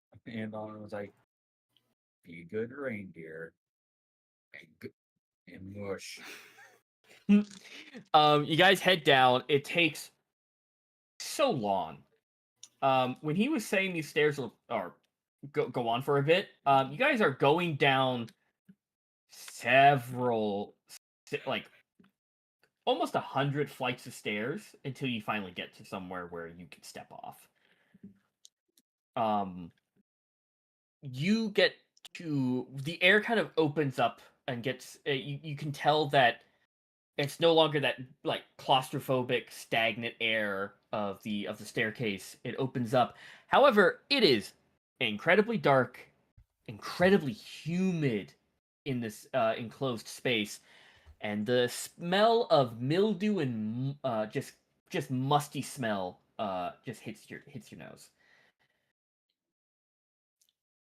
on it, was like, be a good reindeer and mush. You guys head down. It takes so long. When he was saying these stairs are go on for a bit, you guys are going down several, like almost 100 flights of stairs until you finally get to somewhere where you can step off. You get to the air kind of opens up and gets you can tell that it's no longer that like claustrophobic stagnant air of the staircase. It opens up. However, it is incredibly dark, incredibly humid in this enclosed space, and the smell of mildew and just musty smell just hits your nose.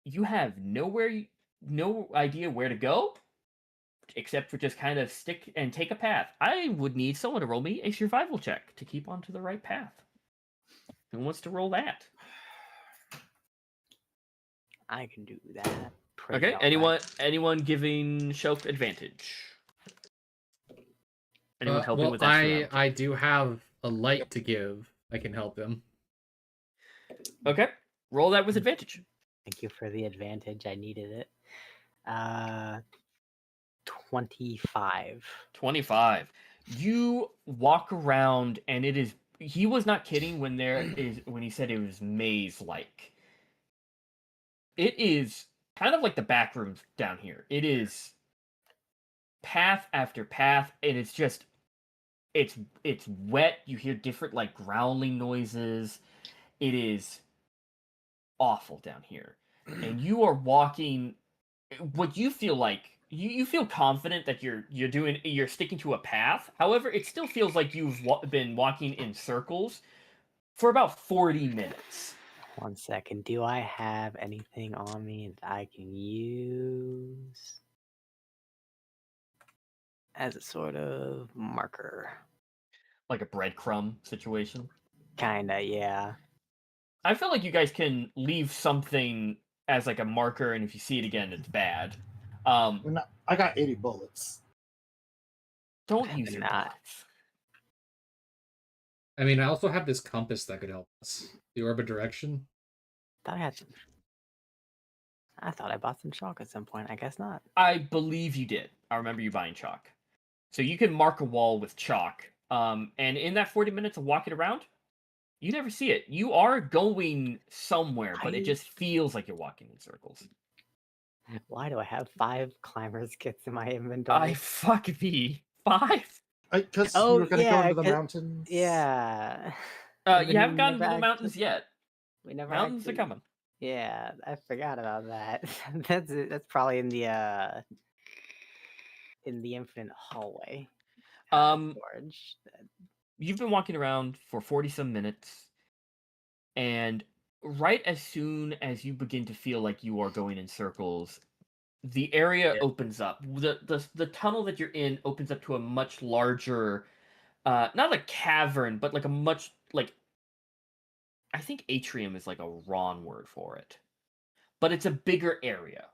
You have no idea where to go except for just kind of stick and take a path. I would need someone to roll me a survival check to keep onto the right path. Who wants to roll that? I can do that. Pretty Okay. Anyone giving Shelk advantage? Anyone helping with that? I do have a light to give. I can help him. Okay. Roll that with advantage. Thank you for the advantage. I needed it. 25. 25. You walk around and it is he was not kidding when he said it was maze-like. It is kind of like the back rooms down here. It is path after path, and it's just it's wet. You hear different like growling noises. It is awful down here. And you are walking what you feel like you feel confident that you're sticking to a path. However, it still feels like you've been walking in circles for about 40 minutes. 1 second. Do I have anything on me that I can use as a sort of marker? Like a breadcrumb situation? Kinda, yeah. I feel like you guys can leave something as like a marker, and if you see it again, it's bad. I got 80 bullets. Don't use your Not. bullets. I mean, I also have this compass that could help us. The orb of direction. Thought I had some. I thought I bought some chalk at some point. I guess not. I believe you did. I remember you buying chalk. So you can mark a wall with chalk. And in that 40 minutes of walking around, you never see it. You are going somewhere, but it just feels like you're walking in circles. Why do I have 5 climbers kits in my inventory? I fuck me. 5? Because Oh, we were going to yeah, go into the 'cause- mountains. Yeah. You haven't gotten to the mountains yet. We never Mountains actually... are coming. Yeah, I forgot about that. That's probably in the infinite hallway. Storage. You've been walking around for 40 some minutes, and right as soon as you begin to feel like you are going in circles, the area opens up. The tunnel that you're in opens up to a much larger, not a cavern, but like a much, like, I think atrium is like a wrong word for it, but it's a bigger area.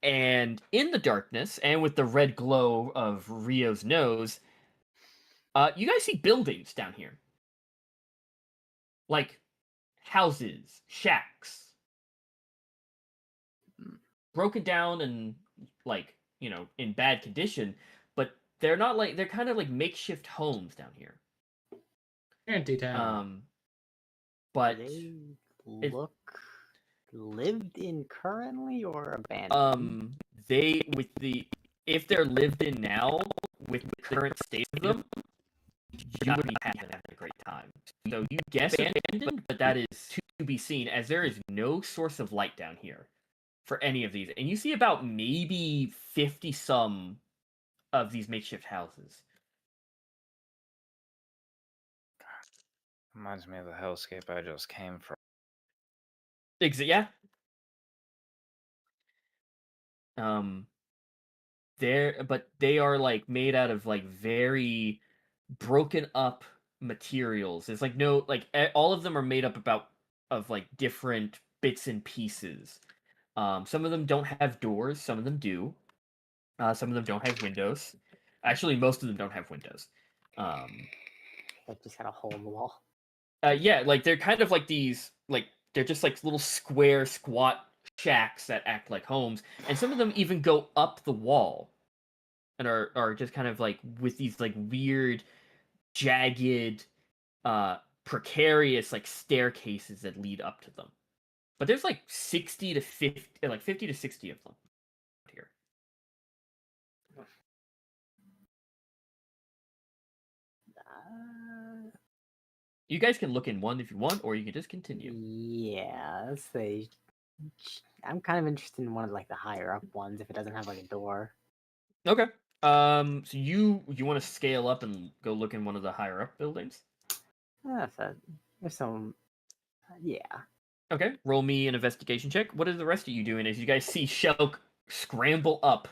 And in the darkness, and with the red glow of Rio's nose, you guys see buildings down here. Like houses, shacks. Broken down and, like, you know, in bad condition, but they're not like, they're kind of like makeshift homes down here. Shantytown. But they look lived in currently or abandoned? they, with the, if they're lived in now, with the current state of them, you would be having a great time. So you guess abandoned, but that is to be seen, as there is no source of light down here for any of these. And you see about maybe 50 some of these makeshift houses. Reminds me of the hellscape I just came from. Yeah. But they are like made out of like very broken up materials. It's like no, like all of them are made up of like different bits and pieces. Some of them don't have doors, some of them do. Some of them don't have windows. Actually, most of them don't have windows. They just had a hole in the wall. Yeah, like they're kind of like these, like they're just like little square, squat shacks that act like homes, and some of them even go up the wall, and are just kind of like with these like weird, jagged, precarious like staircases that lead up to them. But there's like 60 to 50, like 50 to 60 of them here. You guys can look in one if you want, or you can just continue. Yeah, let's say I'm kind of interested in one of like the higher up ones if it doesn't have like a door. Okay. So you want to scale up and go look in one of the higher up buildings? There's some, yeah. Okay. Roll me an investigation check. What are the rest of you doing as you guys see Shelk scramble up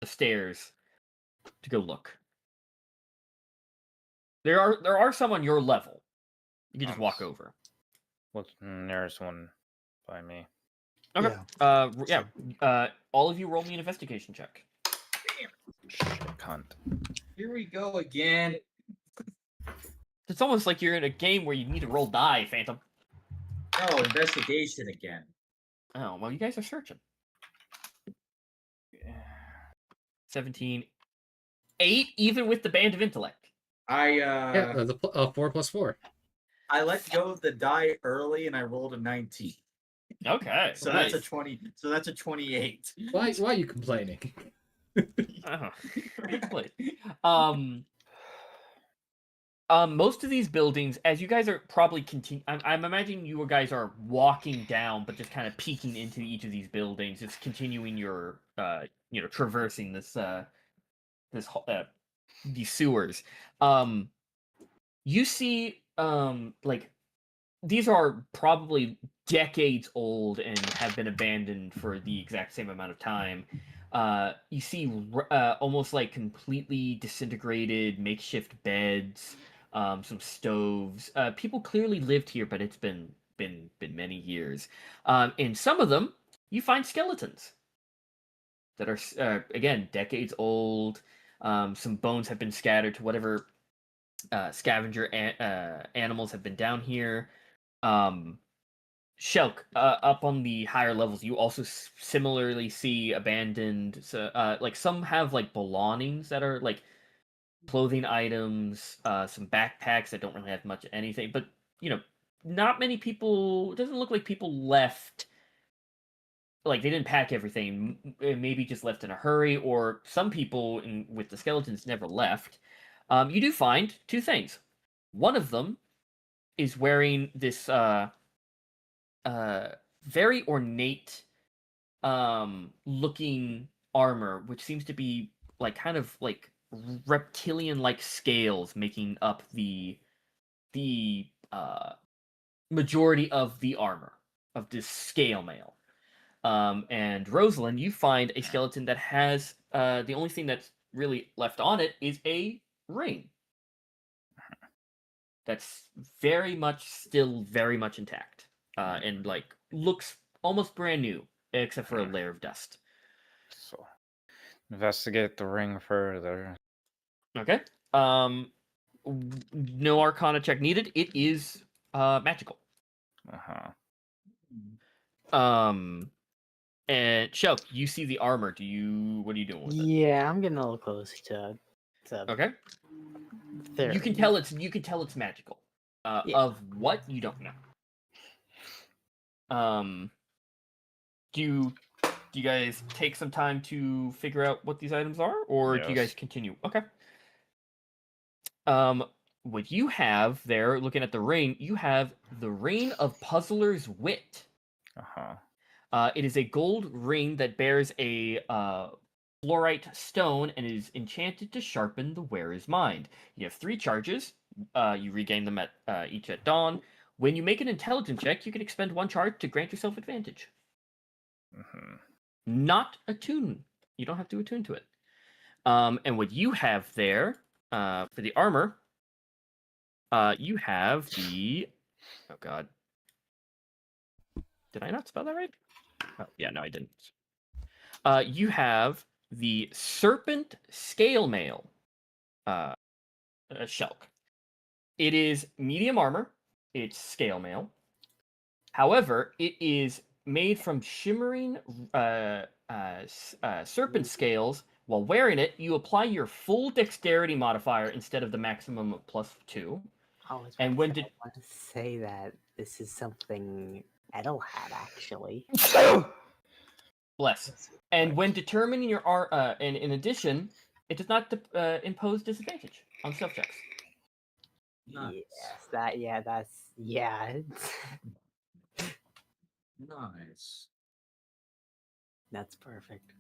the stairs to go look? There are some on your level. You can just walk over. What's nearest one by me? Okay. Yeah. All of you roll me an investigation check. Cunt. Here we go again. It's almost like you're in a game where you need to roll die, Phantom. Oh, investigation again. Oh, well, you guys are searching. 17. 8, even with the band of intellect. Yeah, the 4 plus 4. I let go of the die early and I rolled a 19. Okay. So nice. that's a 20. So that's a 28. Why are you complaining? Good play. Most of these buildings, as you guys are probably I'm imagining you guys are walking down, but just kind of peeking into each of these buildings, just continuing your, traversing this, these sewers. You see, like, these are probably decades old and have been abandoned for the exact same amount of time. You see almost like completely disintegrated makeshift beds, some stoves. People clearly lived here, but it's been many years. In some of them, you find skeletons that are again decades old. Some bones have been scattered to whatever scavenger animals have been down here. Shelk, up on the higher levels, you also similarly see abandoned. Like some have like belongings that are like clothing items, some backpacks that don't really have much anything. But not many people. It doesn't look like people left. Like they didn't pack everything. Maybe just left in a hurry, or some people with the skeletons never left. You do find two things. One of them is wearing this very ornate looking armor, which seems to be like kind of like reptilian like scales making up the majority of the armor of this scale mail. And Rosalind, you find a skeleton that has the only thing that's really left on it is a ring that's still very much intact, and like looks almost brand new, except for a layer of dust. So, investigate the ring further. Okay. No Arcana check needed. It is magical. And Shelk, you see the armor. What are you doing with it? Yeah, I'm getting a little close to Okay. there. You can tell it's magical. Yeah. Of what you don't know. Do you guys take some time to figure out what these items are, or do you guys Yes. continue? Okay. What you have there, looking at the ring, you have the Ring of Puzzler's Wit. It is a gold ring that bears a fluorite stone and is enchanted to sharpen the wearer's mind. You have 3 charges. You regain them at each at dawn. When you make an intelligence check, you can expend 1 charge to grant yourself advantage. Not attune. You don't have to attune to it. And what you have there for the armor, you have the... Oh, God. Did I not spell that right? Oh, yeah, no, I didn't. You have the Serpent Scale Mail Shelk. It is medium armor. It's scale mail. However, it is made from shimmering serpent scales. While wearing it, you apply your full dexterity modifier instead of the maximum of +2. And when did I want to say that this is something Edel had actually? Bless. And when determining your and in addition, it does not impose disadvantage on stealth checks. Nice. Yes, Nice. That's perfect.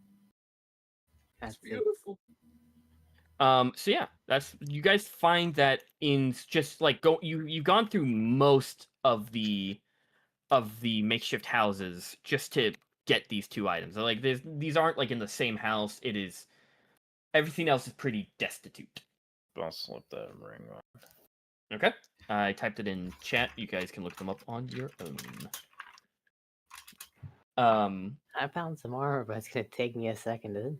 That's beautiful. So yeah, you guys find that in just like you've gone through most of the makeshift houses just to get these 2 items. Like these aren't like in the same house. It is everything else is pretty destitute. I'll slip that ring on. Okay. I typed it in chat. You guys can look them up on your own. I found some armor, but it's gonna take me a second to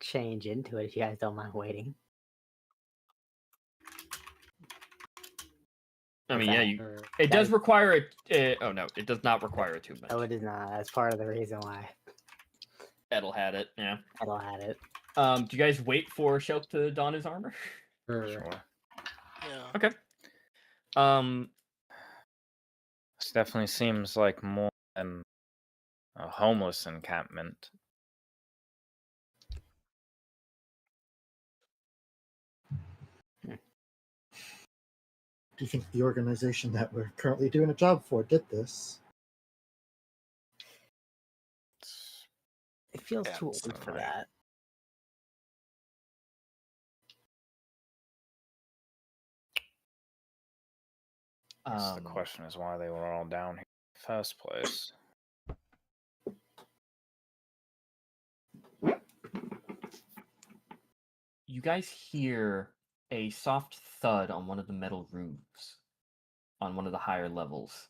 change into it if you guys don't mind waiting. I mean, yeah, it does require oh no, it does not require attunement. Oh, it is not. That's part of the reason why. Edel had it, yeah. Edel had it. Do you guys wait for Shelk to don his armor? Sure. Yeah. Okay. This definitely seems like more than a homeless encampment. Do you think the organization that we're currently doing a job for did this? It feels too old for that. The question is why they were all down here in the first place. You guys hear a soft thud on one of the metal roofs on one of the higher levels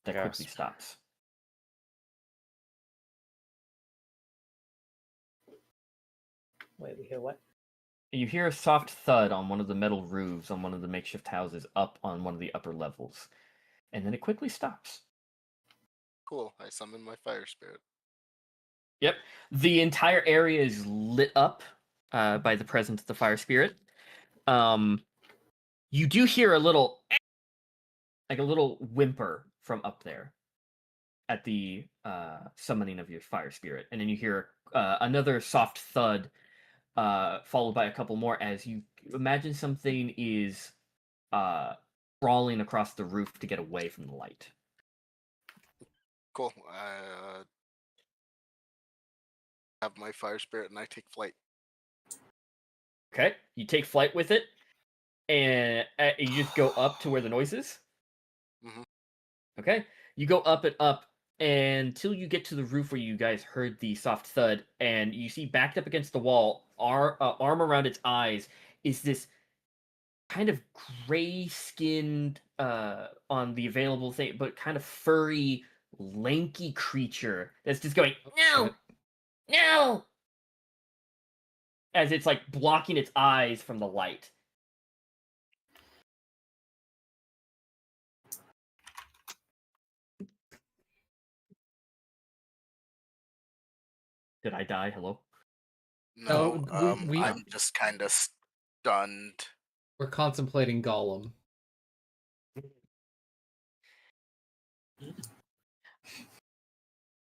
that quickly stops. Wait, we hear what? You hear a soft thud on one of the metal roofs on one of the makeshift houses up on one of the upper levels. and then it quickly stops. Cool. I summon my fire spirit. Yep. The entire area is lit up by the presence of the fire spirit. You do hear a little, like a little whimper from up there at the summoning of your fire spirit, and then you hear another soft thud, followed by a couple more as you imagine something is crawling across the roof to get away from the light. Cool. I have my fire spirit and I take flight. Okay, you take flight with it, and you just go up to where the noise is. Mhm. Okay, you go up and up until you get to the roof where you guys heard the soft thud, and you see backed up against the wall, arm around its eyes, is this kind of gray-skinned on the available thing, but kind of furry, lanky creature that's just going no, no, as it's like blocking its eyes from the light. Did I die? Hello? No, we- I'm just kind of stunned. We're contemplating Gollum.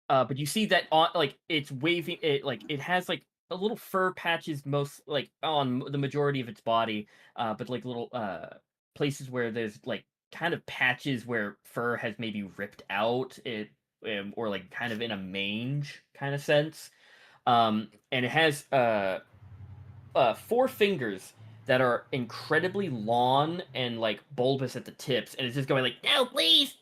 But you see that on like it's waving it like it has like a little fur patches most like on the majority of its body, but like little places where there's like kind of patches where fur has maybe ripped out it or like kind of in a mange kind of sense. And it has 4 fingers that are incredibly long and like bulbous at the tips, and it's just going like, "No, please!"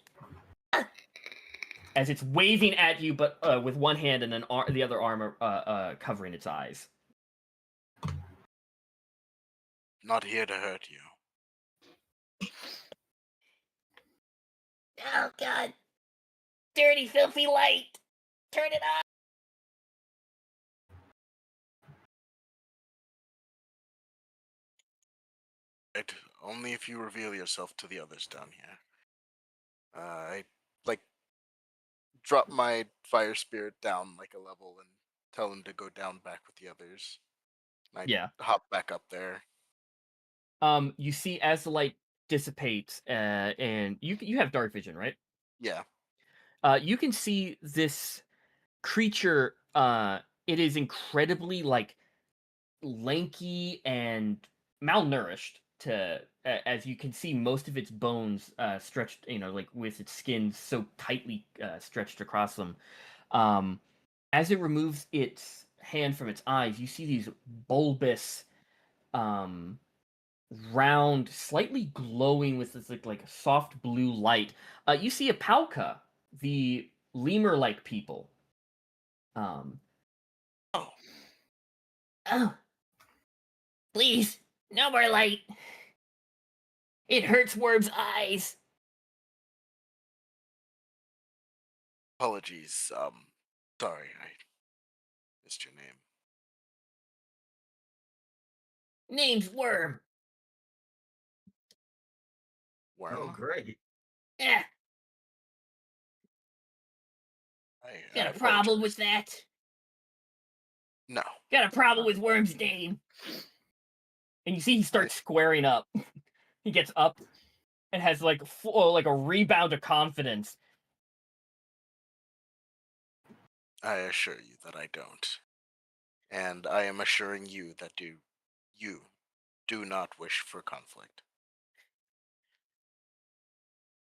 As it's waving at you, but with one hand and then the other arm covering its eyes. Not here to hurt you. Oh God! Dirty, filthy light! Turn it off! Right? Only if you reveal yourself to the others down here. I like drop my fire spirit down like a level and tell him to go down back with the others. And I hop back up there. You see as the light dissipates, and you have dark vision, right? Yeah. You can see this creature. It is incredibly like lanky and malnourished. As you can see, most of its bones stretched, like with its skin so tightly stretched across them. As it removes its hand from its eyes, you see these bulbous, round, slightly glowing with this like a soft blue light. You see a Palka, the lemur-like people. Oh, please, no more light. It hurts Worm's eyes. Apologies. Sorry, I missed your name. Name's Worm. Worm? Oh, great. Yeah. Got a problem with that? No. Got a problem with Worm's name? And you see he starts squaring up. He gets up and has like like a rebound of confidence. I assure you that I don't. And I am assuring you that you do not wish for conflict.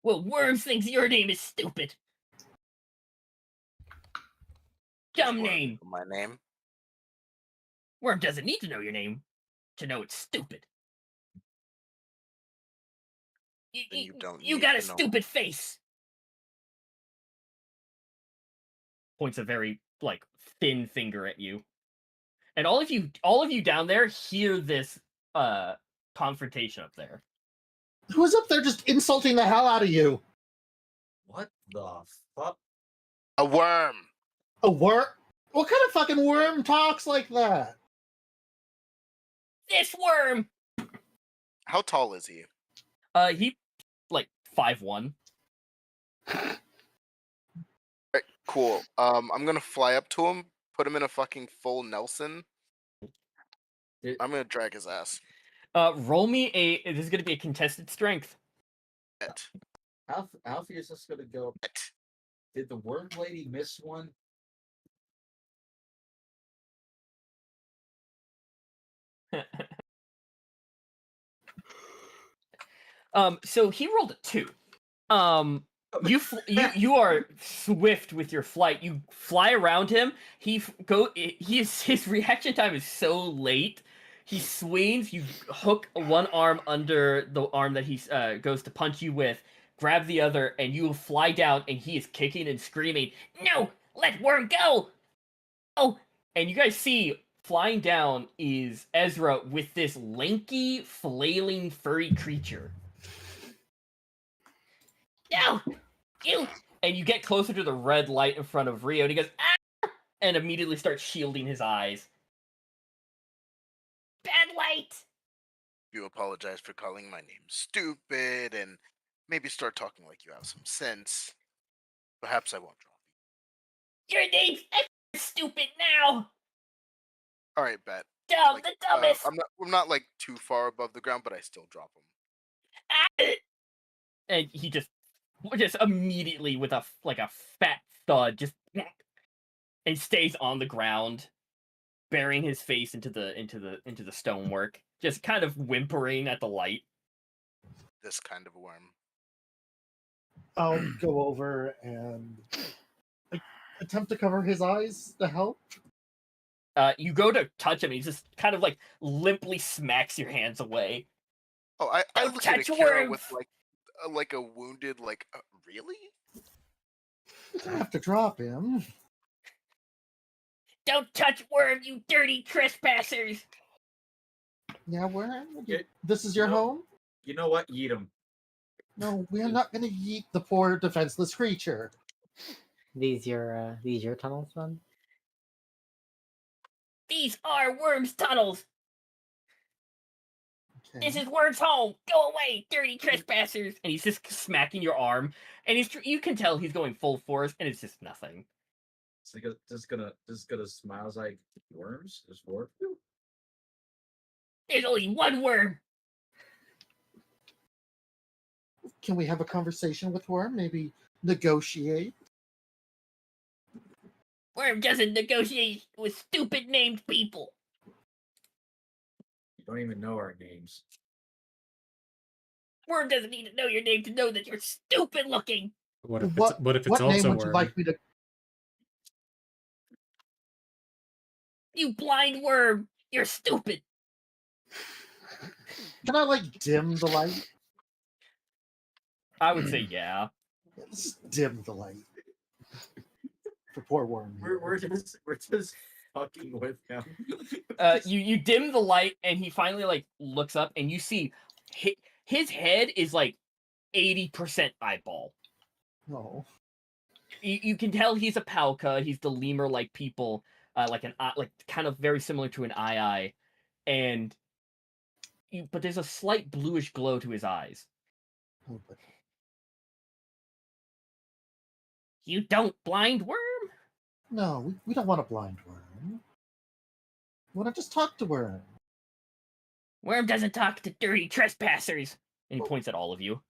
Well, Worm thinks your name is stupid. Dumb name. My name? Worm doesn't need to know your name to know it's stupid. You got a stupid face. Points a very like thin finger at you. And all of you down there hear this confrontation up there. Who's up there just insulting the hell out of you? What the fuck? A worm. A worm? What kind of fucking worm talks like that? This worm. How tall is he? He like 5'1". Alright, cool. I'm gonna fly up to him, put him in a fucking full Nelson. I'm gonna drag his ass. Roll me a. This is going to be a contested strength. Alfie is just gonna go. Did the word lady miss one? So he rolled a 2. You are swift with your flight. You fly around him. His reaction time is so late. He swings. You hook one arm under the arm that he goes to punch you with. Grab the other, and you fly down. And he is kicking and screaming, "No, let Worm go!" Oh, and you guys see flying down is Aezra with this lanky, flailing, furry creature. No, you. And you get closer to the red light in front of Rio, and he goes, "Ah!" and immediately starts shielding his eyes. Bad light. You apologize for calling my name stupid, and maybe start talking like you have some sense. Perhaps I won't drop you. Your name's stupid now. All right, bet. Dumb, the dumbest. I'm not like too far above the ground, but I still drop him. Ah! And he just immediately with a fat thud and stays on the ground, burying his face into the stonework, just kind of whimpering at the light. This kind of worm. I'll go over and attempt to cover his eyes to help. You go to touch him, and he just kind of like limply smacks your hands away. Oh, I Don't look at touch Akira worms. with like a wounded really? You don't have to drop him. Don't touch Worm, you dirty trespassers! Yeah, Worm? Yeah, This is your home? You know what? Eat him. No, we're not going to eat the poor defenseless creature. These your tunnels, then? These are Worm's tunnels! Okay. This is Worm's home! Go away, dirty trespassers! And he's just smacking your arm, and you can tell he's going full force, and it's just nothing. So just gonna smile like worms. There's worm. There's only one worm. Can we have a conversation with Worm? Maybe negotiate? Worm doesn't negotiate with stupid named people. You don't even know our names. Worm doesn't need to know your name to know that you're stupid looking. What if What it's name also would you Worm? like me to? You blind worm! You're stupid! Can I dim the light? I would say yeah. Let's dim the light. For poor Worm. We're just fucking with him. You dim the light, and he finally looks up, and you see his head is 80% eyeball. No. You can tell he's a palka. He's the lemur-like people, kind of very similar to an eye, and but there's a slight bluish glow to his eyes. Oh, but... You don't blind worm? No, we don't want a blind Worm. We want to just talk to Worm. Worm doesn't talk to dirty trespassers. And he points at all of you.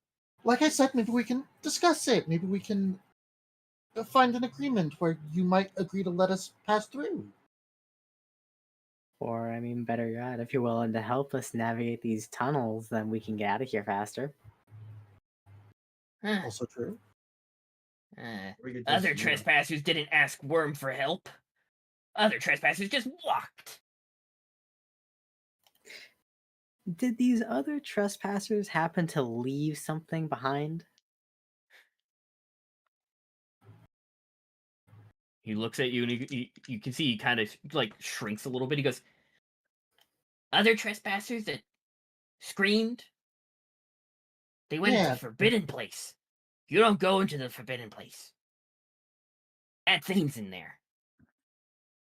Like I said, maybe we can discuss it. Maybe we can find an agreement where you might agree to let us pass through. Or, I mean, better yet, if you're willing to help us navigate these tunnels, then we can get out of here faster. Also true. Other trespassers didn't ask Worm for help. Other trespassers just walked. Did these other trespassers happen to leave something behind? He looks at you, and you can see he kind of shrinks a little bit. He goes, "Other trespassers that screamed? They went into the forbidden place. You don't go into the forbidden place. Bad things in there.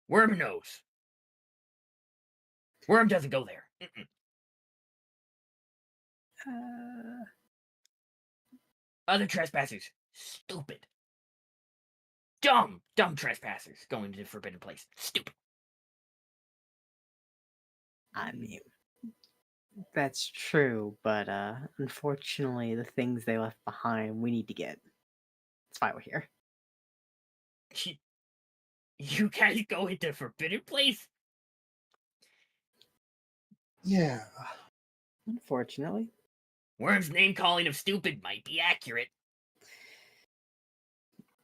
Worm knows. Worm doesn't go there. Other trespassers Stupid. Dumb trespassers going to the forbidden place. Stupid. I mean, that's true, but unfortunately, the things they left behind, we need to get. That's why we're here. You guys go into forbidden place? Yeah. Unfortunately. Worm's name calling of stupid might be accurate.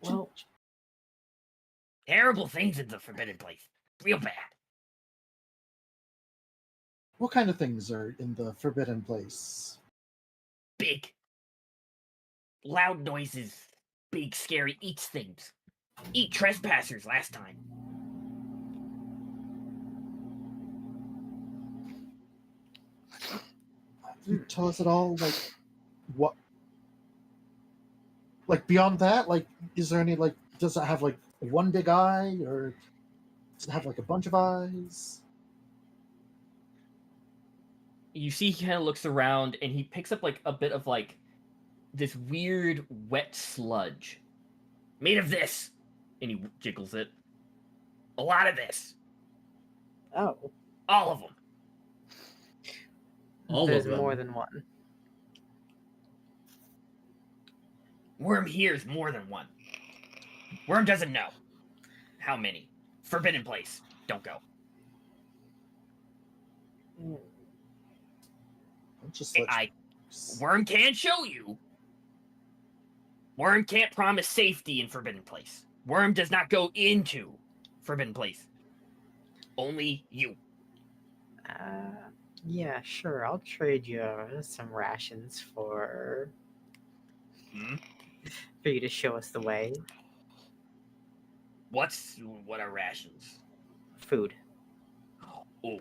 Well, Terrible things in the forbidden place. Real bad. What kind of things are in the forbidden place? Big. Loud noises. Big, scary, eats things. Eat trespassers last time. Can you tell us at all, like, what? Like, beyond that, like, is there any, like, does it have, like, one big eye, or does it have, like, a bunch of eyes? You see he kind of looks around and he picks up like a bit of like this weird wet sludge made of this, and he jiggles it. A lot of this. oh, All of them. All there's of them. more than one. Worm hears more than one. Worm doesn't know how many. Forbidden place. Don't go. Just let Worm can't show you. Worm can't promise safety in Forbidden Place. Worm does not go into Forbidden Place. Only you. Yeah, sure. I'll trade you some rations for you to show us the way. What are rations? Food. Oh.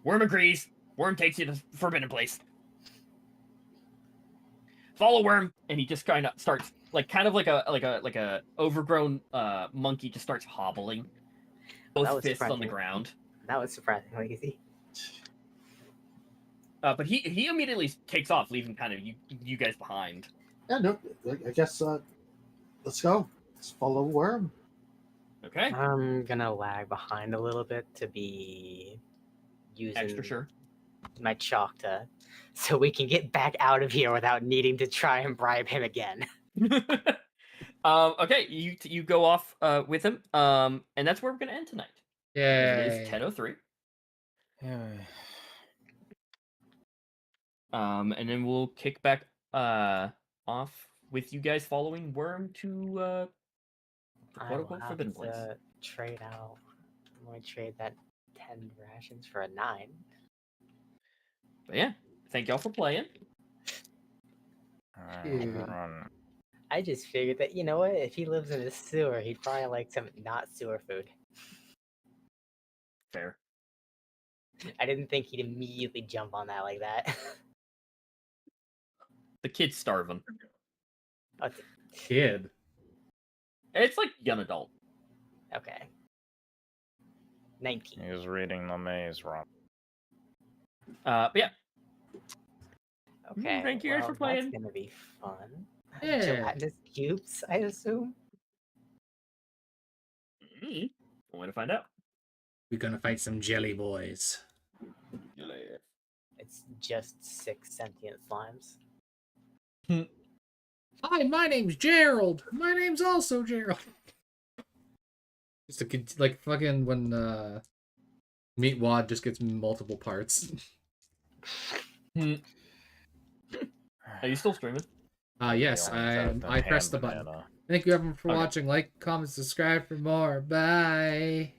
Worm agrees. Worm takes you to Forbidden Place. Follow Worm, and he just kind of starts like a overgrown monkey just starts hobbling, both fists on the ground. That was surprisingly easy. But he immediately takes off, leaving kind of you guys behind. Yeah, no, I guess let's go. Let's follow Worm. Okay. I'm gonna lag behind a little bit to be using Extra sure. my chalk so we can get back out of here without needing to try and bribe him again. Okay, you go off with him, and that's where we're gonna end tonight. Yeah. It is 10:03. And then we'll kick back off with you guys following Worm to the quote-unquote Forbidden Place. Trade out. I'm gonna trade that 10 rations for a 9. But yeah, thank y'all for playing. I just figured that, you know what, if he lives in a sewer, he'd probably like some not sewer food. Fair. I didn't think he'd immediately jump on that like that. The kid's starving. Kid. It's like young adult. Okay. 19. He was reading the maze wrong. But yeah. Okay. Thank you guys for playing. That's gonna be fun. Yeah. Gelatinous cubes, I assume. Want to find out? We're gonna fight some jelly boys. It's just 6 sentient slimes. Hi, my name's Gerald. My name's also Gerald. Just a kid, like fucking when Meat Wad just gets multiple parts. Are you still streaming? Yes, I pressed the button. Thank you everyone for watching. Like, comment, subscribe for more. Bye.